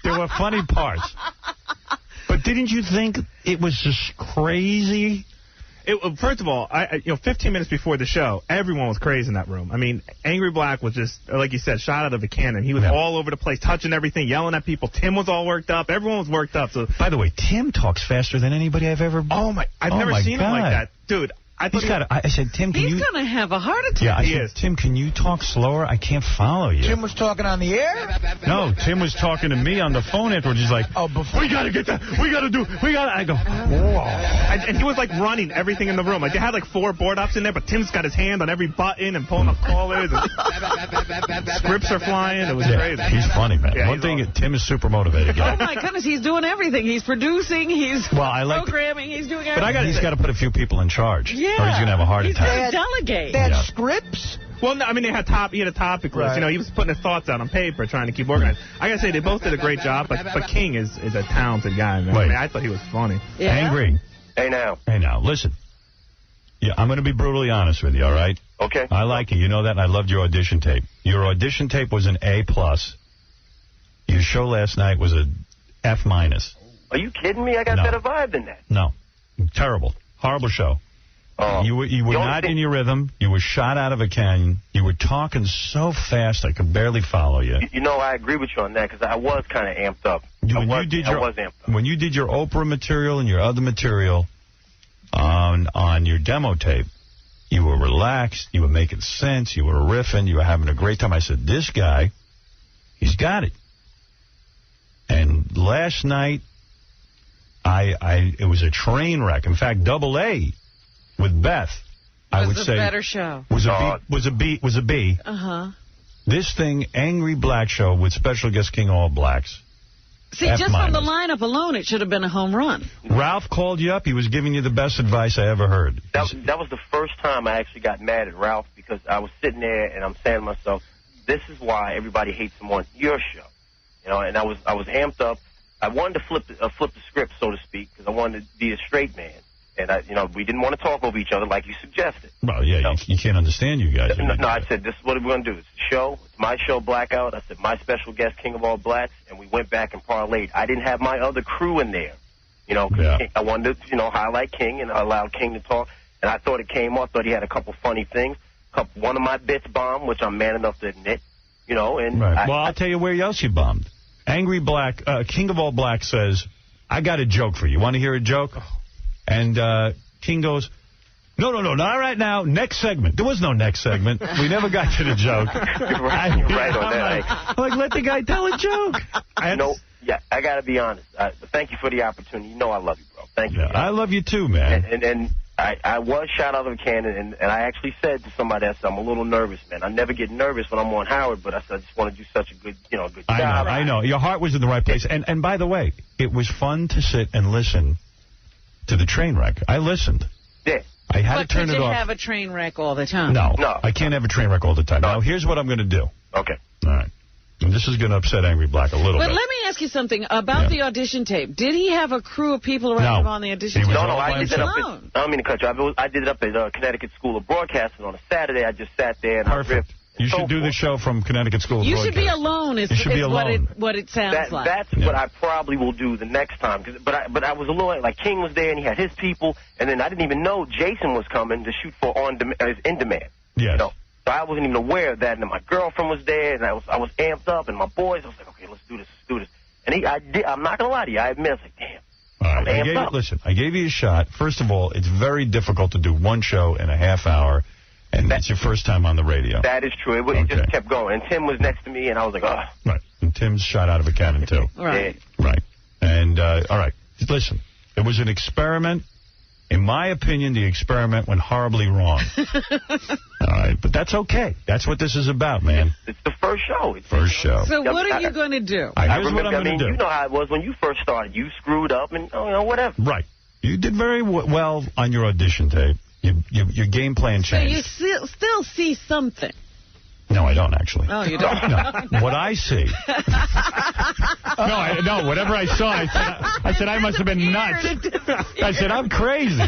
there were funny parts. But didn't you think it was just crazy? First of all, 15 minutes before the show, everyone was crazy in that room. I mean, Angry Black was just, like you said, shot out of a cannon. He was all over the place, touching everything, yelling at people. Tim was all worked up. Everyone was worked up. So, by the way, Tim talks faster than anybody I've ever... I've never seen him like that. Dude, I said, Tim, can He's going to have a heart attack. Yeah, I said, Tim, can you talk slower? I can't follow you. Tim was talking on the air? No, Tim was talking to me on the phone afterwards. He's like, we got to get that. I go, whoa. And he was like running everything in the room. Like they had like 4 board ops in there, but Tim's got his hand on every button and pulling up callers. And scripts are flying. It was crazy. He's funny, man. Yeah, One thing, Tim is super motivated guy. Oh, my goodness. He's doing everything. He's producing. He's programming. He's doing everything. But he's got to put a few people in charge. Yeah. Or he's going to have a heart attack. He's going to delegate. They had scripts? Well, no, I mean, he had a topic list. He was putting his thoughts out on paper, trying to keep organized. I gotta say, they both did a great job, but King is a talented guy, man. I mean, I thought he was funny. Yeah. Angry. Hey, now. Listen. Yeah, I'm going to be brutally honest with you, all right? Okay. I like you. You know that, and I loved your audition tape. Your audition tape was an A+. Your show last night was a F-. Are you kidding me? I got better vibe than that. No. Terrible. Horrible show. You were not in your rhythm. You were shot out of a canyon. You were talking so fast I could barely follow you. I agree with you on that because I was kind of amped up. I was amped up. When you did your Oprah material and your other material on your demo tape, you were relaxed. You were making sense. You were riffing. You were having a great time. I said, this guy, he's got it. And last night, it was a train wreck. In fact, Double A with Beth, I would say, better show. Was a B. Uh-huh. This thing, Angry Black show with special guest King All Blacks. See, just from the lineup alone, it should have been a home run. Ralph called you up. He was giving you the best advice I ever heard. That was the first time I actually got mad at Ralph because I was sitting there and I'm saying to myself, this is why everybody hates him on your show. And I was amped up. I wanted to flip the script, so to speak, because I wanted to be a straight man. And, we didn't want to talk over each other like you suggested. Well, yeah, you can't understand you guys. No, I said, this is what we're going to do. It's a show. It's my show, Blackout. I said, my special guest, King of All Blacks. And we went back and parlayed. I didn't have my other crew in there. I wanted to, highlight King and allow King to talk. And I thought it came off. Thought he had a couple funny things. A one of my bits bombed, which I'm man enough to admit, you know. And right. Well, I'll tell you where else you bombed. Angry Black, King of All Black says, I got a joke for you. Want to hear a joke? And King goes, no, not right now. Next segment. There was no next segment. We never got to the joke. You're right on that. I'm like, let the guy tell a joke. Yeah, I got to be honest. Thank you for the opportunity. You know I love you, bro. Thank you. Yeah, I love you too, man. And I was shot out of a cannon, and I actually said to somebody, I said, I'm a little nervous, man. I never get nervous when I'm on Howard, but I said, I just want to do such a good job. I know. Your heart was in the right place. And by the way, it was fun to sit and listen to the train wreck. I listened. Yeah. I had to turn it off. But could you have a train wreck all the time? No. I can't have a train wreck all the time. Now, here's what I'm going to do. Okay. All right. And this is going to upset Angry Black a little bit. But let me ask you something about the audition tape. Did he have a crew of people around him on the audition tape? No, I did it up I don't mean to cut you off. I did it up at Connecticut School of Broadcasting on a Saturday. I just sat there and I ripped. You should do the show from Connecticut School of Broadcasting. You should be alone is what it sounds like. That's what I probably will do the next time. But I was a little, like, King was there and he had his people, and then I didn't even know Jason was coming to shoot for In Demand. Yes. You know? So I wasn't even aware of that, and then my girlfriend was there, and I was amped up, and my boys, I was like, okay, let's do this. And I'm not going to lie to you, I admit, I was like, damn. All right, listen, I gave you a shot. First of all, it's very difficult to do one show in a half hour, and that's your first time on the radio. That is true. It just kept going. And Tim was next to me, and I was like, oh. Right. And Tim's shot out of a cannon, too. Right. Right. And, all right, listen, it was an experiment. In my opinion, the experiment went horribly wrong. All right, but that's okay. That's what this is about, man. It's the first show. First show. So what are you going to do? Here's what I'm going to do. You know how it was when you first started. You screwed up and, whatever. Right. You did very well on your audition tape. Your game plan changed. So you still see something. No, I don't, actually. Oh, you don't? No. What I see. No, whatever I saw, I said I must have been nuts. I said, I'm crazy.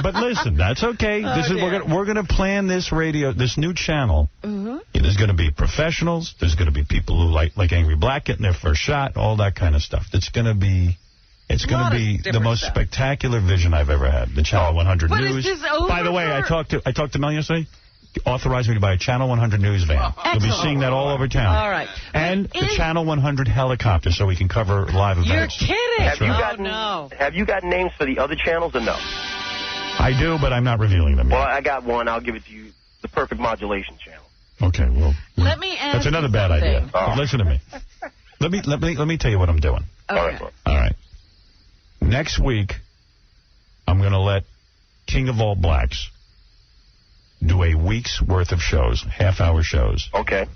But listen, that's okay. We're going to plan this new channel. Mm-hmm. There's going to be professionals. There's going to be people who like Angry Black getting their first shot, all that kind of stuff. It's going to be the most spectacular vision I've ever had. The Channel 100 News. By the way, I talked to Mel yesterday. Authorized me to buy a Channel 100 News van. You'll be seeing that all over town. All right. And the Channel 100 helicopter so we can cover live events. You're kidding. Have you got names for the other channels or no? I do, but I'm not revealing them yet. Well, I got one. I'll give it to you. The Perfect Modulation channel. Okay, well. Let me ask that's another bad idea. Oh. Listen to me. Let me tell you what I'm doing. Okay. All right. Next week, I'm going to let King of All Blacks do a week's worth of shows, half-hour shows. Okay.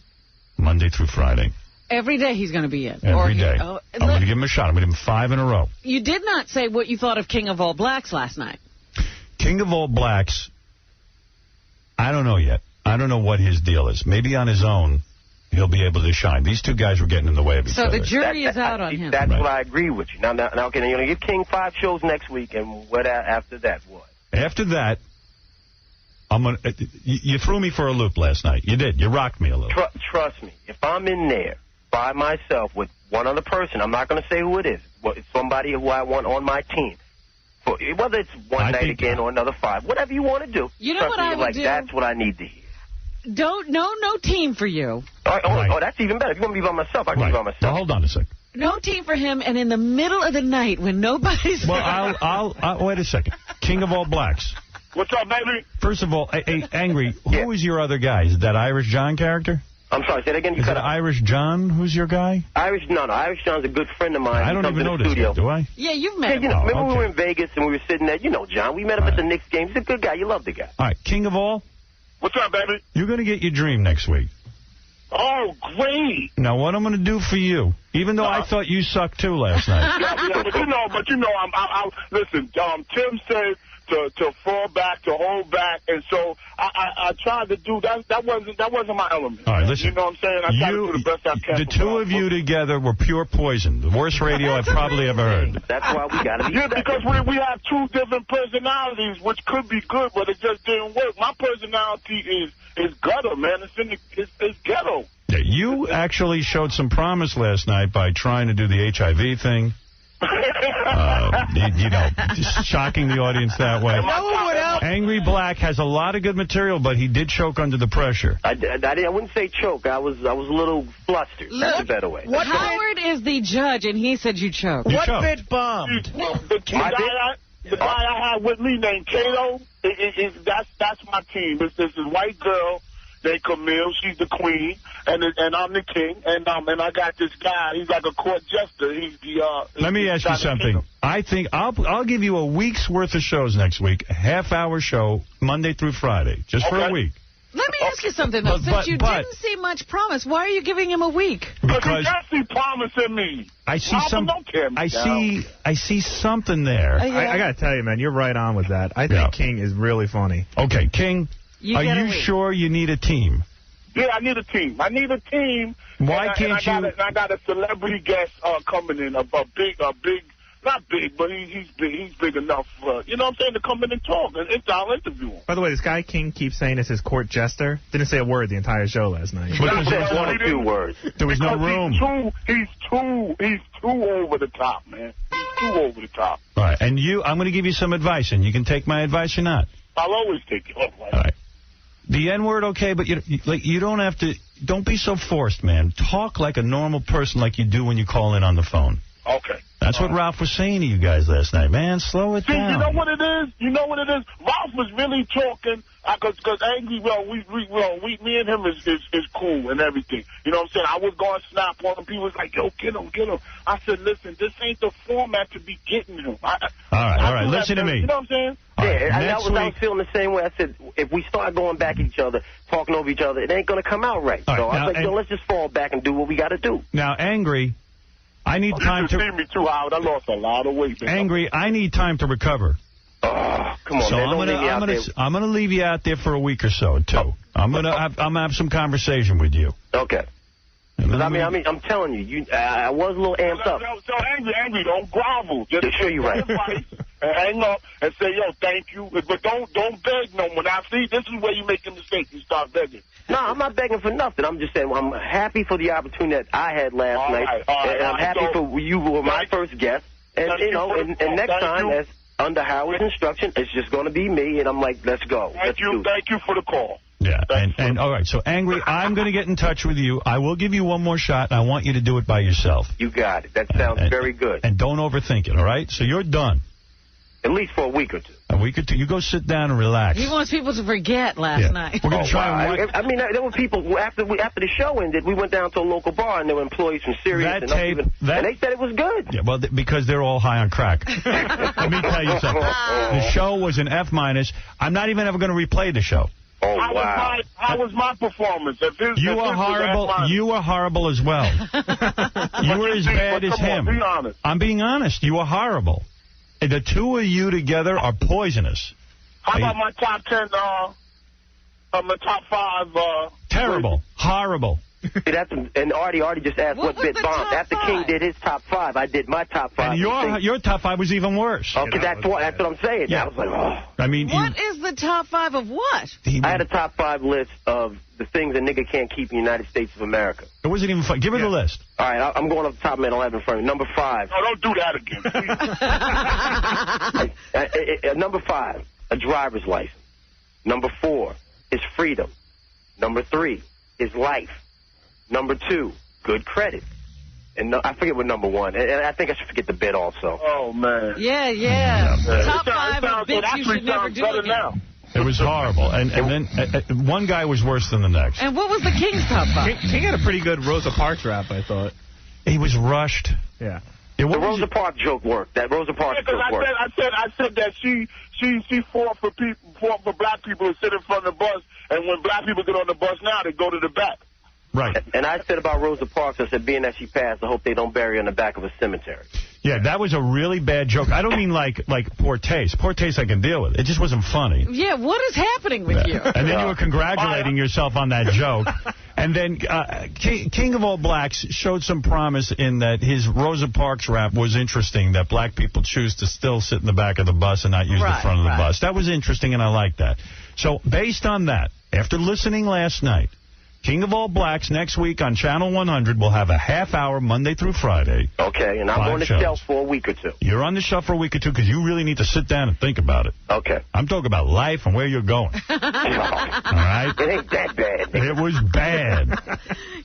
Monday through Friday. Every day he's going to be in. Every day. I'm going to give him a shot. I'm going to give him 5 in a row. You did not say what you thought of King of All Blacks last night. King of All Blacks, I don't know yet. I don't know what his deal is. Maybe on his own, he'll be able to shine. These two guys were getting in the way of each other. So the jury is out on him. That's what I agree with you. Now, okay, you're going to give King 5 shows next week, and what after that? What? After that, you threw me for a loop last night. You did. You rocked me a little. Trust me. If I'm in there by myself with one other person, I'm not going to say who it is. Well, it's somebody who I want on my team. Whether it's one night again or another 5, whatever you want to do. You know what I would do? That's what I need to hear. No team for you. Oh, that's even better. If you want me to be by myself, I can be by myself. Now, hold on a second. No team for him, and in the middle of the night when nobody's... Well, I'll wait a second. King of All Blacks. What's up, baby? First of all, Angry, who is your other guy? Is that Irish John character? I'm sorry, say that again. Is that Irish John? Who's your guy? Irish John's a good friend of mine. I don't even know this guy, do I? Yeah, you've met him. Remember we were in Vegas and we were sitting there. You know John. We met him at the Knicks game. He's a good guy. You love the guy. All right, King of All. What's up, baby? You're going to get your dream next week. Oh, great. Now, what I'm going to do for you, even though I thought you sucked too last night. Yeah, but you know, listen, Tim said to fall back, to hold back, and so I tried to do that. That wasn't my element. All right, listen. You know what I'm saying? I tried to do the best I can. The two of you together were pure poison. The worst radio I've probably ever heard. That's why we got to be. Yeah, because we have 2 different personalities, which could be good, but it just didn't work. My personality is gutter, man. It's ghetto. Yeah, you actually showed some promise last night by trying to do the HIV thing. Just shocking the audience that way. My Angry Black has a lot of good material, but he did choke under the pressure. I wouldn't say choke. I was a little flustered. That's a better way. Howard is the judge, and he said you choked. You choked. Bit bombed? The guy I had with me named Kato, that's my team. It's this white girl named Camille. She's the queen, and I'm the king. And I got this guy. He's like a court jester. He's the. Let me ask you something. I think I'll give you a week's worth of shows next week. A half-hour show, Monday through Friday, just for a week. Let me ask you something, though. Since you didn't see much promise, why are you giving him a week? Because he's promising me. I see I see something there. I got to tell you, man, you're right on with that. I think King is really funny. Okay, King, are you sure you need a team? Yeah, I need a team. Why can't you? I got a celebrity guest coming in, a big, not big, but he's big. He's big enough, you know what I'm saying, to come in and talk. And I'll interview him. By the way, this guy King keeps saying it's his court jester. Didn't say a word the entire show last night. Because there's 1 or 2 words. There was no room. He's too over the top, man. He's too over the top. All right, and I'm going to give you some advice, and you can take my advice or not. I'll always take it. All right. The N-word, okay, but you don't have to. Don't be so forced, man. Talk like a normal person, like you do when you call in on the phone. Okay. That's what Ralph was saying to you guys last night. Man, slow it down. You know what it is? Ralph was really talking, because Angry, me and him is cool and everything. You know what I'm saying? I was going to snap on him. People was like, yo, get him. I said, listen, this ain't the format to be getting him. All right, listen to me. You know what I'm saying? I was feeling the same way. I said, if we start going back at each other, talking over each other, it ain't going to come out right. So I was like, let's just fall back and do what we got to do. Now, Angry, I need time to... You see me too, Howard. I lost a lot of weight. Angry, I need time to recover. Oh, come on, so man. I'm gonna leave you out there for a week or so, too. I'm gonna have some conversation with you. Okay. Because I'm telling you, I was a little amped up. So Angry, don't grovel. Just sure you're right. And hang up and say, yo, thank you. But don't beg no more. Now, see, this is where you make a mistake. You start begging. No, I'm not begging for nothing. I'm just saying I'm happy for the opportunity that I had last night. And I'm happy for you were my first guest. And, and next time, as under Howard's instruction, it's just going to be me. And I'm like, let's go. Thank you for the call. Yeah, and all right, so Angry, I'm going to get in touch with you. I will give you one more shot, and I want you to do it by yourself. You got it. That sounds very good. And don't overthink it, all right? So you're done. At least for a week or two. A week or two. You go sit down and relax. He wants people to forget last night. We're going to try and... I mean, there were people, after the show ended, we went down to a local bar, and there were employees from Sirius. And they said it was good. Yeah, well, because they're all high on crack. Let me tell you something. The show was an F-. I'm not even ever going to replay the show. Oh, wow. How was my performance? You were horrible. You were horrible as well. You were as bad as him. Be honest. I'm being honest. You were horrible. The two of you together are poisonous. How about my top 10, my top 5? Terrible. Horrible. And Artie just asked what bit bombed. After King did his top 5, I did my top 5. And your top 5 was even worse. Okay, that's what I'm saying. Yeah. I was like, oh. I mean, what is the top 5 of what? I had a top 5 list of the things a nigga can't keep in the United States of America. It wasn't even fun. Give her the list. All right, I'm going off the top of my head. I'll have it in front of you. Number 5. No, don't do that again. Number 5, a driver's license. Number 4 is freedom. Number 3 is life. Number 2, good credit. And I forget what number 1. And I think I should forget the bit also. Oh, man. Yeah. Top 5 of bits you should never do again. Now. It was horrible. And then one guy was worse than the next. And what was the King's top 5? King had a pretty good Rosa Parks rap, I thought. He was rushed. Yeah. The Rosa Parks joke worked. That Rosa Parks joke worked. I said that she fought for black people to sit in front of the bus, and when black people get on the bus now, they go to the back. Right. And I said about Rosa Parks, I said, being that she passed, I hope they don't bury her in the back of a cemetery. Yeah, that was a really bad joke. I don't mean like poor taste. Poor taste I can deal with. It just wasn't funny. Yeah, what is happening with you? And then you were congratulating yourself on that joke. And then King of All Blacks showed some promise in that his Rosa Parks rap was interesting, that black people choose to still sit in the back of the bus and not use the front of the bus. That was interesting, and I like that. So based on that, after listening last night, King of All Blacks next week on Channel 100. We'll have a half hour Monday through Friday. Okay, and I'm on the shelf for a week or two. You're on the shelf for a week or two because you really need to sit down and think about it. Okay. I'm talking about life and where you're going. All right? It ain't that bad. It was bad.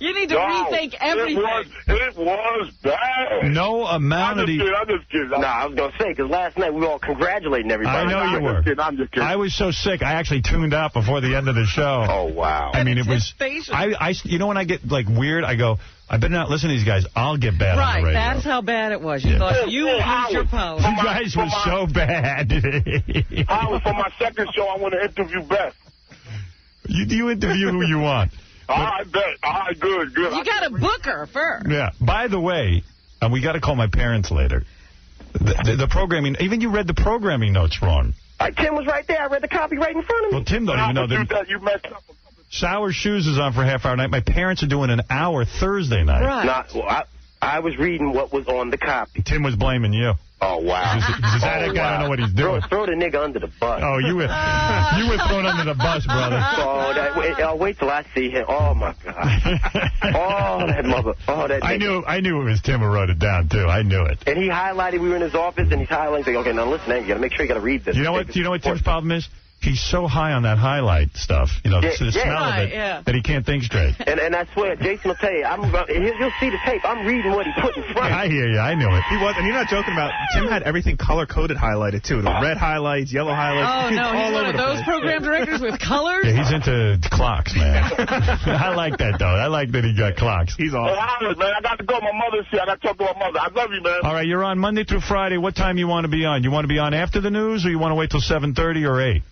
You need to rethink everything. It was bad. No amount of... I'm just kidding. Nah, I was going to say, because last night we were all congratulating everybody. I know you were. I'm just kidding. I was so sick, I actually tuned out before the end of the show. Oh, wow. I mean, it was... You know when I get, like, weird, I go, I better not listen to these guys. I'll get bad on the radio. Right, that's how bad it was. You thought you would lose your power. You guys were so bad. Howard, for my second show, I want to interview Beth. You interview who you want. All right, bet. All right, good. You got to book her first. Yeah. By the way, and we got to call my parents later. The programming, even you read the programming notes wrong. Tim was right there. I read the copy right in front of me. Well, Tim don't even know that. You messed up. Sour Shoes is on for half hour night. My parents are doing an hour Thursday night. Right. I was reading what was on the copy. Tim was blaming you. Oh, wow. That guy don't know what he's doing. Throw the nigga under the bus. Oh, you were thrown under the bus, brother. Oh, wait till I see him. Oh, my God. Oh, that mother. Oh, that nigga. I knew it was Tim who wrote it down, too. I knew it. And he highlighted, we were in his office, and he's highlighting, saying, okay, now listen, you got to make sure you got to read this. You know what Tim's problem is? He's so high on that highlight stuff, the smell of it, that he can't think straight. And I swear, Jason will tell you, you'll see the tape. I'm reading what he put in front of me. I hear you. I knew it. He was, and you're not joking about, Tim had everything color-coded highlighted, too. The red highlights, yellow highlights. Oh, no, he's one of those program directors with colors? Yeah, he's into clocks, man. I like that, though. I like that he got clocks. He's awesome. Hey, Howard, man, I got to go. My mother's here. I got to talk to my mother. I love you, man. All right, you're on Monday through Friday. What time you want to be on? You want to be on after the news, or you want to wait till 7:30 or 8?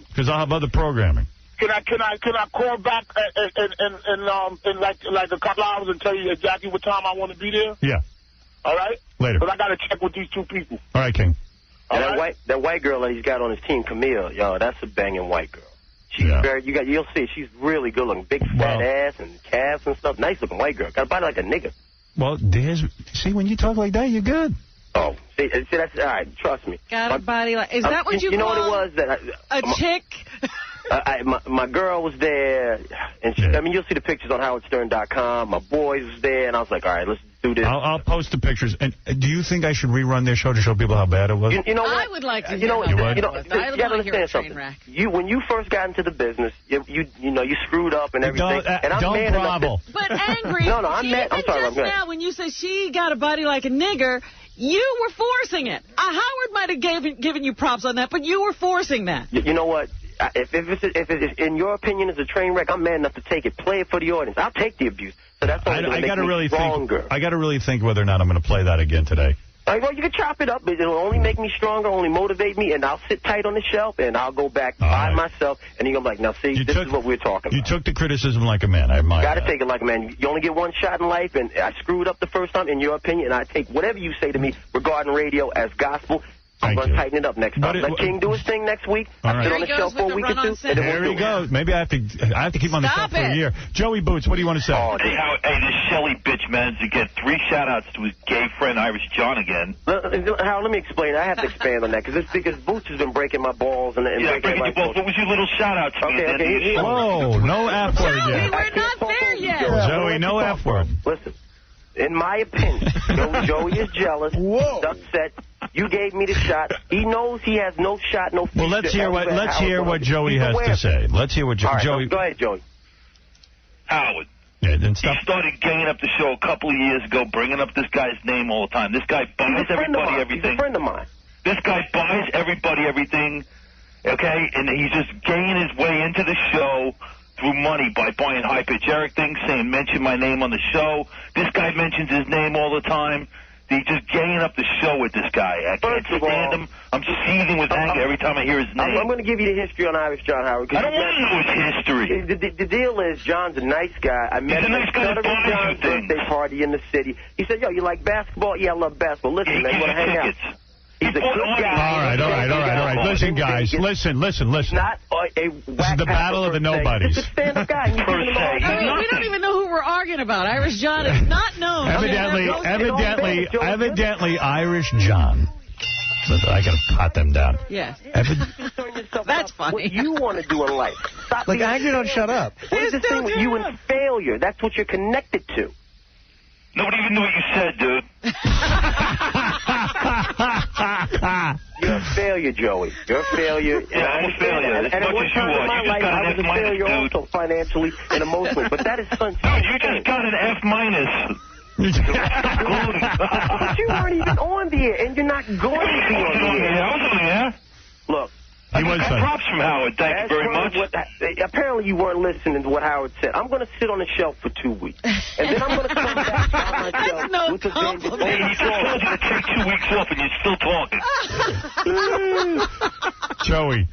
Because I'll have other programming. Can I call back in like a couple hours and tell you exactly what time I want to be there? Yeah. All right? Later. But I got to check with these two people. All right, King. And that white girl that he's got on his team, Camille, that's a banging white girl. She's you'll see, she's really good looking. Big fat ass and calves and stuff. Nice looking white girl. Got a body like a nigga. Well, see, when you talk like that, you're good. Oh, see, that's all right. Trust me. Got a body like... Is that what you know call what it was? a chick? My girl was there, and I mean, you'll see the pictures on howardstern.com. My boys was there, and I was like, all right, let's do this. I'll post the pictures. And do you think I should rerun their show to show people how bad it was? You know what? I would like to you know, you got to understand something. When you first got into the business, you screwed up and everything. Don't grovel. But angry. No, I'm mad. I'm sorry. Just now, when you said she got a body like a nigger, you were forcing it. Howard might have given you props on that, but you were forcing that. You know what? If it's in your opinion is a train wreck, I'm man enough to take it. Play it for the audience. I'll take the abuse. So that's only going to make me stronger. I got to really think whether or not I'm going to play that again today. All right, well, you can chop it up, but it'll only make me stronger, only motivate me, and I'll sit tight on the shelf, and I'll go back by myself, and you're going to be like, now, see, this is what we're talking about. You took the criticism like a man. I admire that. Got to take it like a man. You only get one shot in life, and I screwed up the first time, in your opinion, and I take whatever you say to me regarding radio as gospel. I'm going to tighten it up next time. Let King do his thing next week. I'll sit on the shelf for a week or two. There he goes. Maybe I have to keep him on the shelf for a year. Joey Boots, what do you want to say? Oh, hey, this Shelly bitch managed to get 3 shout-outs to his gay friend Irish John again. Howard, let me explain. I have to expand on that because Boots has been breaking my balls and breaking my balls. What was your little shout-out to me? Okay. Whoa, no F word yet. We're not there yet. Joey, no F word. Listen. In my opinion, Joey is jealous. Whoa. He's upset. You gave me the shot. He knows he has no shot, no future. Well, let's hear what Joey has to say. Let's hear what Joey. Go ahead, Joey. Howard. Yeah, then he started ganging up the show a couple of years ago, bringing up this guy's name all the time. This guy buys everybody everything. He's a friend of mine. This guy buys everybody everything, okay? And he's just gaining his way into the show through money by buying high-pitch Eric things, saying, mention my name on the show. This guy mentions his name all the time. He's just ganging up the show with this guy. I can't stand him. I'm seething with anger every time I hear his name. I'm going to give you the history on Irish John, Howard. I don't want to know his history. The deal is, John's a nice guy. I met him at John's birthday party in the city. He said, yo, you like basketball? Yeah, I love basketball. Listen, man, you want to hang out? He's a good guy. All right. Listen, guys. Listen. Not this is the battle of the nobodies. He's a stand-up guy. We don't even know who we're arguing about. Irish John is not known. Evidently, Irish John. I got to pot them down. Yes. yourself about what you want to do in life. Stop Look, being Angry, don't shut up. What is this thing with you and failure? That's what you're connected to. Nobody even knew what you said, dude. You're a failure, Joey. You're a failure. Yeah, I'm a failure. As And at much one as you time in are. my You life, just got I an was a F-minus, failure dude. also financially and emotionally. But that is fun. Dude, you just got an F-minus. But you weren't even on the air, and you're not going to be on the air. I was on the air. Look. I got props from Howard. Thank you very much. Apparently you weren't listening to what Howard said. I'm going to sit on the shelf for 2 weeks. And then I'm going to come back by myself with the bandit. Hey, he just told you to take 2 weeks off, and you're still talking. Joey,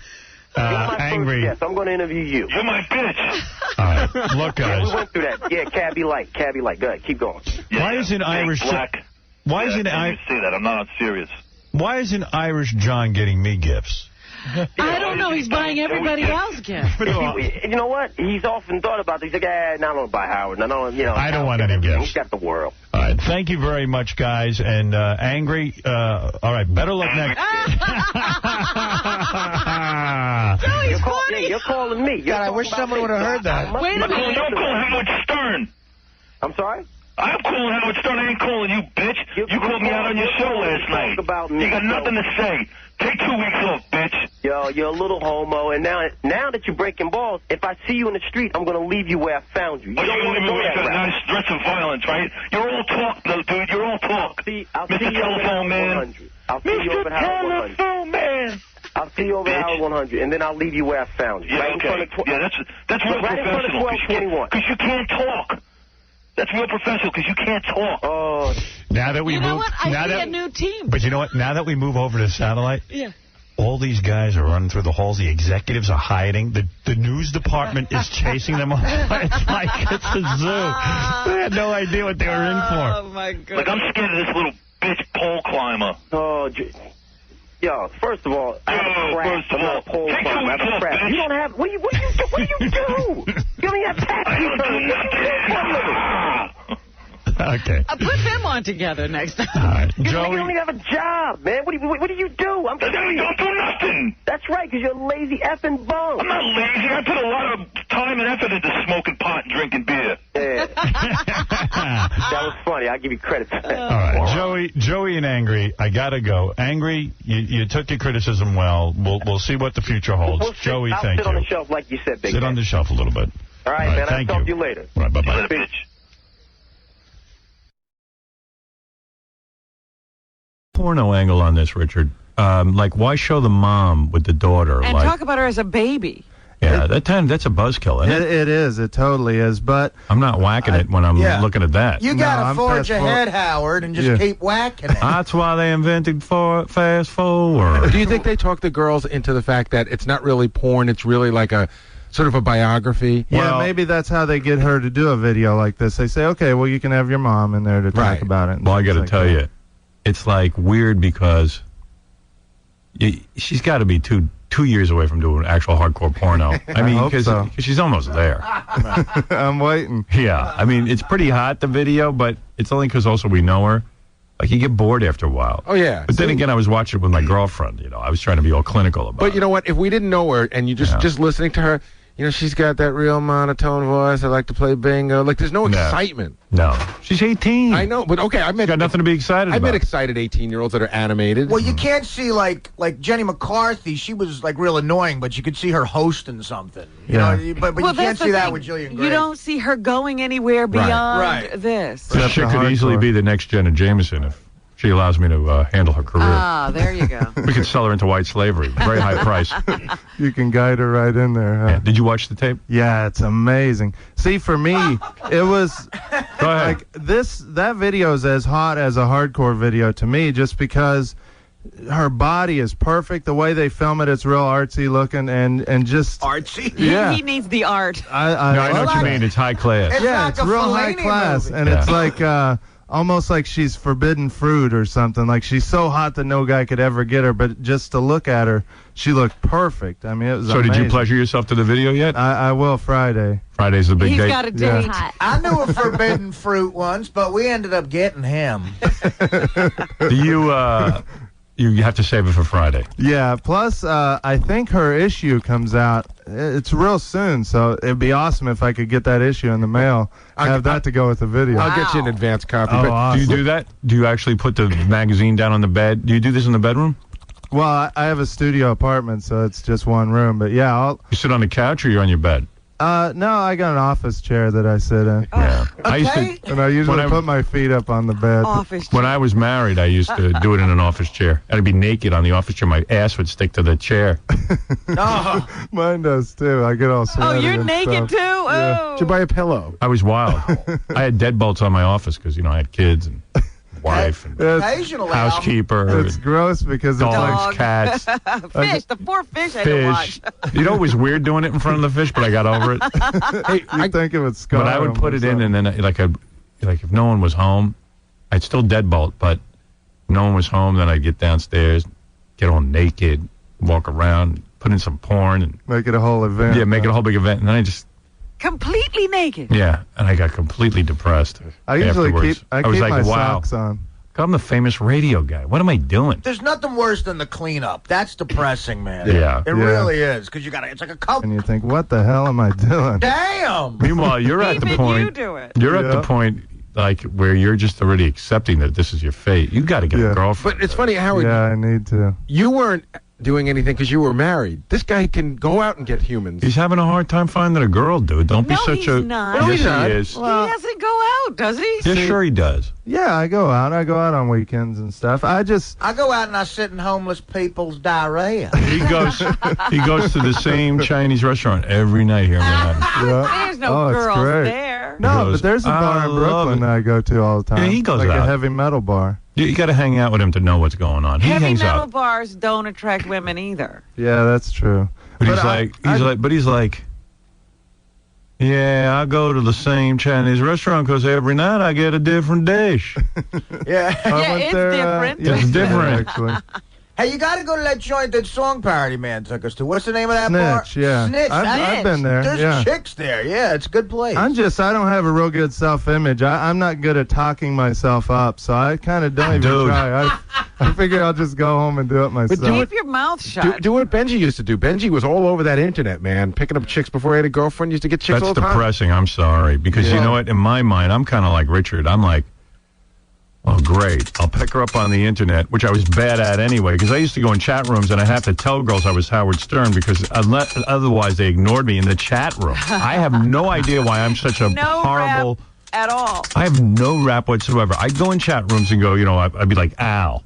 Angry. Yes, I'm going to interview you. You're my bitch. All right, look, Yeah, guys. we went through that. Yeah, Cabby Light. Cabby Light. Go ahead. Keep going. Why is an Irish... Black. Why is I an can't say that. I'm not serious. Why is an Irish John getting me gifts? I don't know. He's buying everybody else gifts. You know what? He's often thought about this. He's like, I don't buy Howard. I don't want any gifts. He's got the world. All right, thank you very much, guys. And Angry, all right, better luck next. You're calling me. God, I wish someone would have heard that. Wait a minute. I'm calling Howard Stern. I'm sorry? I'm calling Howard Stern. I ain't calling you, bitch. You called me out on your show last night. You got nothing to say. Take 2 weeks off, bitch. Yo, you're a little homo, and now that you're breaking balls, if I see you in the street, I'm going to leave you where I found you. You're going to leave me where I found you. Nice threats of violence, right? You're all talk, though, dude. You're all talk. I'll see Mr. you over Telephone Man. I'll see you over Howard 100. Telephone Man. I'll see you over Howard 100, and then I'll leave you where I found you. Yeah, right okay. In front of That's real right professional. In front of 1221. Because you can't talk. That's real professional because you can't talk. Oh. Now that we You know move, what? I see a new team. But you know what? Now that we move over to satellite, Yeah. all these guys are running through the halls. The executives are hiding. The news department is chasing them. It's like it's a zoo. They had no idea what they were in for. Oh, my God. Look, I'm scared of this little bitch pole climber. Oh, yo, first of all, I'm a pole climber. I'm a crap. You don't have... What do you do? You don't even have taxi service. Okay. Put them on together next time. All right. You Joey. don't even have a job, man. What do you do? I'm telling you. Don't do nothing. That's right, because you're a lazy effing bum. I'm not lazy. I put a lot of time and effort into smoking pot and drinking beer. Yeah. That was funny. I'll give you credit for that. All right, Joey and Angry, I gotta go. Angry, you took your criticism well. We'll see what the future holds. Joey, I'll thank sit you. on the shelf like you said, big Sit man. on the shelf a little bit. All right, man. I'll thank talk to you later. All right, bye-bye. Bitch. Porno angle on this, Richard. Like, why show the mom with the daughter? And like, talk about her as a baby. yeah, that's a buzzkill, isn't it? It is. It totally is. But I'm not whacking it when I'm looking at that. You gotta forge ahead, Howard, and just keep whacking it. That's why they invented fast forward. Do you think they talk the girls into the fact that it's not really porn, it's really like a sort of a biography? Yeah, maybe that's how they get her to do a video like this. They say, okay, well, you can have your mom in there to talk about it. Well, I got to tell you, it's like weird because she's got to be two years away from doing actual hardcore porno. I mean, because she's almost there. I'm waiting. Yeah, I mean, it's pretty hot, the video, but it's only because also we know her. Like, you get bored after a while. Oh, yeah. But then again, I was watching it with my girlfriend, I was trying to be all clinical about it. But you know what? If we didn't know her and you just listening to her, she's got that real monotone voice. I like to play bingo. Like, there's no excitement. No. She's 18. I know, but okay, I met... Got nothing to be excited about. I met excited 18-year-olds that are animated. Well, you can't see, like Jenny McCarthy. She was, like, real annoying, but you could see her hosting something. You know, but you can't see that with Jillian Gray. You don't see her going anywhere beyond this. That chick could easily be the next Jenna Jameson if she allows me to handle her career. Ah, there you go. We could sell her into white slavery. Very high price. You can guide her right in there. Huh? Yeah. Did you watch the tape? Yeah, it's amazing. See, for me, it was like that video is as hot as a hardcore video to me, just because her body is perfect. The way they film it, it's real artsy looking and just artsy. Yeah, He needs the art. I know what you mean. It's high class. It's real high class, and it's like. Almost like she's forbidden fruit or something. Like, she's so hot that no guy could ever get her, but just to look at her, she looked perfect. I mean, it was amazing. Did you pleasure yourself to the video yet? I will Friday. Friday's the big He's date. got a date. Yeah. I knew a forbidden fruit once, but we ended up getting him. Do you, you have to save it for Friday. Yeah, plus I think her issue comes out. It's real soon, so it'd be awesome if I could get that issue in the mail. Have that to go with the video. I'll get you an advance copy. Oh, but awesome. Do you do that? Do you actually put the magazine down on the bed? Do you do this in the bedroom? Well, I have a studio apartment, so it's just one room. But yeah, You sit on the couch or you're on your bed? No, I got an office chair that I sit in. Yeah. I used to, and I usually put my feet up on the bed. When I was married, I used to do it in an office chair. I'd be naked on the office chair. My ass would stick to the chair. Mine does too. I get all sweaty. Oh, you're and naked stuff. too? Yeah. Oh. Did you buy a pillow? I was wild. I had deadbolts on my office because, I had kids and wife and Occasionally, housekeeper. It's gross because dogs, cats. Fish, the poor fish I can watch. It was weird doing it in front of the fish, but I got over it. I think it would scar But I would put it in, and then like if no one was home, I'd still deadbolt. But if no one was home, then I'd get downstairs, get all naked, walk around, put in some porn, and make it a whole event. Yeah, make it a whole big event, and then I just completely naked. and I got completely depressed. I usually afterwards. keep I was keep like, my wow, socks on. I'm the famous radio guy. What am I doing? There's nothing worse than the cleanup. That's depressing, man. Yeah. It really is, because it's like a couple. And you think, what the hell am I doing? Damn! Meanwhile, you're at the point. you do it. You're at the point like where you're just already accepting that this is your fate. You got to get a girlfriend. But it's funny, Howard. Yeah, I need to. You weren't doing anything because you were married. This guy can go out and get humans. He's having a hard time finding a girl, dude. Don't be such a. not. Yes, No, he's not. he is. He doesn't go out, does he? Yeah, sure he does. Yeah, I go out. I go out on weekends and stuff. I go out and I sit in homeless people's diarrhea. He goes to the same Chinese restaurant every night here in Manhattan. There's no it's girls great. there. No, but there's a bar in Brooklyn that I go to all the time. Yeah, he goes like out. a heavy metal bar. You got to hang out with him to know what's going on. He Heavy hangs metal out. bars don't attract women either. Yeah, that's true. But he's like, yeah, I go to the same Chinese restaurant because every night I get a different dish. Yeah. It's different. It's different. Actually. Hey, you got to go to that joint that Song Parody Man took us to. What's the name of that bar? Snitch, yeah. Snitch. I've been there. There's yeah. chicks there. Yeah, it's a good place. I don't have a real good self-image. I'm not good at talking myself up, so I kind of don't even try. I figure I'll just go home and do it myself. Keep your mouth shut. Do what Benji used to do. Benji was all over that internet, man, picking up chicks before he had a girlfriend. Used to get chicks all That's the time. depressing. I'm sorry. Because you know what? In my mind, I'm kind of like Richard. I'm like, oh, great. I'll pick her up on the internet, which I was bad at anyway, because I used to go in chat rooms and I'd have to tell girls I was Howard Stern because otherwise they ignored me in the chat room. I have no idea why I'm such a horrible... Rap at all. I have no rap whatsoever. I'd go in chat rooms and go, I'd be like, Al.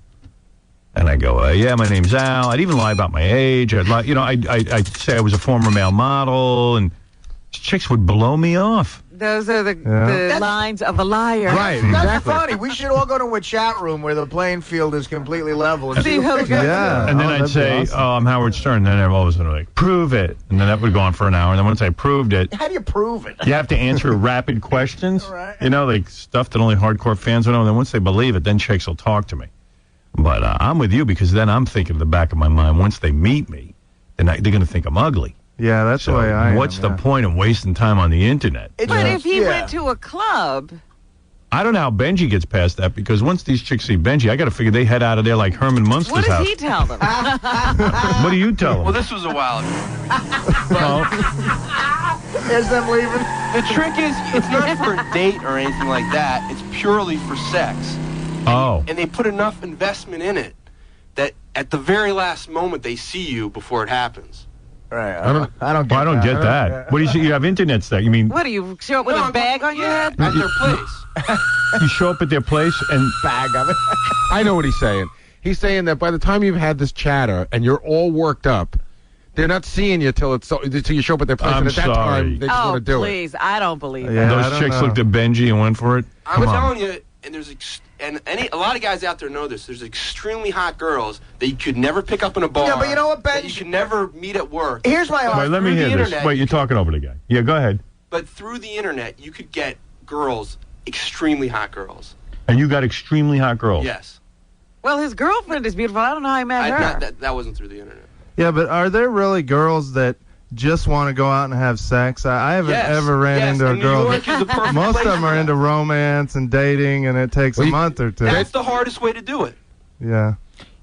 And I go, yeah, my name's Al. I'd even lie about my age. I'd say I was a former male model, and chicks would blow me off. Those are the lines of a liar. Right, That's funny. We should all go to a chat room where the playing field is completely level. And see who And then I'd say, awesome. I'm Howard Stern. And then all of a sudden, like, prove it. And then that would go on for an hour. And then once I proved it, How do you prove it? you have to answer rapid questions. Like stuff that only hardcore fans would know. And then once they believe it, then chicks will talk to me. But I'm with you because then I'm thinking in the back of my mind, once they meet me, they're going to think I'm ugly. Yeah, that's the way I am. What's the point of wasting time on the internet? But if he went to a club... I don't know how Benji gets past that because once these chicks see Benji, I got to figure they head out of there like Herman Munster's What does house. he tell them? What do you tell them? Well, this was a while ago. Is them leaving? The trick is, it's not for a date or anything like that. It's purely for sex. Oh. And they put enough investment in it that at the very last moment they see you before it happens. Right. I don't get that. What do you see? You have internet stuff. You mean What do you show up with a bag on your head? At their place. you show up at their place and bag of it? I know what he's saying. He's saying that by the time you've had this chatter and you're all worked up, they're not seeing you till you show up at their place. I'm and at that sorry. time, they just want to do it. Please, I don't believe And that. those chicks looked at Benji and went for it? I'm telling you, and there's a lot of guys out there know this. There's extremely hot girls that you could never pick up in a bar. Yeah, but you know what, Ben? That you could never meet at work. Here's my Wait, let me Through hear the this. internet, Wait, you're talking over the guy. Yeah, go ahead. But through the internet, you could get girls, extremely hot girls. And you got extremely hot girls. Yes. Well, his girlfriend is beautiful. I don't know how he met her. That wasn't through the internet. Yeah, but are there really girls that just want to go out and have sex? I haven't ever ran into a and girl. New York is the perfect Most of place them for are that. into romance and dating, and it takes a month or two. That's the hardest way to do it. Yeah.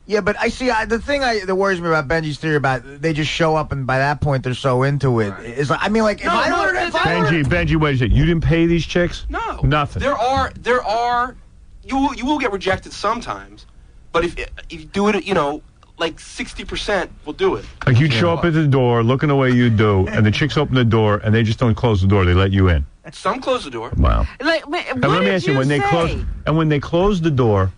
Yeah, but I see the thing that worries me about Benji's theory about they just show up and by that point they're so into it is like, I mean, like, if I ordered Benji, wait a second. You didn't pay these chicks? No. Nothing. There are you will get rejected sometimes, but if you do it, you know, like 60% will do it. Like you'd show up at the door, looking the way you do, and the chicks open the door, and they just don't close the door. They let you in. Some close the door. Wow. Like, And let me ask you, when they close the door,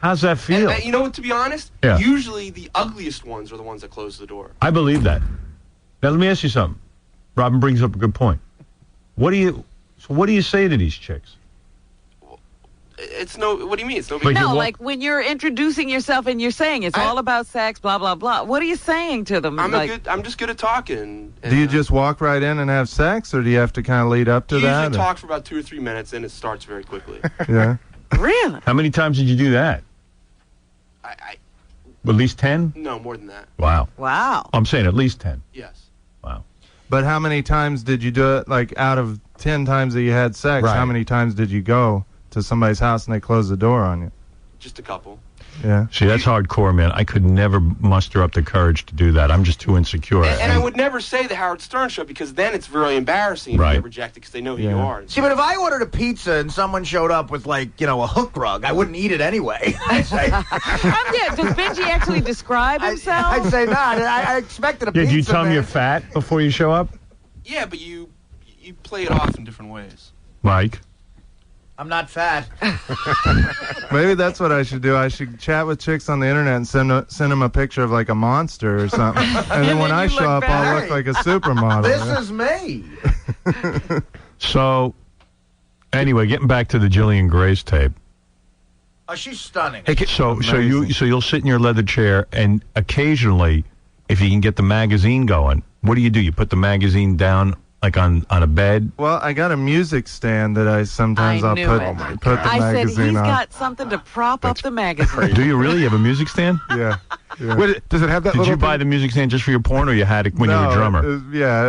how's that feel? And you know what? To be honest, Yeah. usually the ugliest ones are the ones that close the door. I believe that. Now let me ask you something. Robin brings up a good point. What do you say to these chicks? It's no. What do you mean? It's no. No, like when you're introducing yourself and you're saying it's all about sex, blah blah blah. What are you saying to them? I'm just good at talking. Do you just walk right in and have sex, or do you have to kind of lead up to You that? usually talk for about 2 or 3 minutes, and it starts very quickly. Yeah. Really? How many times did you do that? At least 10? No, more than that. Wow. Wow. I'm saying at least 10. Yes. Wow. But how many times did you do it? Like out of 10 times that you had sex, Right. how many times did you go to somebody's house and they closed the door on you? Just a couple. Yeah. See, that's hardcore, man. I could never muster up the courage to do that. I'm just too insecure. And I would never say the Howard Stern show because then it's really embarrassing if Right. you get rejected because they know who you are. See, but if I ordered a pizza and someone showed up with, like, you know, a hook rug, I wouldn't eat it anyway. I'd say, Does Benji actually describe himself? I'd say not. I expected a Yeah, pizza. do you tell them man. you're fat before you show up? Yeah, but you play it off in different ways. Mike? I'm not fat. Maybe that's what I should do. I should chat with chicks on the internet and send them a picture of like a monster or something. And then when I show up, I'll look like a supermodel. This yeah. is me. So, anyway, getting back to the Jillian Grace tape. Oh, she's stunning. So you'll sit in your leather chair, and occasionally, if you can get the magazine going, what do? You put the magazine down like on a bed? Well, I got a music stand that I sometimes I'll put the I said magazine he's on. got something to prop up the magazine. Do you really? You have a music stand? Yeah. Does it have that? Did little you buy the music stand just for your porn, or you had it when you were a drummer?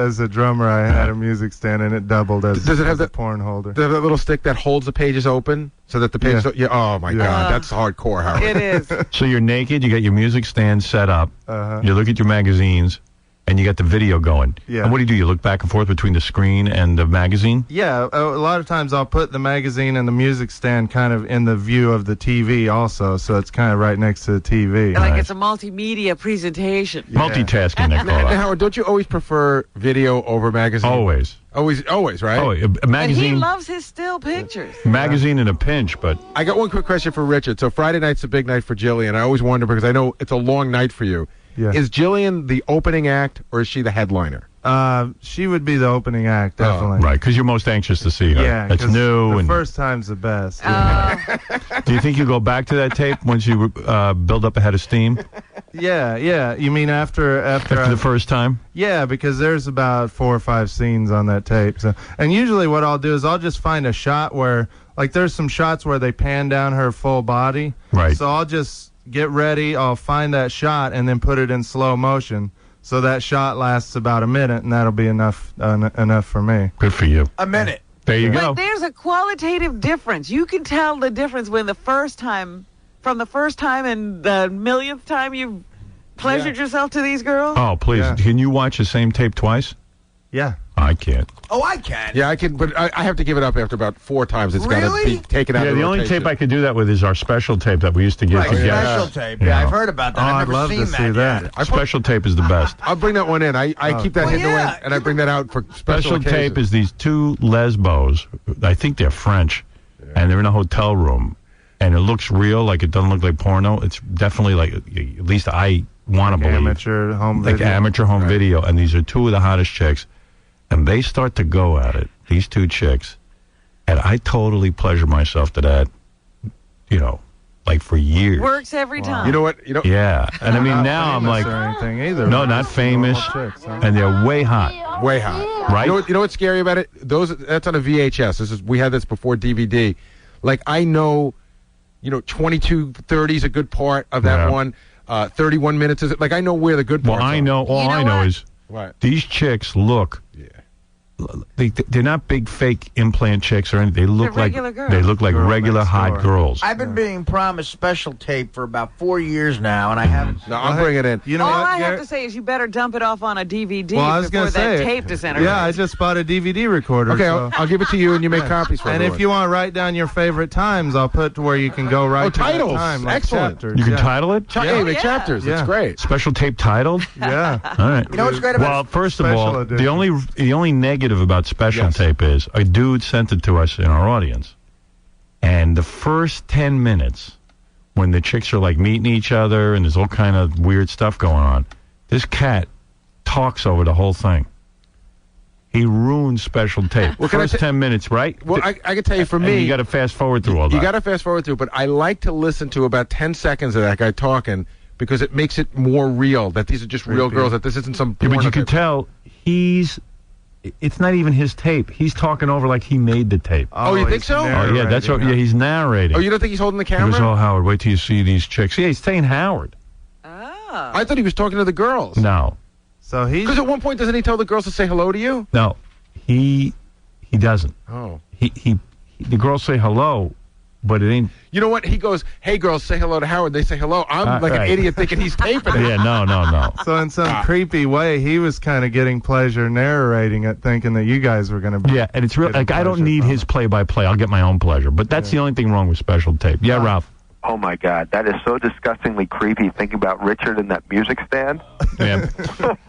As a drummer, I had a music stand, and it doubled as, Does it have a that porn holder. Does it have that little stick that holds the pages open so that the pages? Yeah. Oh my God, that's hardcore, Howard. It is. So you're naked. You got your music stand set up. Uh-huh. You look at your magazines, and you got the video going. Yeah. And what do? You look back and forth between the screen and the magazine? Yeah, a lot of times I'll put the magazine and the music stand kind of in the view of the TV also, so it's kind of right next to the TV. Like it's a multimedia presentation. Multitasking, they call Now, it. Howard, don't you always prefer video over magazine? Always. Always, right? Oh, a And he magazine. loves his still pictures. Magazine in a pinch, but I got one quick question for Richard. So Friday night's a big night for Jillian. I always wonder because I know it's a long night for you. Yeah. Is Jillian the opening act or is she the headliner? She would be the opening act, definitely. right, because you're most anxious to see her. Yeah, It's 'cause new. The And first time's the best. do you think you'll go back to that tape once you build up a head of steam Yeah. You mean after the first time? Yeah, because there's about 4 or 5 scenes on that tape. So, and usually what I'll do is I'll just find a shot where, like, there's some shots where they pan down her full body. Right. So I'll just get ready, I'll find that shot, and then put it in slow motion. So that shot lasts about a minute, and that'll be enough for me. Good for you. A minute. There you go. But there's a qualitative difference. You can tell the difference from the first time and the millionth time you've pleasured yourself to these girls. Oh, please. Yeah. Can you watch the same tape twice? Yeah. I can't. Oh, I can. Yeah, I can, but I have to give it up after about 4 times. It's got to Really? be taken out Yeah, of the only rotation. tape I could do that with is our special tape that we used to give Right, to special guests. tape. Yeah, I've heard about that. Oh, I've I'd never love seen to that see yet. that. Special tape is the best. I'll bring that one in. I keep that hidden away, and I bring that out for special Special tape occasions. is these 2 lesbos. I think they're French, and they're in a hotel room, and it looks real, like it doesn't look like porno. It's definitely like, at least I want to believe, Amateur home like video. amateur home video. And these are 2 of the hottest chicks, and they start to go at it. These 2 chicks, and I totally pleasure myself to that. Like for years. Works every time. You know what? Yeah, and I mean now I'm like, or anything either. no, not famous, Chicks, huh? and they're way hot. Way hot. Right? You know what's scary about it? That's on a VHS. We had this before DVD. Like I know, 22:30 is a good part of that Yeah. one. 31 minutes is it? Like I know where the good Well, parts I are. know. All I know is Right. these chicks look they're not big fake implant chicks or anything. They look They're like regular girls. they look like Girl regular next hot door. girls. I've been being promised special tape for about 4 years now, and I haven't. No, I'll bring it in. You know All what, I Garrett? have to say is you better dump it off on a DVD Well, I was before gonna that say, tape disintegrates. yeah, I just bought a DVD recorder. Okay, so. I'll give it to you, and you make copies for And everyone. if you want to write down your favorite times, I'll put to where you can go right to titles. that time. Like Excellent. chapters. You can Yeah. title it? Hey, make chapters. That's great. Special tape titled? Yeah. All right. You know what's great about Well, first of Special all, edition. the only negative about special tape is a dude sent it to us in our audience, and the first 10 minutes when the chicks are like meeting each other and there's all kind of weird stuff going on, this cat talks over the whole thing. He ruins special tape. Well, can I first 10 minutes, right? Well, I can tell you for And me. you got to fast forward through all that. You got to fast forward through, but I like to listen to about 10 seconds of that guy talking because it makes it more real, that these are just real girls, that this isn't some Yeah, but porno you can tape. tell it's not even his tape. He's talking over like he made the tape. Oh, you think so? Oh, yeah, that's what. Yeah, he's narrating. Oh, you don't think he's holding the He camera? goes, "Oh, Howard, wait till you see these chicks." Yeah, he's saying Howard. I thought he was talking to the girls. No, So he's Because at one point, doesn't he tell the girls to say hello to you? no, he doesn't. Oh. The girls say hello, but it ain't. You know what? He goes, "Hey, girls, say hello to Howard." They say hello. I'm like right. an idiot thinking he's taping it. Yeah, no. So in some creepy way, he was kind of getting pleasure narrating it, thinking that you guys were going to. Yeah, and it's real. Like I don't need his play-by-play. I'll get my own pleasure. But that's the only thing wrong with special tape. Yeah, Ralph. Oh my God, that is so disgustingly creepy. Thinking about Richard in that music stand. Yeah.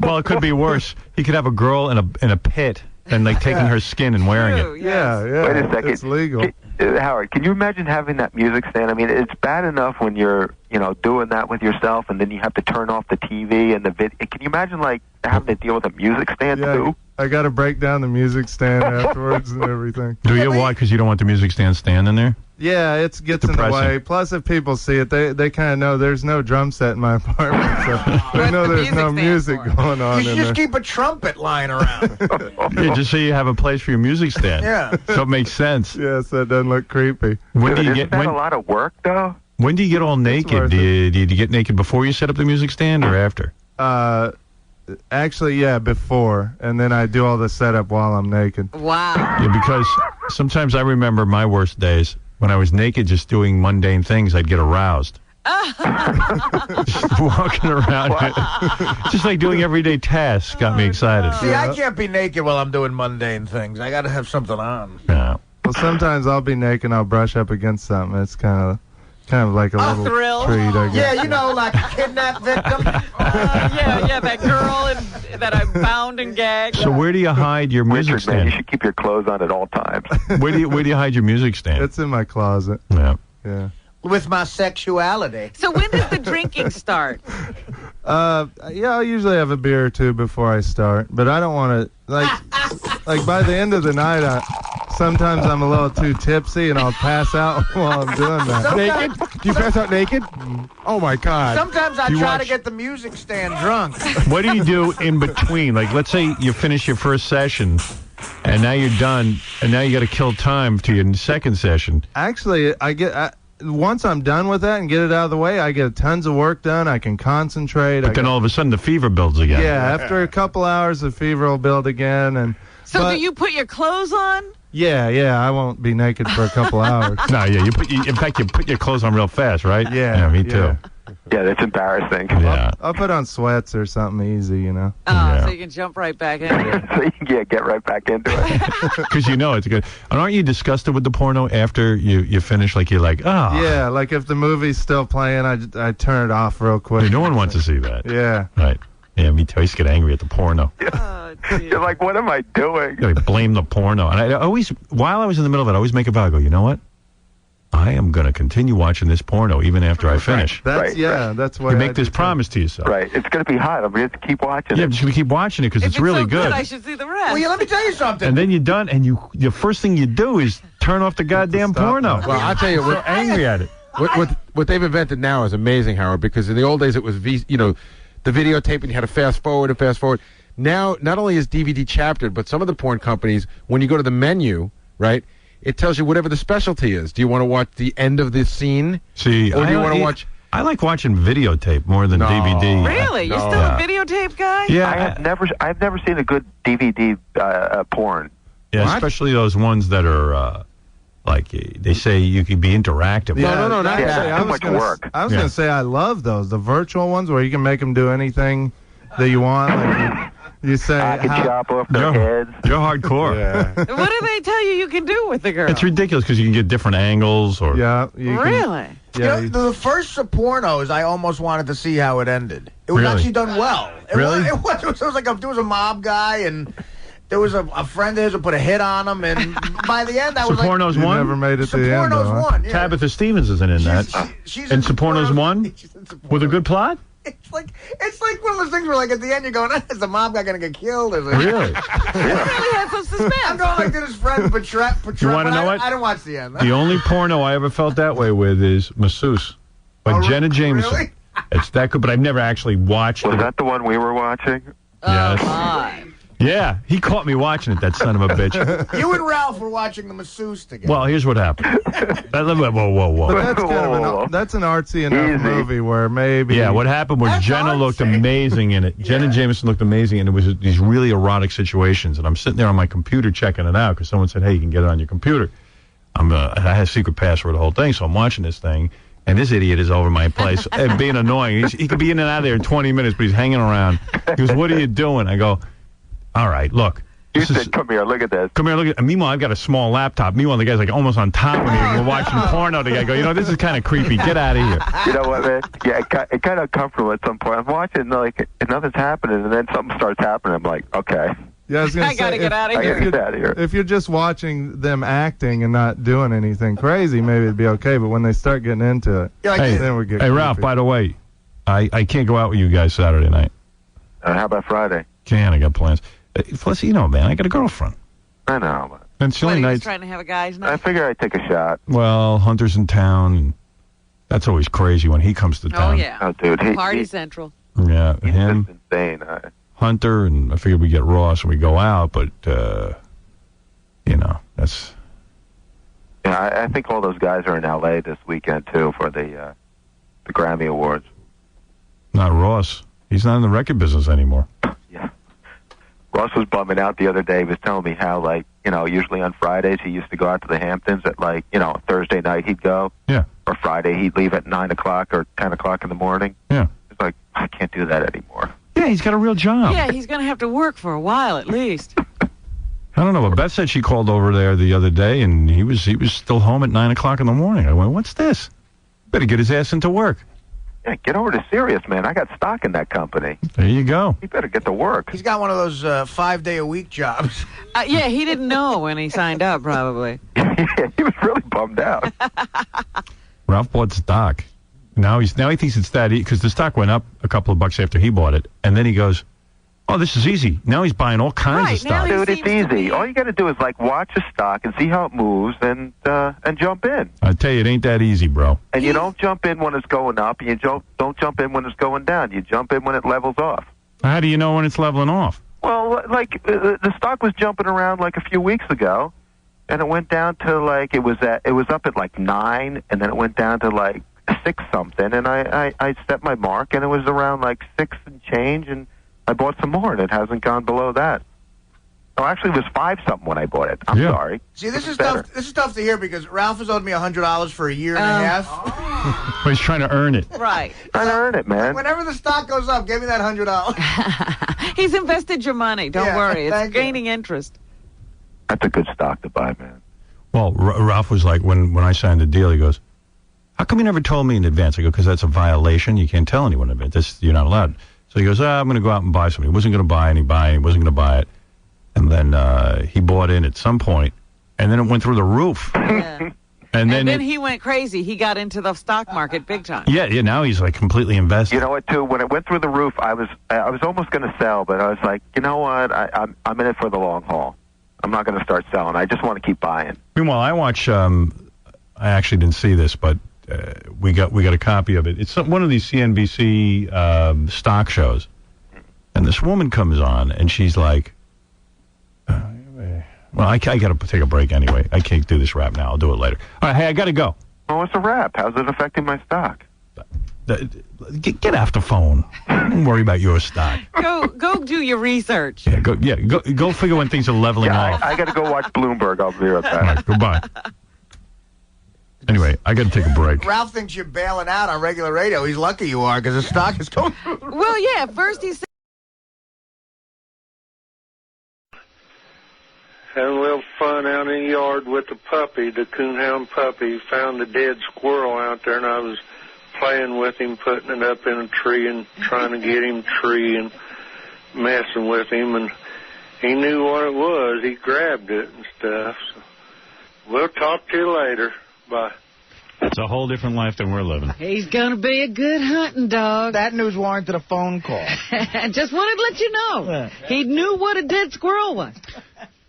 Well, it could be worse. He could have a girl in a pit and like taking her skin and wearing it. Yeah. Wait a second. It's legal. Howard, can you imagine having that music stand? I mean, it's bad enough when you're, doing that with yourself, and then you have to turn off the TV and the vid. Can you imagine like having to deal with a music stand too? I got to break down the music stand afterwards and everything. Do you? Why? Because you don't want the music stand standing there? Yeah, it gets in the Depressing. way. Plus, if people see it, they kind of know there's no drum set in my apartment, so they know there's no music going on You should in just there. keep a trumpet lying around. Yeah, just so you have a place for your music stand. Yeah. So it makes sense. Yes, that doesn't look creepy. When do you Isn't get that a lot of work though? when do you get all naked? worth Do you get naked before you set up the music stand or after? Actually, yeah, before, and then I do all the setup while I'm naked. Wow. Yeah, because sometimes I remember my worst days when I was naked, just doing mundane things. I'd get aroused. Just walking around, just like doing everyday tasks, got me excited. See, I can't be naked while I'm doing mundane things. I got to have something on. Yeah. Well, sometimes I'll be naked and I'll brush up against something. It's kind of like a little thrill. treat, I guess. Yeah, like a kidnapped victim. Yeah, that girl that I bound and gagged. So where do you hide your music Richard, man, you stand? should keep your clothes on at all times. Where do you hide your music stand? It's in my closet. Yeah. Yeah. With my sexuality. So when does the drinking start? Yeah, I'll usually have a beer or two before I start, but I don't want to, like by the end of the night, sometimes I'm a little too tipsy and I'll pass out while I'm doing that. Naked? Do you pass out naked? Oh, my God. Sometimes I You try to watch- get the music stand drunk. What do you do in between? Like, let's say you finish your first session, and now you're done, and now you got to kill time to your second session. Actually, once I'm done with that and get it out of the way, I get tons of work done. I can concentrate. But then all of a sudden, the fever builds again. Yeah, after a couple hours, the fever will build again. And So do you put your clothes on? Yeah, I won't be naked for a couple hours. No, yeah, in fact, you put your clothes on real fast, right? Yeah, me too. Yeah, that's embarrassing. Yeah. I'll put on sweats or something easy, So you can jump right back in. So you can get right back into it. Because you know it's good. And aren't you disgusted with the porno after you finish? Like, you're like, oh. Yeah, like if the movie's still playing, I turn it off real quick. No one wants to see that. Yeah. Right. Yeah, me too. I used to get angry at the porno. You're like, what am I doing? I blame the porno. And I always, while I was in the middle of it, I always make a vow. I go, you know what? I am going to continue watching this porno even after I finish. That's that's why You make this promise to yourself. Right. It's going to be hot. I'm going to keep watching Yeah, it. I'm just going to keep watching it because it's really good. I should see the rest. Well, yeah, let me tell you something. And then you're done, and the first thing you do is turn off the goddamn porno. Well, I'll tell you, we're angry at it. What they've invented now is amazing, Howard, because in the old days it was, the videotape and you had to fast forward and fast forward. Now, not only is DVD chaptered, but some of the porn companies, when you go to the menu, right, it tells you whatever the specialty is. Do you want to watch the end of the scene? See, or do you want to watch... I like watching videotape more than DVD. Really? You're still a videotape guy? Yeah. I've never seen a good DVD porn. Yeah, especially those ones that are like they say you can be interactive. No, not that. Too much work. I was going to say I love those, the virtual ones where you can make them do anything that you want. Like you say, I can chop off their heads. You're hardcore. Yeah. What do they tell you can do with the girl? It's ridiculous because you can get different angles. Or Really? You know, the first pornos, I almost wanted to see how it ended. It was Really? actually done well. It was like there was a mob guy, and there was a friend of his who put a hit on him, and by the end, I was Sopranos like... one? Never made it to the end. Sopranos one, yeah. Tabitha Stevens isn't in that. She's in Sopranos 1? With a good plot? It's like one of those things where, like, at the end, you're going, is the mob guy going to get killed? Is it? Really? Really had some suspense. I'm going like this friend portray. You want to know what? I don't watch the end. The only porno I ever felt that way with is Masseuse by Jenna Jameson. Really? It's that good, but I've never actually watched Was it. that the one we were watching? Yes. Yeah, he caught me watching it, that son of a bitch. You and Ralph were watching the masseuse together. Well, here's what happened. Whoa. But that's kind of that's an artsy enough movie where maybe... Yeah, what happened was Jenna looked amazing in it. Jenna Jameson looked amazing, and it was these really erotic situations. And I'm sitting there on my computer checking it out because someone said, hey, you can get it on your computer. I had a secret password, the whole thing, so I'm watching this thing. And this idiot is over my place and being annoying. He could be in and out of there in 20 minutes, but he's hanging around. He goes, what are you doing? I go, all right, look. You said, come here, look at this. Come here, look at. And meanwhile, I've got a small laptop. Meanwhile, the guy's like almost on top of me. And we're watching porno together. I go, you know, this is kind of creepy. Get out of here. You know what, man? Yeah, it got uncomfortable at some point. I'm watching, like, and nothing's happening, and then something starts happening. I'm like, okay. Yeah, I was gonna I gotta get out of I here. gotta get out of here. If you're just watching them acting and not doing anything crazy, maybe it'd be okay. But when they start getting into it, then we get Hey, Ralph, by the way, I can't go out with you guys Saturday night. How about Friday? I got plans. Plus, you know, man, I got a girlfriend. I know, but And it's the only He's night. trying to have a guy's I night. figure I'd take a shot. Well, Hunter's in town. And that's always crazy when he comes to Oh, town. yeah. Oh, dude, Party Central. Yeah, him, It's insane. Hunter, and I figured we get Ross and we go out, but, you know, that's... Yeah, I think all those guys are in L.A. this weekend, too, for the Grammy Awards. Not Ross. He's not in the record business anymore. Ross was bumming out the other day. He was telling me how, like, you know, usually on Fridays he used to go out to the Hamptons at, like, you know, Thursday night he'd go. Yeah. Or Friday he'd leave at 9 o'clock or 10 o'clock in the morning. Yeah. It's like, I can't do that anymore. Yeah, he's got a real job. Yeah, he's going to have to work for a while at least. I don't know, but Beth said she called over there the other day, and he was still home at 9 o'clock in the morning. I went, what's this? Better get his ass into work. Yeah, get over to Sirius, man. I got stock in that company. There you go. He better get to work. He's got one of those 5-day-a-week jobs. Yeah, he didn't know when he signed up, probably. He was really bummed out. Ralph bought stock. Now he thinks it's that easy, because the stock went up a couple of bucks after he bought it, and then he goes, oh, this is easy. Now he's buying all kinds of stock. Dude, it's easy. All you got to do is, like, watch a stock and see how it moves and jump in. I tell you, it ain't that easy, bro. And you don't jump in when it's going up, and you don't jump in when it's going down. You jump in when it levels off. How do you know when it's leveling off? Well, like, the stock was jumping around, like, a few weeks ago, and it went down to, like, it was up at, like, 9, and then it went down to, like, 6-something, and I set my mark, and it was around, like, 6 and change, and I bought some more, and it hasn't gone below that. Oh, actually, it was 5-something when I bought it. I'm sorry. See, this is tough. This is tough to hear because Ralph has owed me $100 for a year and a half. But he's trying to earn it. Right. Trying to earn it, man. Whenever the stock goes up, give me that $100. He's invested your money. Don't worry. It's gaining interest. That's a good stock to buy, man. Well, Ralph was like, when I signed the deal, he goes, how come you never told me in advance? I go, because that's a violation. You can't tell anyone in advance. You're not allowed. So he goes, I'm going to go out and buy something. He wasn't going to buy any, he wasn't going to buy it. And then he bought in at some point, and then it went through the roof. Yeah. And then he went crazy. He got into the stock market big time. Yeah, now he's like completely invested. You know what, too? When it went through the roof, I was almost going to sell, but I was like, you know what? I'm in it for the long haul. I'm not going to start selling. I just want to keep buying. Meanwhile, I watch. I actually didn't see this, but we got a copy of it. It's one of these CNBC stock shows, and this woman comes on, and she's like, "Well, I got to take a break anyway. I can't do this rap now. I'll do it later. All right, hey, I got to go. Well, what's the rap? How's it affecting my stock? Get off the phone. Don't worry about your stock. Go do your research. Yeah, go figure when things are leveling off. I got to go watch Bloomberg. I'll be right back. All right, goodbye. Anyway, I got to take a break. Ralph thinks you're bailing out on regular radio. He's lucky you are, because the stock is going. Well, yeah, first he said. Having a little fun out in the yard with the puppy, the coonhound puppy. Found a dead squirrel out there, and I was playing with him, putting it up in a tree and trying to get him tree and messing with him, and he knew what it was. He grabbed it and stuff. So we'll talk to you later. Bye. It's a whole different life than we're living. He's going to be a good hunting dog. That news warranted a phone call. Just wanted to let you know. He knew what a dead squirrel was.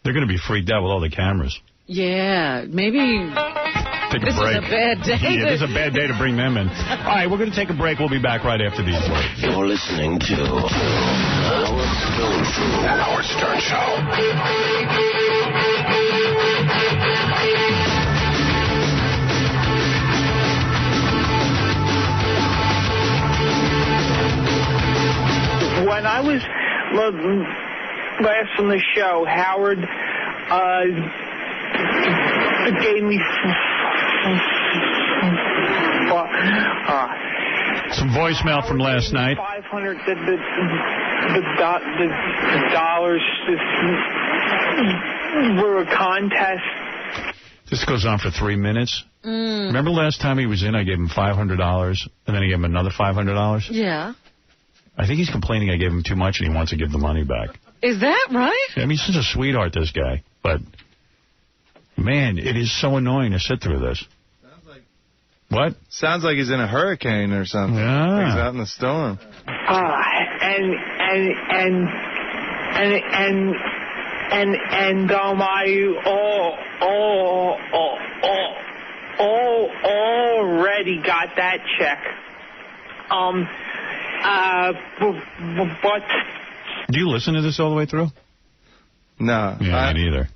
They're going to be freaked out with all the cameras. Yeah, maybe Take a this break. is a bad day. Yeah, this is a bad day to bring them in. All right, we're going to take a break. We'll be back right after these words. You're listening to The Howard Stern Show. When I was last on the show, Howard gave me some voicemail from last night. 500 the dollars were a contest. This goes on for 3 minutes. Remember last time he was in, I gave him $500, and then I gave him another $500? Yeah. I think he's complaining I gave him too much, and he wants to give the money back. Is that right? I mean, he's such a sweetheart, this guy. But, man, it is so annoying to sit through this. What? Sounds like he's in a hurricane or something. Yeah. Like he's out in the storm. I already got that check. But do you listen to this all the way through? No. Yeah, me neither.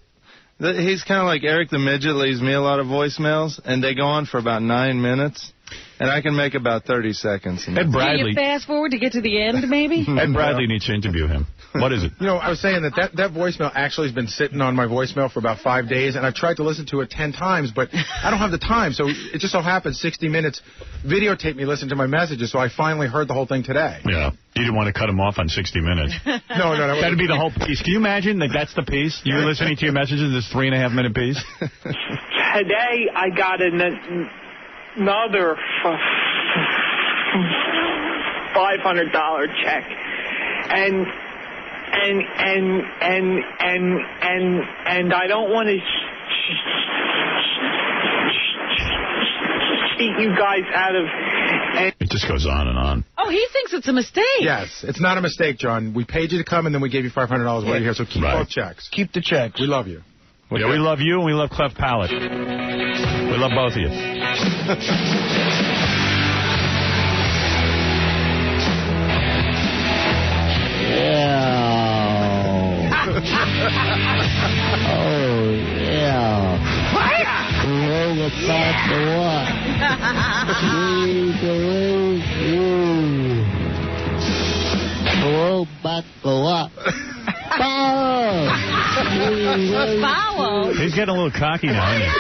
He's kind of like Eric the Midget, leaves me a lot of voicemails, and they go on for about 9 minutes, and I can make about 30 seconds. Ed Bradley. Do you fast forward to get to the end, maybe? Ed Bradley needs to interview him. What is it? You know, I was saying that voicemail actually has been sitting on my voicemail for about 5 days, and I've tried to listen to it 10 times, but I don't have the time. So it just so happens 60 Minutes videotaped me listening to my messages, so I finally heard the whole thing today. Yeah. You didn't want to cut him off on 60 Minutes. No. That'd be the whole piece. Can you imagine that that's the piece? You're listening to your messages, this 3.5-minute piece? today I got another $500 check, and I don't want to cheat you guys out of. It just goes on and on. Oh, he thinks it's a mistake. Yes, it's not a mistake, John. We paid you to come, and then we gave you $500 while you're here, so keep both checks. Keep the checks. We love you. Yeah, we love you, and we love Cleft Palate. We love both of you. Oh, yeah. Roll the back to what? Roll back to what? He's getting a little cocky now, isn't he?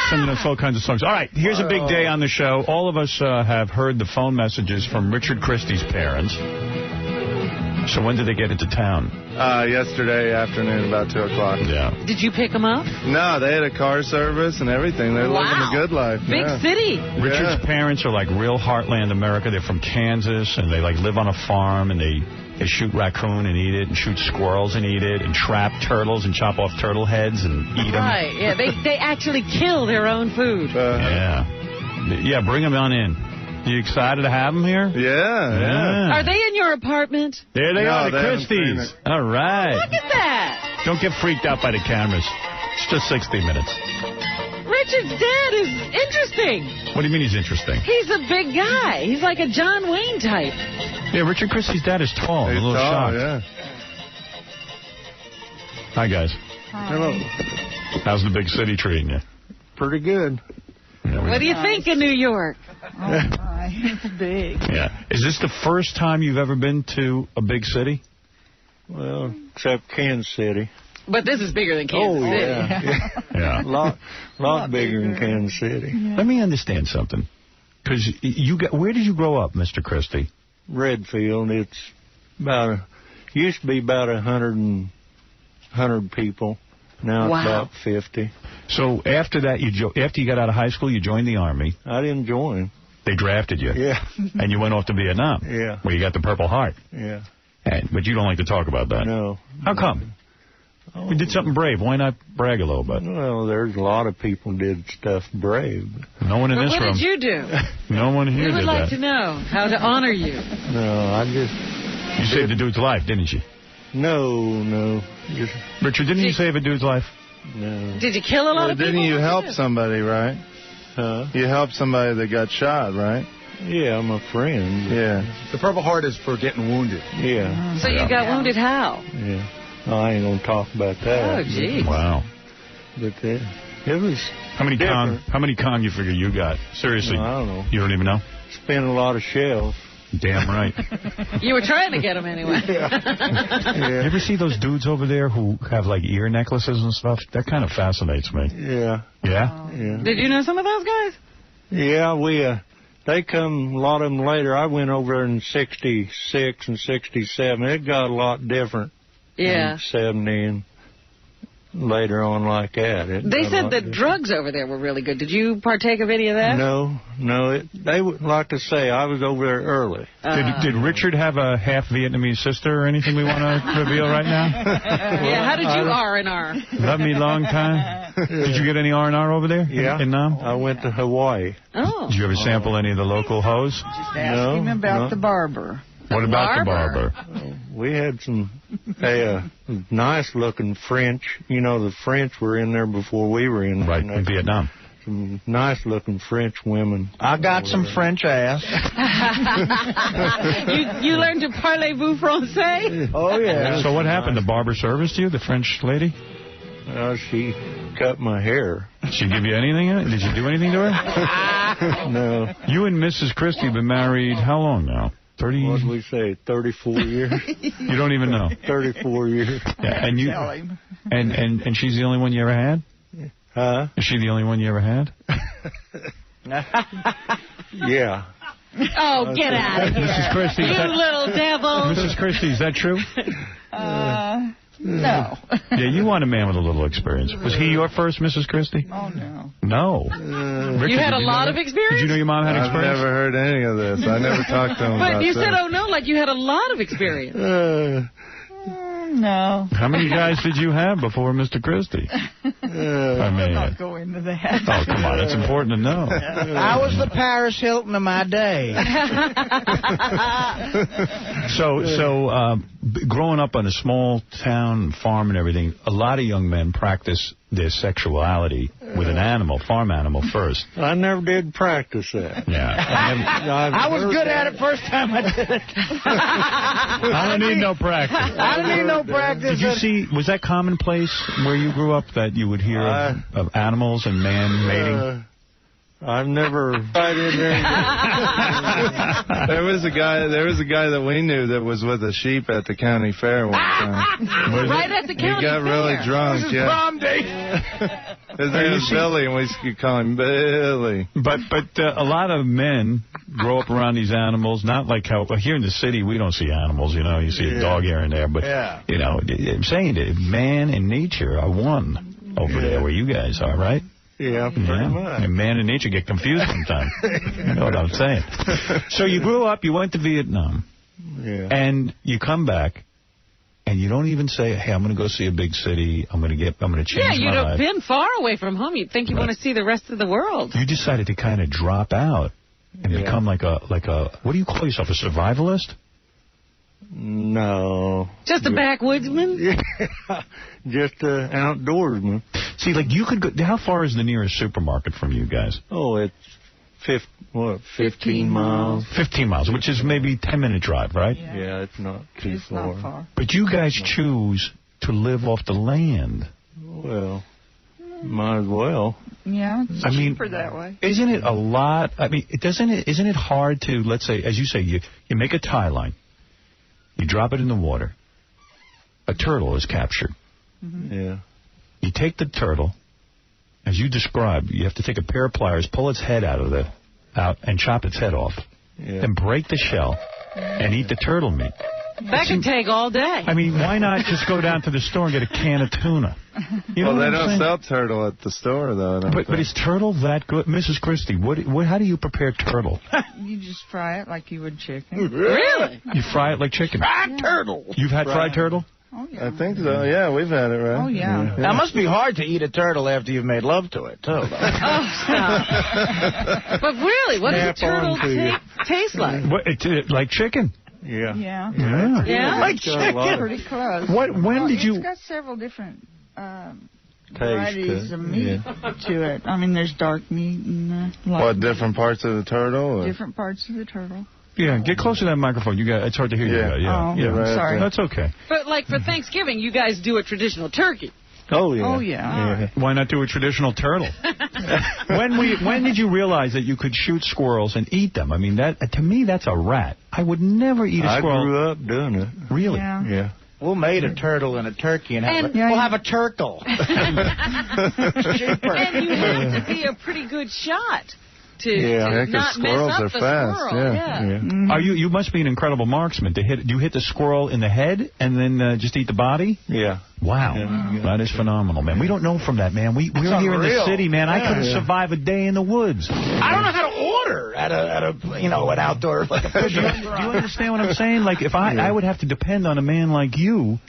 Singing us all kinds of songs. All right, here's a big day on the show. All of us have heard the phone messages from Richard Christie's parents. So when did they get into town? Yesterday afternoon, about 2 o'clock. Yeah. Did you pick them up? No, they had a car service and everything. They're living the good life. Big city. Richard's parents are like real heartland America. They're from Kansas, and they like live on a farm, and they shoot raccoon and eat it, and shoot squirrels and eat it, and trap turtles and chop off turtle heads and eat them. Right, yeah, they actually kill their own food. Yeah, bring them on in. You excited to have them here? Yeah. Are they in your apartment? There they are, the Christies. All right. Look at that. Don't get freaked out by the cameras. It's just 60 minutes. Richard's dad is interesting. What do you mean he's interesting? He's a big guy. He's like a John Wayne type. Yeah, Richard Christie's dad is tall. He's a little tall, shocked. yeah. Hi, guys. Hello. How's the big city treating you? Pretty good. What do you think of New York? my. It's big. Yeah. Is this the first time you've ever been to a big city? Well, except Kansas City. But this is bigger than Kansas City. Yeah. Yeah. lot bigger than Kansas City. Yeah. Let me understand something. Because where did you grow up, Mr. Christie? Redfield. It's used to be about 100 people. Now it's about 50. So after that, after you got out of high school, you joined the Army. I didn't join. They drafted you. Yeah. And you went off to Vietnam. Yeah. Where you got the Purple Heart. Yeah. But you don't like to talk about that. No. How come? We did something brave. Why not brag a little bit? Well, there's a lot of people did stuff brave. No one in this room. What did you do? No one here We would did like that. to know how to honor you. No, I just... You saved the dude's life, didn't you? No. Richard, didn't you save a dude's life? No. Did you kill a lot of people? Didn't you help somebody, right? Huh? You helped somebody that got shot, right? Yeah, I'm a friend. Yeah. The Purple Heart is for getting wounded. Yeah. So you got wounded how? Yeah. I ain't gonna talk about that. Oh, geez. Wow. But it was How many Kong you figure you got? Seriously. I don't know. You don't even know? Spent a lot of shells. Damn right. You were trying to get them anyway. You ever see those dudes over there who have like ear necklaces and stuff? That kind of fascinates me. Yeah. Yeah? Yeah. Did you know some of those guys? Yeah, they come, a lot of them later. I went over there in 66 and 67. It got a lot different. Yeah. In 70 and later on like that. They said that drugs over there were really good. Did you partake of any of that? No. They would like to say I was over there early. Did Richard have a half Vietnamese sister or anything we want to reveal right now? Yeah, how did you R&R? Love me long time. Did you get any R&R over there? Yeah. In Nam? I went to Hawaii. Oh. Did you ever sample any of the local hoes? Just ask him about the barber. What about the barber? We had some nice-looking French. You know, the French were in there before we were in. Right, in Vietnam. Some nice-looking French women. I got some French ass. You learned to parlez-vous français? Oh, yeah. So what happened? The barber serviced you, the French lady? She cut my hair. Did she give you anything? Did you do anything to her? No. You and Mrs. Christie have been married how long now? 30? What did we say, 34 years? You don't even know. 34 years. Yeah, and you Tell him. and she's the only one you ever had? Huh? Is she the only one you ever had? Yeah. Oh, get out of here. Mrs. Christie. You little devil. Mrs. Christie, is that true? No. Yeah, you want a man with a little experience. Was he your first, Mrs. Christie? Oh, no. No. Richard, You had a lot of Did experience? you know your mom had I've experience? never heard any of this. I never talked to him about But you this. said, oh, no, like you had a lot of experience. No. How many guys did you have before Mr. Christie? I I'm mean, not go into that. oh, come on. It's important to know. I was the Paris Hilton of my day. So, growing up on a small town, farm and everything, a lot of young men practice their sexuality with an animal, farm animal first. I never did practice that. Yeah. I was good at it first time I did it. I don't need no practice. I don't need no practice. Did you see, was that commonplace where you grew up that you would hear of animals and man mating? I've never tried in there. There was a guy that we knew that was with a sheep at the county fair one time. Right at the county He got really fair. drunk, This is yeah. prom date. His name was Billy, and we could call him Billy. But a lot of men grow up around these animals, not like how here in the city we don't see animals, you know, you see a dog here and there, but you know, I'm saying that man and nature are one over there where you guys are, right? Yeah, pretty much. And man and nature get confused sometimes. You know what I'm saying? So you grew up, you went to Vietnam, and you come back, and you don't even say, hey, I'm going to go see a big city, I'm going to change my life. Yeah, you'd have been far away from home. You'd think you want to see the rest of the world. You decided to kind of drop out and become like a, what do you call yourself, a survivalist? No. Just a backwoodsman? Yeah, just an outdoorsman. See, like you could go, how far is the nearest supermarket from you guys? Oh, it's 15 miles. 15 miles, which is maybe 10-minute drive, right? Yeah, it's not too far. Not far. But you guys choose to live off the land. Well, Might as well. Yeah, it's cheaper that way. Isn't it a lot? I mean, isn't it hard to, let's say, as you say, you make a tie line, you drop it in the water, a turtle is captured. Yeah. You take the turtle, as you described, you have to take a pair of pliers, pull its head out, and chop its head off. Yeah. Then break the shell and eat the turtle meat. That could take all day. I mean, why not just go down to the store and get a can of tuna? You know well, they what I'm don't saying? sell turtle at the store, though. But is turtle that good? Mrs. Christie, how do you prepare turtle? You just fry it like you would chicken. Really? You fry it like chicken? Fried turtle. You've had fried turtle? Oh, yeah. I think so. Yeah, we've had it, right? Oh, yeah. Now, it must be hard to eat a turtle after you've made love to it, too. Oh, stop. But really, what does a turtle taste like? Like chicken. Yeah. Yeah? Like chicken. Pretty close. When did you... It's got several different varieties of meat to it. I mean, there's dark meat and... What, different parts of the turtle? Or? Different parts of the turtle. Yeah, get closer to that microphone. It's hard to hear you. Yeah. Right, sorry. That's okay. But, like, for Thanksgiving, you guys do a traditional turkey. Oh, yeah. Oh, yeah. Why not do a traditional turtle? When did you realize that you could shoot squirrels and eat them? I mean, to me, that's a rat. I would never eat a squirrel. I grew up doing it. Really? Yeah. We'll mate a turtle and a turkey and we'll have a turtle. And you have to be a pretty good shot to not mess up the squirrel. Yeah. You must be an incredible marksman. Do you hit the squirrel in the head and then just eat the body? Yeah. Wow. Yeah. That is phenomenal, man. We don't know from that, man. We're here in the city, man. I couldn't survive a day in the woods. I don't know how to order at an outdoor like a do you understand what I'm saying? Like, if I would have to depend on a man like you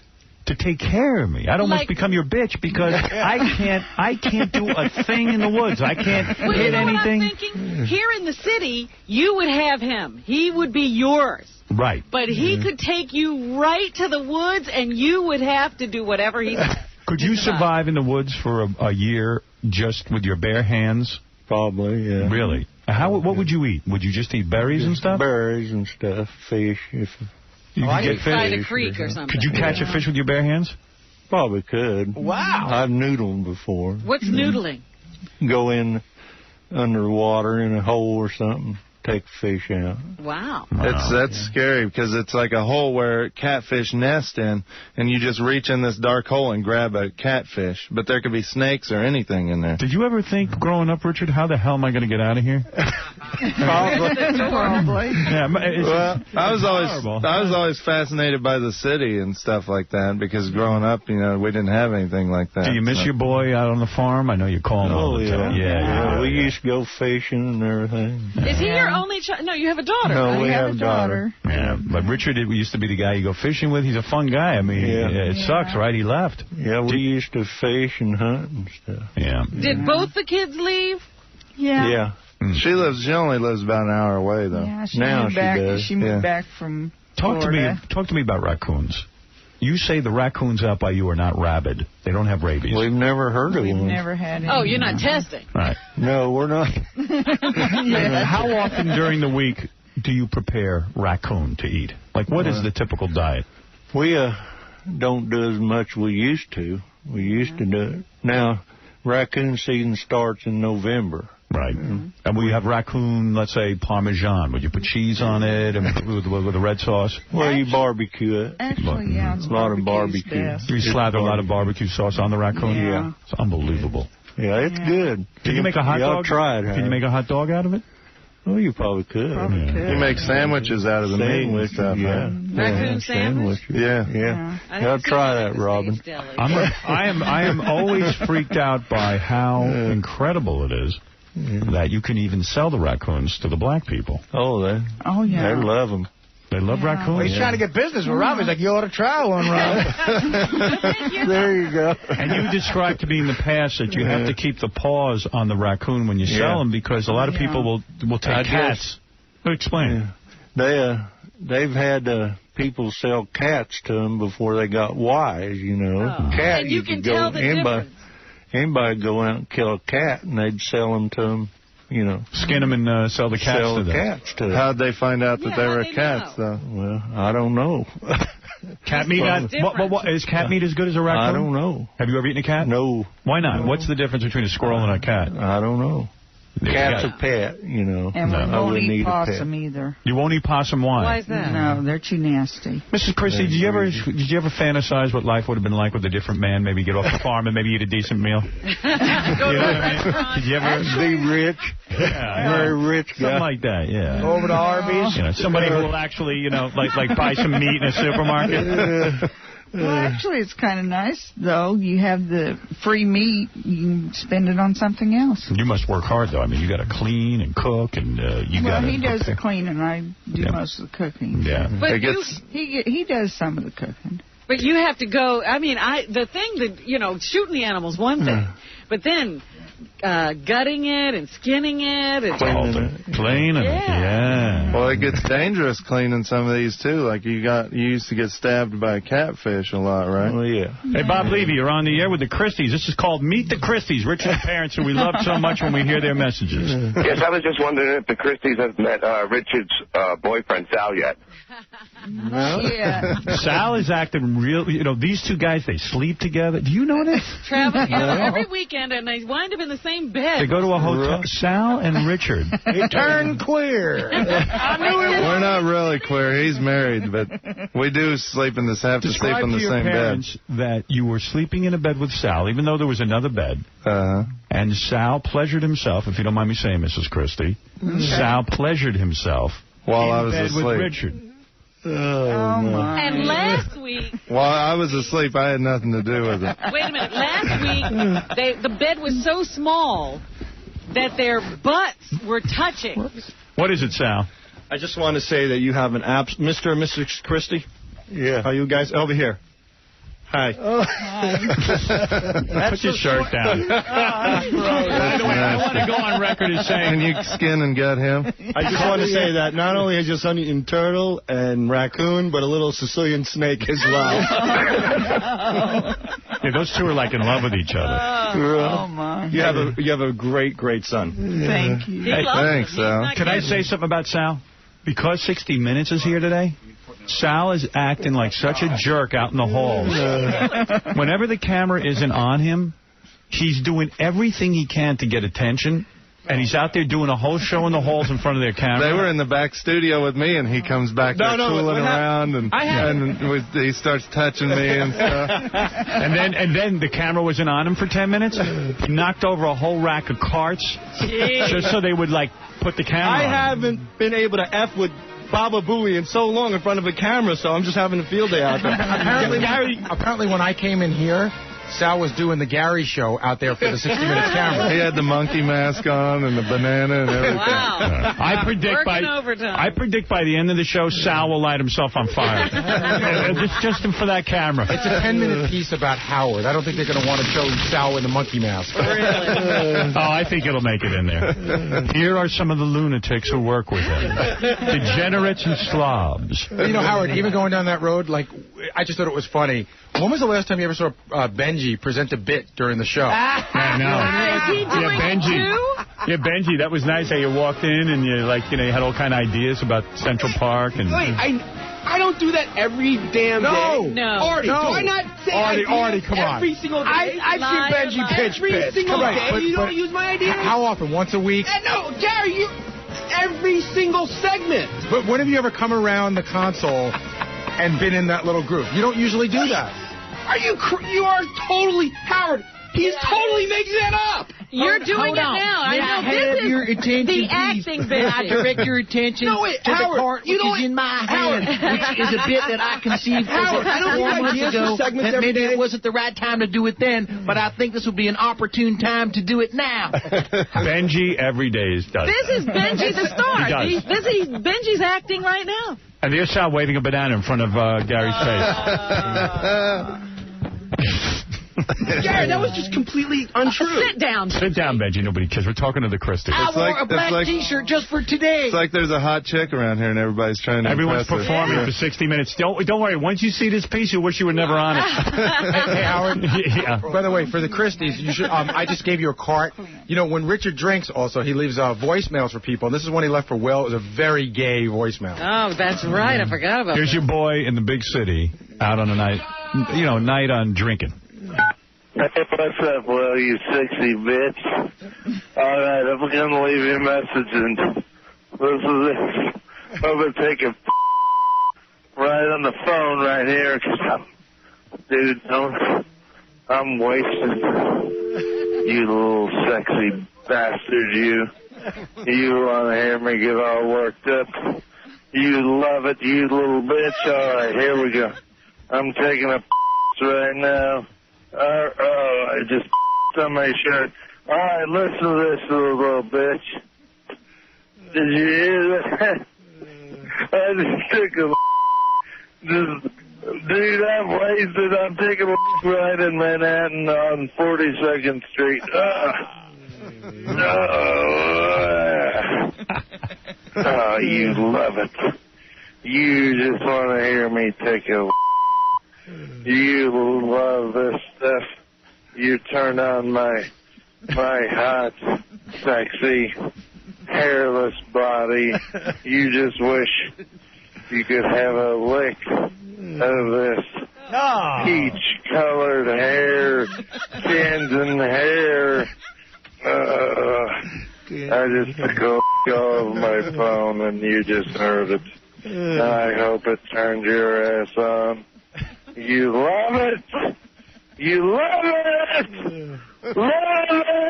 to take care of me. I'd almost become your bitch because I can't do a thing in the woods. I can't hit anything. What I'm thinking? Here in the city, you would have him. He would be yours. Right. But he could take you right to the woods, and you would have to do whatever he said. Could you survive in the woods for a year just with your bare hands? Probably, yeah. Really? What would you eat? Would you just eat berries and stuff? Berries and stuff, fish. If you could get fish. By the creek or something. Could you catch a fish with your bare hands? Probably could. Wow. I've noodled before. What's noodling? Go in underwater in a hole or something. Take fish out. Wow. That's scary because it's like a hole where catfish nest in, and you just reach in this dark hole and grab a catfish. But there could be snakes or anything in there. Did you ever think, growing up, Richard, how the hell am I going to get out of here? Probably. Yeah, well, I was always fascinated by the city and stuff like that because growing up, we didn't have anything like that. Do you miss your boy out on the farm? I know you call him all the time. Yeah. We used to go fishing and everything. Is he your only child? No, you have a daughter. No, we have a daughter. Yeah, but Richard used to be the guy you go fishing with. He's a fun guy. I mean, it sucks, right? He left. Yeah, we used to fish and hunt and stuff. Yeah. Did both the kids leave? Yeah. Yeah. She only lives about an hour away, though. Yeah, she now moved back. She does. She moved back from Florida. Talk to me about raccoons. You say the raccoons out by you are not rabid. They don't have rabies. We've never heard of one. We've never had any. Oh, you're not testing. Right. No, we're not. How often during the week do you prepare raccoon to eat? Like, what is the typical diet? We don't do as much we used to. We used to do it. Now, raccoon season starts in November. Right. And we have raccoon, let's say, Parmesan. Would you put cheese on it and with a red sauce? Well, you barbecue it. Actually, yeah. It's a lot of barbecue. You slather a lot of barbecue sauce on the raccoon? Yeah. It's unbelievable. Yeah, it's good. Can you make a hot dog? Try it. Can you make a hot dog out of it? Oh, you probably could. You make sandwiches out of the meat and stuff. Yeah. Raccoon sandwich? Yeah. I'll try that, Robin. I am always freaked out by how incredible it is that you can even sell the raccoons to the black people. Oh, yeah. They love them. They love raccoons. Well, he's trying to get business with Rob. He's like, you ought to try one, Rob. There you go. And you described to me in the past that you have to keep the paws on the raccoon when you sell them because a lot of people will take cats. Explain. They've had people sell cats to them before they got wise, Cat, and you can tell the difference. Anybody go out and kill a cat, and they'd sell them to them Skin them and sell the cats to them. How'd they find out that they were cats, though? Well, I don't know. Cat meat? Is cat meat as good as a raccoon? I don't know. Have you ever eaten a cat? No. Why not? What's the difference between a squirrel and a cat? I don't know. Cat's a pet, And we won't eat possum either. You won't eat possum? Why? Why is that? No, they're too nasty. Mrs. Christie, did you ever fantasize what life would have been like with a different man? Maybe get off the farm and maybe eat a decent meal? You know what I mean? Did you ever be rich? Yeah, very rich guy. Something like that, yeah. Go over to Arby's. Somebody who will actually, like buy some meat in a supermarket. Well, actually, it's kind of nice, though. You have the free meat. You can spend it on something else. You must work hard, though. I mean, you got to clean and cook, and you got to... Well, he does the cleaning, and I do most of the cooking. Yeah. But he does some of the cooking. But you have to go... I mean, the thing that, shooting the animal's one thing. But then... gutting it and skinning it and cleaning it. Yeah. Well, it gets dangerous cleaning some of these too. Like you used to get stabbed by a catfish a lot, right? Oh yeah. Hey, Bob Levy, you're on the air with the Christies. This is called Meet the Christies. Richard's parents, who we love so much when we hear their messages. Yes, I was just wondering if the Christies have met Richard's boyfriend Sal yet. No. Yeah. Sal is acting real. These two guys, they sleep together. Do you know this? Travel together every weekend, and they wind up in the same bed. They go to a hotel. Sal and Richard. He turned queer. We're not really queer. He's married, but we do have to sleep in the same bed. That you were sleeping in a bed with Sal, even though there was another bed. And Sal pleasured himself, if you don't mind me saying, Mrs. Christie. Sal pleasured himself while I was in bed asleep with Richard. Oh, my. And last week... While I was asleep, I had nothing to do with it. Wait a minute. Last week, the bed was so small that their butts were touching. What is it, Sal? I just want to say that you have an Mr. and Mrs. Christie. Yeah. Are you guys over here? Hi. Put your shirt down. By the way, I want to go on record as saying... Can you skin and gut him? I just want to say that not only is your son eating turtle and raccoon, but a little Sicilian snake as well. Yeah, those two are like in love with each other. Oh, my. You have a great, great son. Thank you. Hey, thanks, Sal. Can I say something about Sal? Because 60 Minutes is here today, Sal is acting like such a jerk out in the halls. Whenever the camera isn't on him, he's doing everything he can to get attention, and he's out there doing a whole show in the halls in front of their camera. They were in the back studio with me, and he comes back there tooling around, and he starts touching me and stuff. And then the camera wasn't on him for 10 minutes. He knocked over a whole rack of carts just so they would, put the camera on. I haven't been able to F with Baba Booey in so long in front of a camera, so I'm just having a field day out there. Apparently when I came in here, Sal was doing the Gary show out there for the 60 Minutes camera. He had the monkey mask on and the banana and everything. Wow. I predict by the end of the show, Sal will light himself on fire. just for that camera. It's a 10-minute piece about Howard. I don't think they're going to want to show Sal in the monkey mask. Really? Oh, I think it'll make it in there. Here are some of the lunatics who work with him. Degenerates and slobs. Howard, even going down that road, I just thought it was funny. When was the last time you ever saw Benji present a bit during the show? I know. Is he doing Benji. it too? Yeah, Benji, that was nice how you walked in and you had all kind of ideas about Central Park. And Wait, I don't do that every damn day. No. Artie, no. do I not say Artie, come on. every single day? I've seen Benji pitch every single day. You don't use my ideas? How often? Once a week? No, Gary, every single segment. But when have you ever come around the console and been in that little group? You don't usually do that. You are totally, Howard, he's totally making that up. You're doing it now. I know this is your attention, the acting bit. I direct your attention to the part which is in my hand, which is a bit that I conceived over 4 months ago. That maybe it wasn't the right time to do it then, but I think this would be an opportune time to do it now. Benji every day does. This is Benji the star. He does. Benji's acting right now. And there's Sal waving a banana in front of Gary's face. Gary, that was just completely untrue. Sit down. Sit down, Benji. Nobody cares. We're talking to the Christies. I wore a black T-shirt just for today. It's like there's a hot chick around here and everybody's trying to Everyone's impress her. performing for 60 minutes. Don't worry. Once you see this piece, you'll wish you were never on it. Hey, Howard. Yeah. By the way, for the Christies, you should. I just gave you a cart. You know, when Richard drinks, also he leaves voicemails for people. And this is one he left for Will. It was a very gay voicemail. Oh, that's right. I forgot about Here's that. your boy in the big city out on a night, night on drinking. Hey, what's up, Will, you sexy bitch? All right, I'm going to leave you a message, and this is it. I'm going to take a right on the phone right here. Dude, I'm wasted. You little sexy bastard, you. You want to hear me get all worked up? You love it, you little bitch. All right, here we go. I'm taking a right now. I just on my shirt. All right, listen to this little bitch. Did you hear that? I just took a dude, I'm wasted. I'm taking a ride in Manhattan on 42nd Street. Oh, you love it. You just want to hear me take a You love this stuff. You turn on my hot, sexy, hairless body. You just wish you could have a lick of this peach-colored hair, Kansan hair. I just took off my phone and you just heard it. I hope it turned your ass on. You love it! You love it! Love it!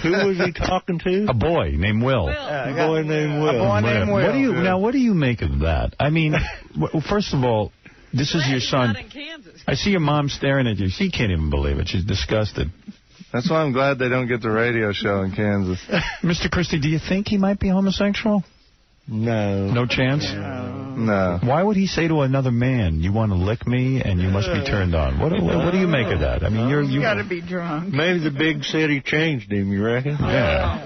Who was he talking to? A boy named Will. A boy named Will. What do you make of that? I mean, first of all, this is your son. I see your mom staring at you. She can't even believe it. She's disgusted. That's why I'm glad they don't get the radio show in Kansas. Mr. Christie, do you think he might be homosexual? No. No chance? No. Why would he say to another man, you want to lick me and you must be turned on? What do you make of that? I mean, You got to be drunk. Maybe the big city changed him, you reckon? Yeah.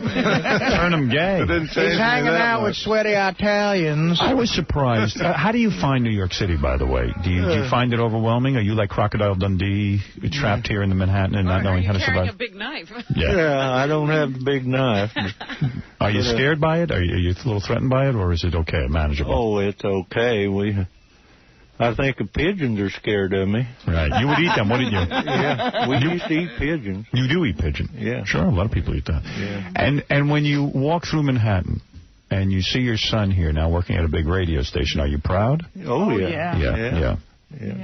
Turn him gay. He's hanging out with sweaty Italians. I was surprised. How do you find New York City, by the way? Do you find it overwhelming? Are you like Crocodile Dundee, trapped here in the Manhattan and not knowing how to survive? Carrying a big knife. Yeah, I don't have the big knife. Are you scared by it? Are you a little threatened by it, or is it okay, manageable? Oh, it's okay. I think the pigeons are scared of me. Right. You would eat them, wouldn't you? Yeah. We used to eat pigeons. You do eat pigeon? Yeah. Sure, a lot of people eat that. Yeah. And when you walk through Manhattan and you see your son here now working at a big radio station, are you proud? Oh, yeah. Yeah.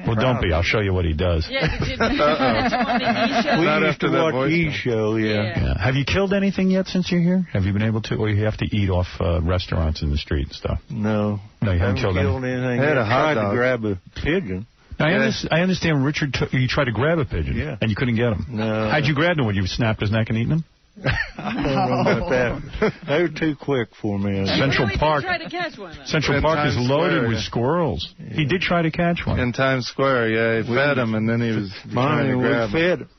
Well, don't be. I'll show you what he does. Yeah, did you watch the E! Show? We used to watch E! Show, yeah. Have you killed anything yet since you're here? Have you been able to? Or you have to eat off restaurants in the street and stuff? No. No, you haven't killed anything. I had a hot tried dog. to grab a pigeon. I understand Richard, you tried to grab a pigeon, and you couldn't get him. No. How'd you grab him? Would you snapped his neck and eaten him? I don't know about that. They were too quick for me. Central Park. Tried to catch one. Central Park is loaded with squirrels. Yeah. He did try to catch one. In Times Square, yeah. He fed him, and then he was trying to grab him.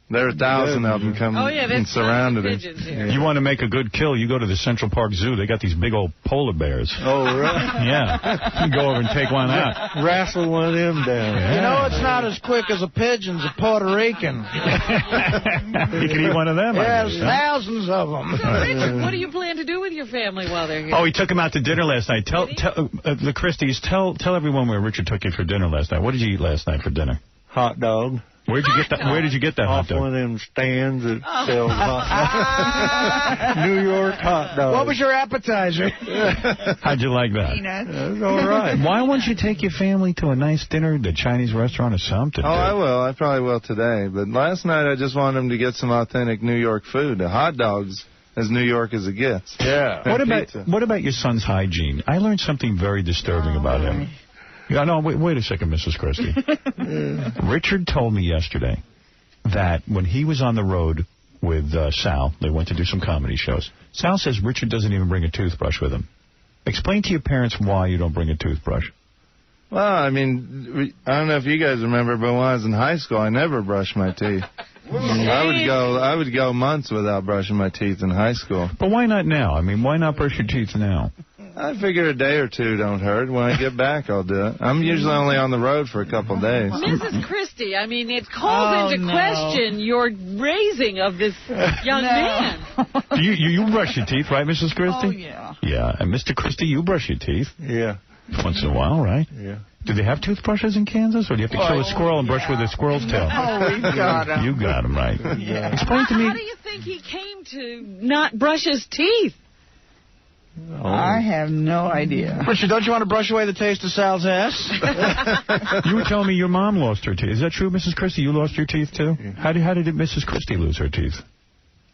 There were 1,000 of them coming and surrounded him. You want to make a good kill, you go to the Central Park Zoo. They got these big old polar bears. Oh, right? Yeah. You go over and take one out. Wrestle one of them down. Yeah. You know, it's not as quick as a pigeon's a Puerto Rican. You can eat one of them. Yeah, there's thousands of them. So, Richard, what do you plan to do with your family while they're here? Oh, he took him out to dinner last night. Tell the Christies, tell everyone where Richard took you for dinner last night. What did you eat last night for dinner? Hot dog. Where did you get that hot dog? Off one of them stands that sells hot dogs. New York hot dogs. What was your appetizer? How'd you like that? Peanuts. It was all right. Why won't you take your family to a nice dinner at a Chinese restaurant or something? Oh, I will. I probably will today. But last night I just wanted them to get some authentic New York food. The hot dogs, as New York as it gets. Yeah. What about your son's hygiene? I learned something very disturbing about him. Yeah, no, wait a second, Mrs. Christie. Richard told me yesterday that when he was on the road with Sal, they went to do some comedy shows. Sal says Richard doesn't even bring a toothbrush with him. Explain to your parents why you don't bring a toothbrush. Well, I mean, I don't know if you guys remember, but when I was in high school, I never brushed my teeth. I would go months without brushing my teeth in high school. But why not now? I mean, why not brush your teeth now? I figure a day or two don't hurt. When I get back, I'll do it. I'm usually only on the road for a couple of days. Mrs. Christie, I mean, it calls into question your raising of this young man. You brush your teeth, right, Mrs. Christie? Oh, yeah. Yeah, and Mr. Christie, you brush your teeth. Yeah. Once in a while, right? Yeah. Do they have toothbrushes in Kansas, or do you have to kill a squirrel and brush with a squirrel's tail? Oh, we got him. You got him, right. Yeah. Explain to me. How do you think he came to not brush his teeth? I have no idea. Richard, don't you want to brush away the taste of Sal's ass? You were telling me your mom lost her teeth. Is that true, Mrs. Christie? You lost your teeth, too? Yeah. How did Mrs. Christie lose her teeth?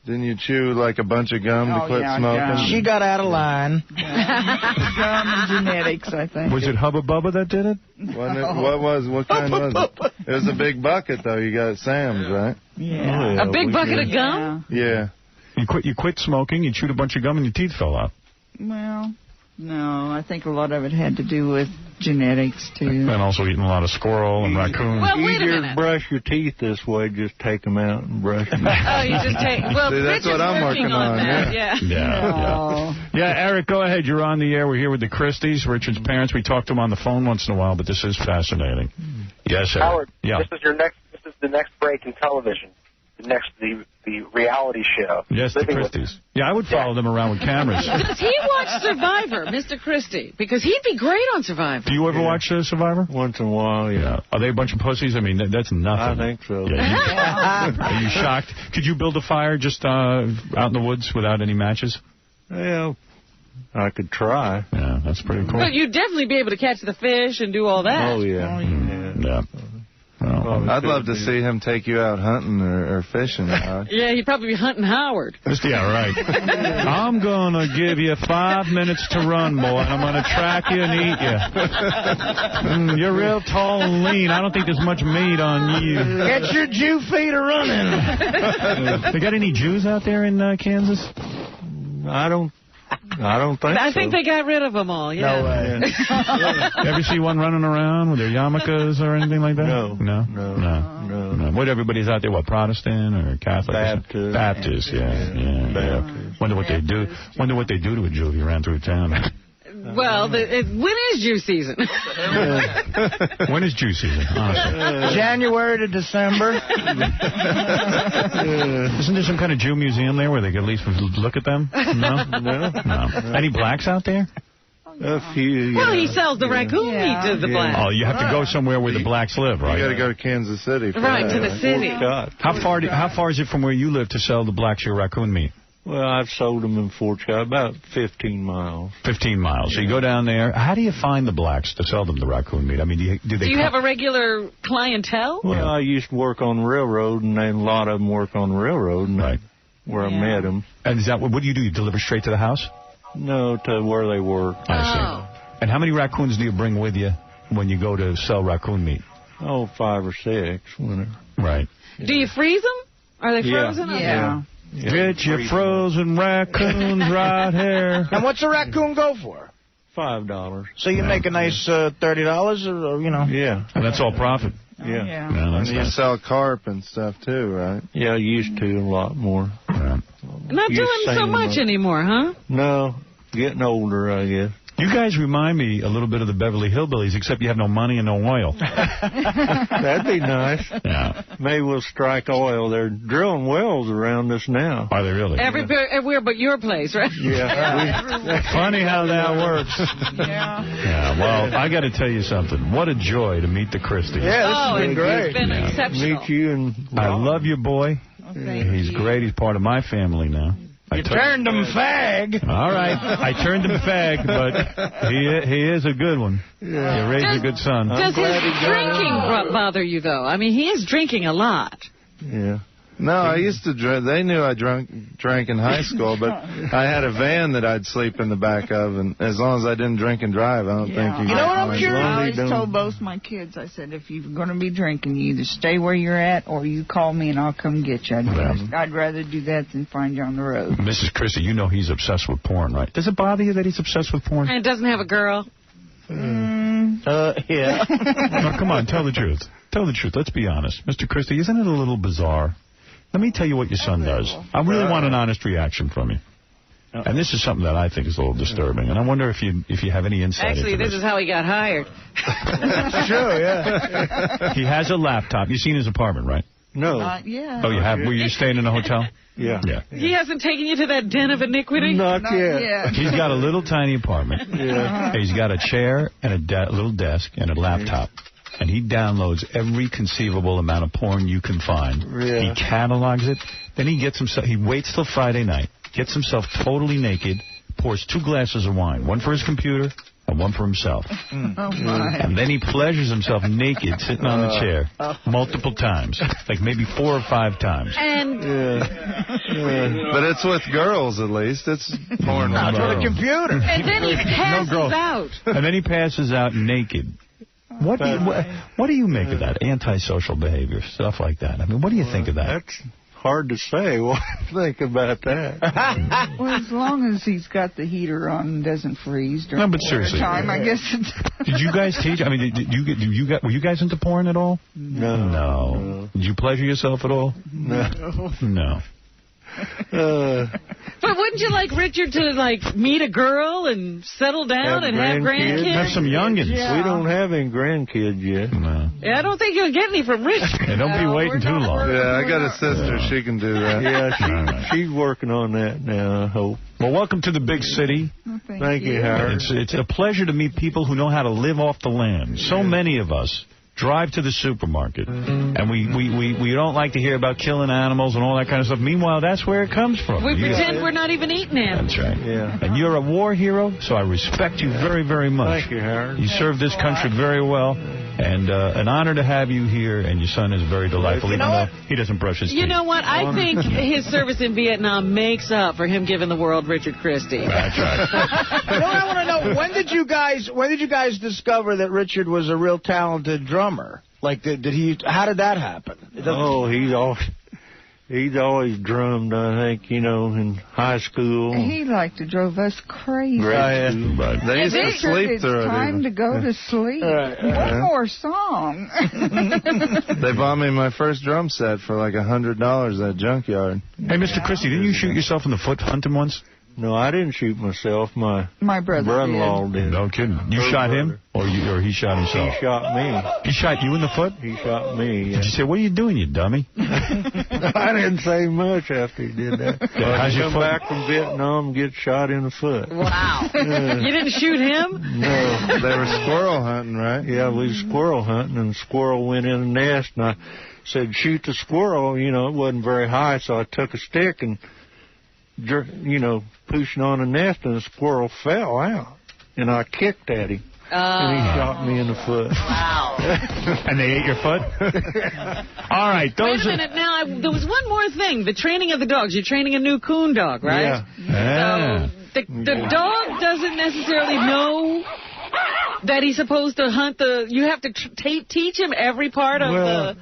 Didn't you chew like a bunch of gum to quit smoking? Yeah. She got out of line. Gum and genetics, I think. Was it Hubba Bubba that did it? What kind was it? It was a big bucket, though. You got Sam's, right? Yeah. A big bucket of gum? Yeah. You quit smoking, you chewed a bunch of gum, and your teeth fell out. Well, no, I think a lot of it had to do with genetics, too. And also eating a lot of squirrel and raccoon. Well, wait a Easier minute. to brush your teeth this way, just take them out and brush them. Oh, you just take... Well, See, that's what I'm working on, that, yeah. Yeah, Eric, go ahead. You're on the air. We're here with the Christies, Richard's parents. We talk to them on the phone once in a while, but this is fascinating. Yes, Eric. Howard, yeah. This is the next break in television. The reality show. Yes, the Christies. Yeah, I would follow them around with cameras. Does he watch Survivor, Mr. Christie? Because he'd be great on Survivor. Do you ever watch Survivor? Once in a while, yeah. Are they a bunch of pussies? I mean, that's nothing. I think so. Yeah, are you shocked? Could you build a fire just out in the woods without any matches? Well, I could try. Yeah, that's pretty cool. But you'd definitely be able to catch the fish and do all that. Oh, yeah. Yeah. Well, I'd love to see him take you out hunting or fishing. Yeah, he'd probably be hunting Howard. Yeah, right. I'm going to give you 5 minutes to run, boy, and I'm going to track you and eat you. You're real tall and lean. I don't think there's much meat on you. Get your Jew feet running. They got any Jews out there in Kansas? I don't think I think they got rid of them all, yeah. No way. Ever see one running around with their yarmulkes or anything like that? No. What, everybody's out there, what, Protestant or Catholic? Baptist, yeah. Wonder what they do. Wonder what they do to a Jew if he ran through town. Well, when is Jew season? When is Jew season, honestly? January to December. Isn't there some kind of Jew museum there where they could at least look at them? No. Any blacks out there? A few. Well, he sells the raccoon meat to the blacks. Oh, you have to go somewhere where the blacks live, right? You got to go to Kansas City. Right, to the city. How far is it from where you live to sell the blacks your raccoon meat? Well, I've sold them in Fort Scott, about 15 miles. 15 miles. So you go down there. How do you find the blacks to sell them the raccoon meat? I mean, do they have a regular clientele? Well, I used to work on the railroad, and then a lot of them work on the railroad, and where I met them. And is that what do you do? You deliver straight to the house? No, to where they work. I see. And how many raccoons do you bring with you when you go to sell raccoon meat? Oh, 5 or 6. Right. Do you freeze them? Are they frozen? Yeah. Get your frozen raccoons right here. And what's a raccoon go for? $5. So you make a nice $30, or Yeah. And that's all profit. Yeah. And you sell carp and stuff, too, right? Yeah, I used to a lot more. Not doing so much anymore, huh? No, getting older, I guess. You guys remind me a little bit of the Beverly Hillbillies, except you have no money and no oil. That'd be nice. Yeah. Maybe we'll strike oil. They're drilling wells around us now. Are they really? Everywhere but your place, right? Yeah. Funny how that works. Yeah. Well, I got to tell you something. What a joy to meet the Christies. Yeah, this has been great. It's been exceptional. Meet you and I love your boy. He's great. He's part of my family now. You turned him fag. All right. I turned him fag, but he is a good one. Yeah. You raised a good son. Does his drinking bother you, though? I mean, he is drinking a lot. Yeah. No, I used to drink. They knew I drank in high school, but I had a van that I'd sleep in the back of, and as long as I didn't drink and drive, I don't think you know what I'm curious? I always told both my kids, I said, if you're going to be drinking, you either stay where you're at or you call me and I'll come get you. I'd rather do that than find you on the road. Mrs. Christie, you know he's obsessed with porn, right? Does it bother you that he's obsessed with porn? And doesn't have a girl? Yeah. No, come on, tell the truth. Tell the truth. Let's be honest. Mr. Christie, isn't it a little bizarre? Let me tell you what your son does. I really want an honest reaction from you. And this is something that I think is a little disturbing. And I wonder if you have any insight Actually, into this is how he got hired. Sure, yeah. He has a laptop. You've seen his apartment, right? No. Yeah. Oh, you have? Were you staying in a hotel? Yeah. He hasn't taken you to that den of iniquity? Not yet. He's got a little tiny apartment. Yeah. He's got a chair and a little desk and a laptop. And he downloads every conceivable amount of porn you can find. Yeah. He catalogs it. Then he gets himself. He waits till Friday night, gets himself totally naked, pours 2 glasses of wine, one for his computer and one for himself. Oh, my. And then he pleasures himself naked, sitting on the chair, multiple times, like maybe 4 or 5 times. And But it's with girls, at least. It's porn. Not with a computer. and then he passes girls. out. And then he passes out naked. What do you make of that? Antisocial behavior, stuff like that. I mean, what do you think of that? That's hard to say. What do you think about that? Well, as long as he's got the heater on and doesn't freeze during but seriously. time, I guess it's... Did you guys teach? I mean, were you guys into porn at all? No. Did you pleasure yourself at all? No. But wouldn't you like Richard to, like, meet a girl and settle down and have grandkids? Have some youngins. Yeah. We don't have any grandkids yet. No. Yeah, I don't think you'll get any from Richard. Yeah, don't be waiting too long. Yeah, I got a sister. She can do that. Yeah, she's working on that now, I hope. Well, welcome to the big city. Oh, Thank you, Howard. It's a pleasure to meet people who know how to live off the land. So many of us drive to the supermarket, and we don't like to hear about killing animals and all that kind of stuff. Meanwhile, that's where it comes from. We pretend we're not even eating animals. That's right. Yeah. And you're a war hero, so I respect you very, very much. Thank you, Howard. You served this country very well, and an honor to have you here, and your son is very delightful, even though he doesn't brush his teeth. You know what? I think his service in Vietnam makes up for him giving the world Richard Christie. That's right. You know what I want to know? When did you guys discover that Richard was a real talented drummer? Like, how did that happen? Oh, he's always drummed, I think, in high school. He liked to drove us crazy. Grade school. They used to sleep through it. It's time to go to sleep. One more song. They bought me my first drum set for like $100 at Junkyard. Hey, Mr. Christie, didn't you shoot yourself in the foot hunting once? No, I didn't shoot myself. My brother-in-law did. No kidding. You shot him, or he shot himself? He shot me. He shot you in the foot? He shot me, yeah. Did you say, what are you doing, you dummy? I didn't say much after he did that. How's your come foot? back from Vietnam and get shot in the foot. Wow. You didn't shoot him? No. They were squirrel hunting, right? Yeah, we were squirrel hunting, and the squirrel went in the nest, and I said, shoot the squirrel. It wasn't very high, so I took a stick and, pushing on the nest, and the squirrel fell out. And I kicked at him. And he shot me in the foot. Wow. And they ate your foot? All right. Wait a minute. Now, there was one more thing. The training of the dogs. You're training a new coon dog, right? Yeah. So the dog doesn't necessarily know that he's supposed to hunt you have to teach him every part of the...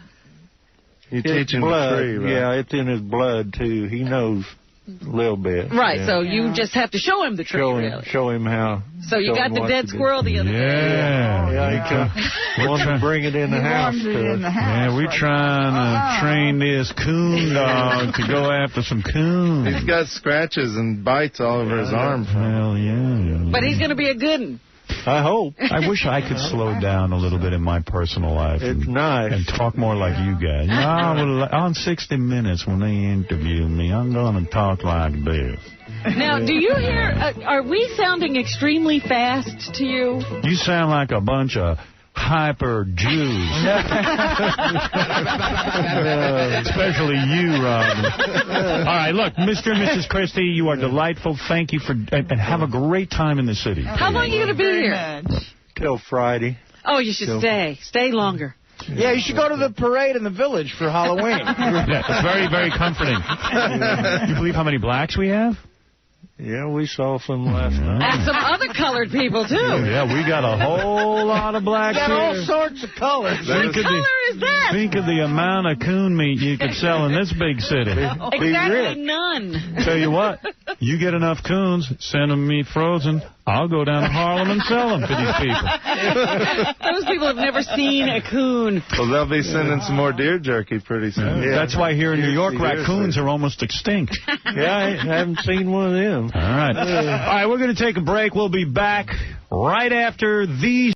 You teach him blood. the tree, right? Yeah, it's in his blood, too. He knows a little bit. Right, yeah. so you just have to show him the tree, really. Show him how. So you got the dead squirrel the other day. Yeah, he want to bring it in the house. Yeah, we're trying to train this coon dog to go after some coons. He's got scratches and bites all over his arm. Hell yeah. But he's going to be a good one. I hope. I wish I could slow down a little bit in my personal life. It's nice. And talk more like you guys. On 60 Minutes, when they interview me, I'm going to talk like this. Now, do you hear, are we sounding extremely fast to you? You sound like a bunch of hyper Jews. Especially you, Robin. All right, look, Mr. and Mrs. Christie, you are delightful. Thank you and have a great time in the city. How long are you going to be here? Till Friday. Oh, you should stay. Stay longer. Yeah, you should go to the parade in the village for Halloween. Yeah, it's very, very comforting. You believe how many blacks we have? Yeah, we saw some last night. And some other colored people, too. Yeah, we got a whole lot of blacks got here. all sorts of colors. What color is that? Think of the amount of coon meat you could sell in this big city. Exactly none. Tell you what, you get enough coons, send them meat frozen, I'll go down to Harlem and sell them for these people. Those people have never seen a coon. Well, they'll be sending some more deer jerky pretty soon. Yeah. That's why here in New York, raccoons are almost extinct. Yeah, I haven't seen one of them. All right. All right, we're going to take a break. We'll be back right after these.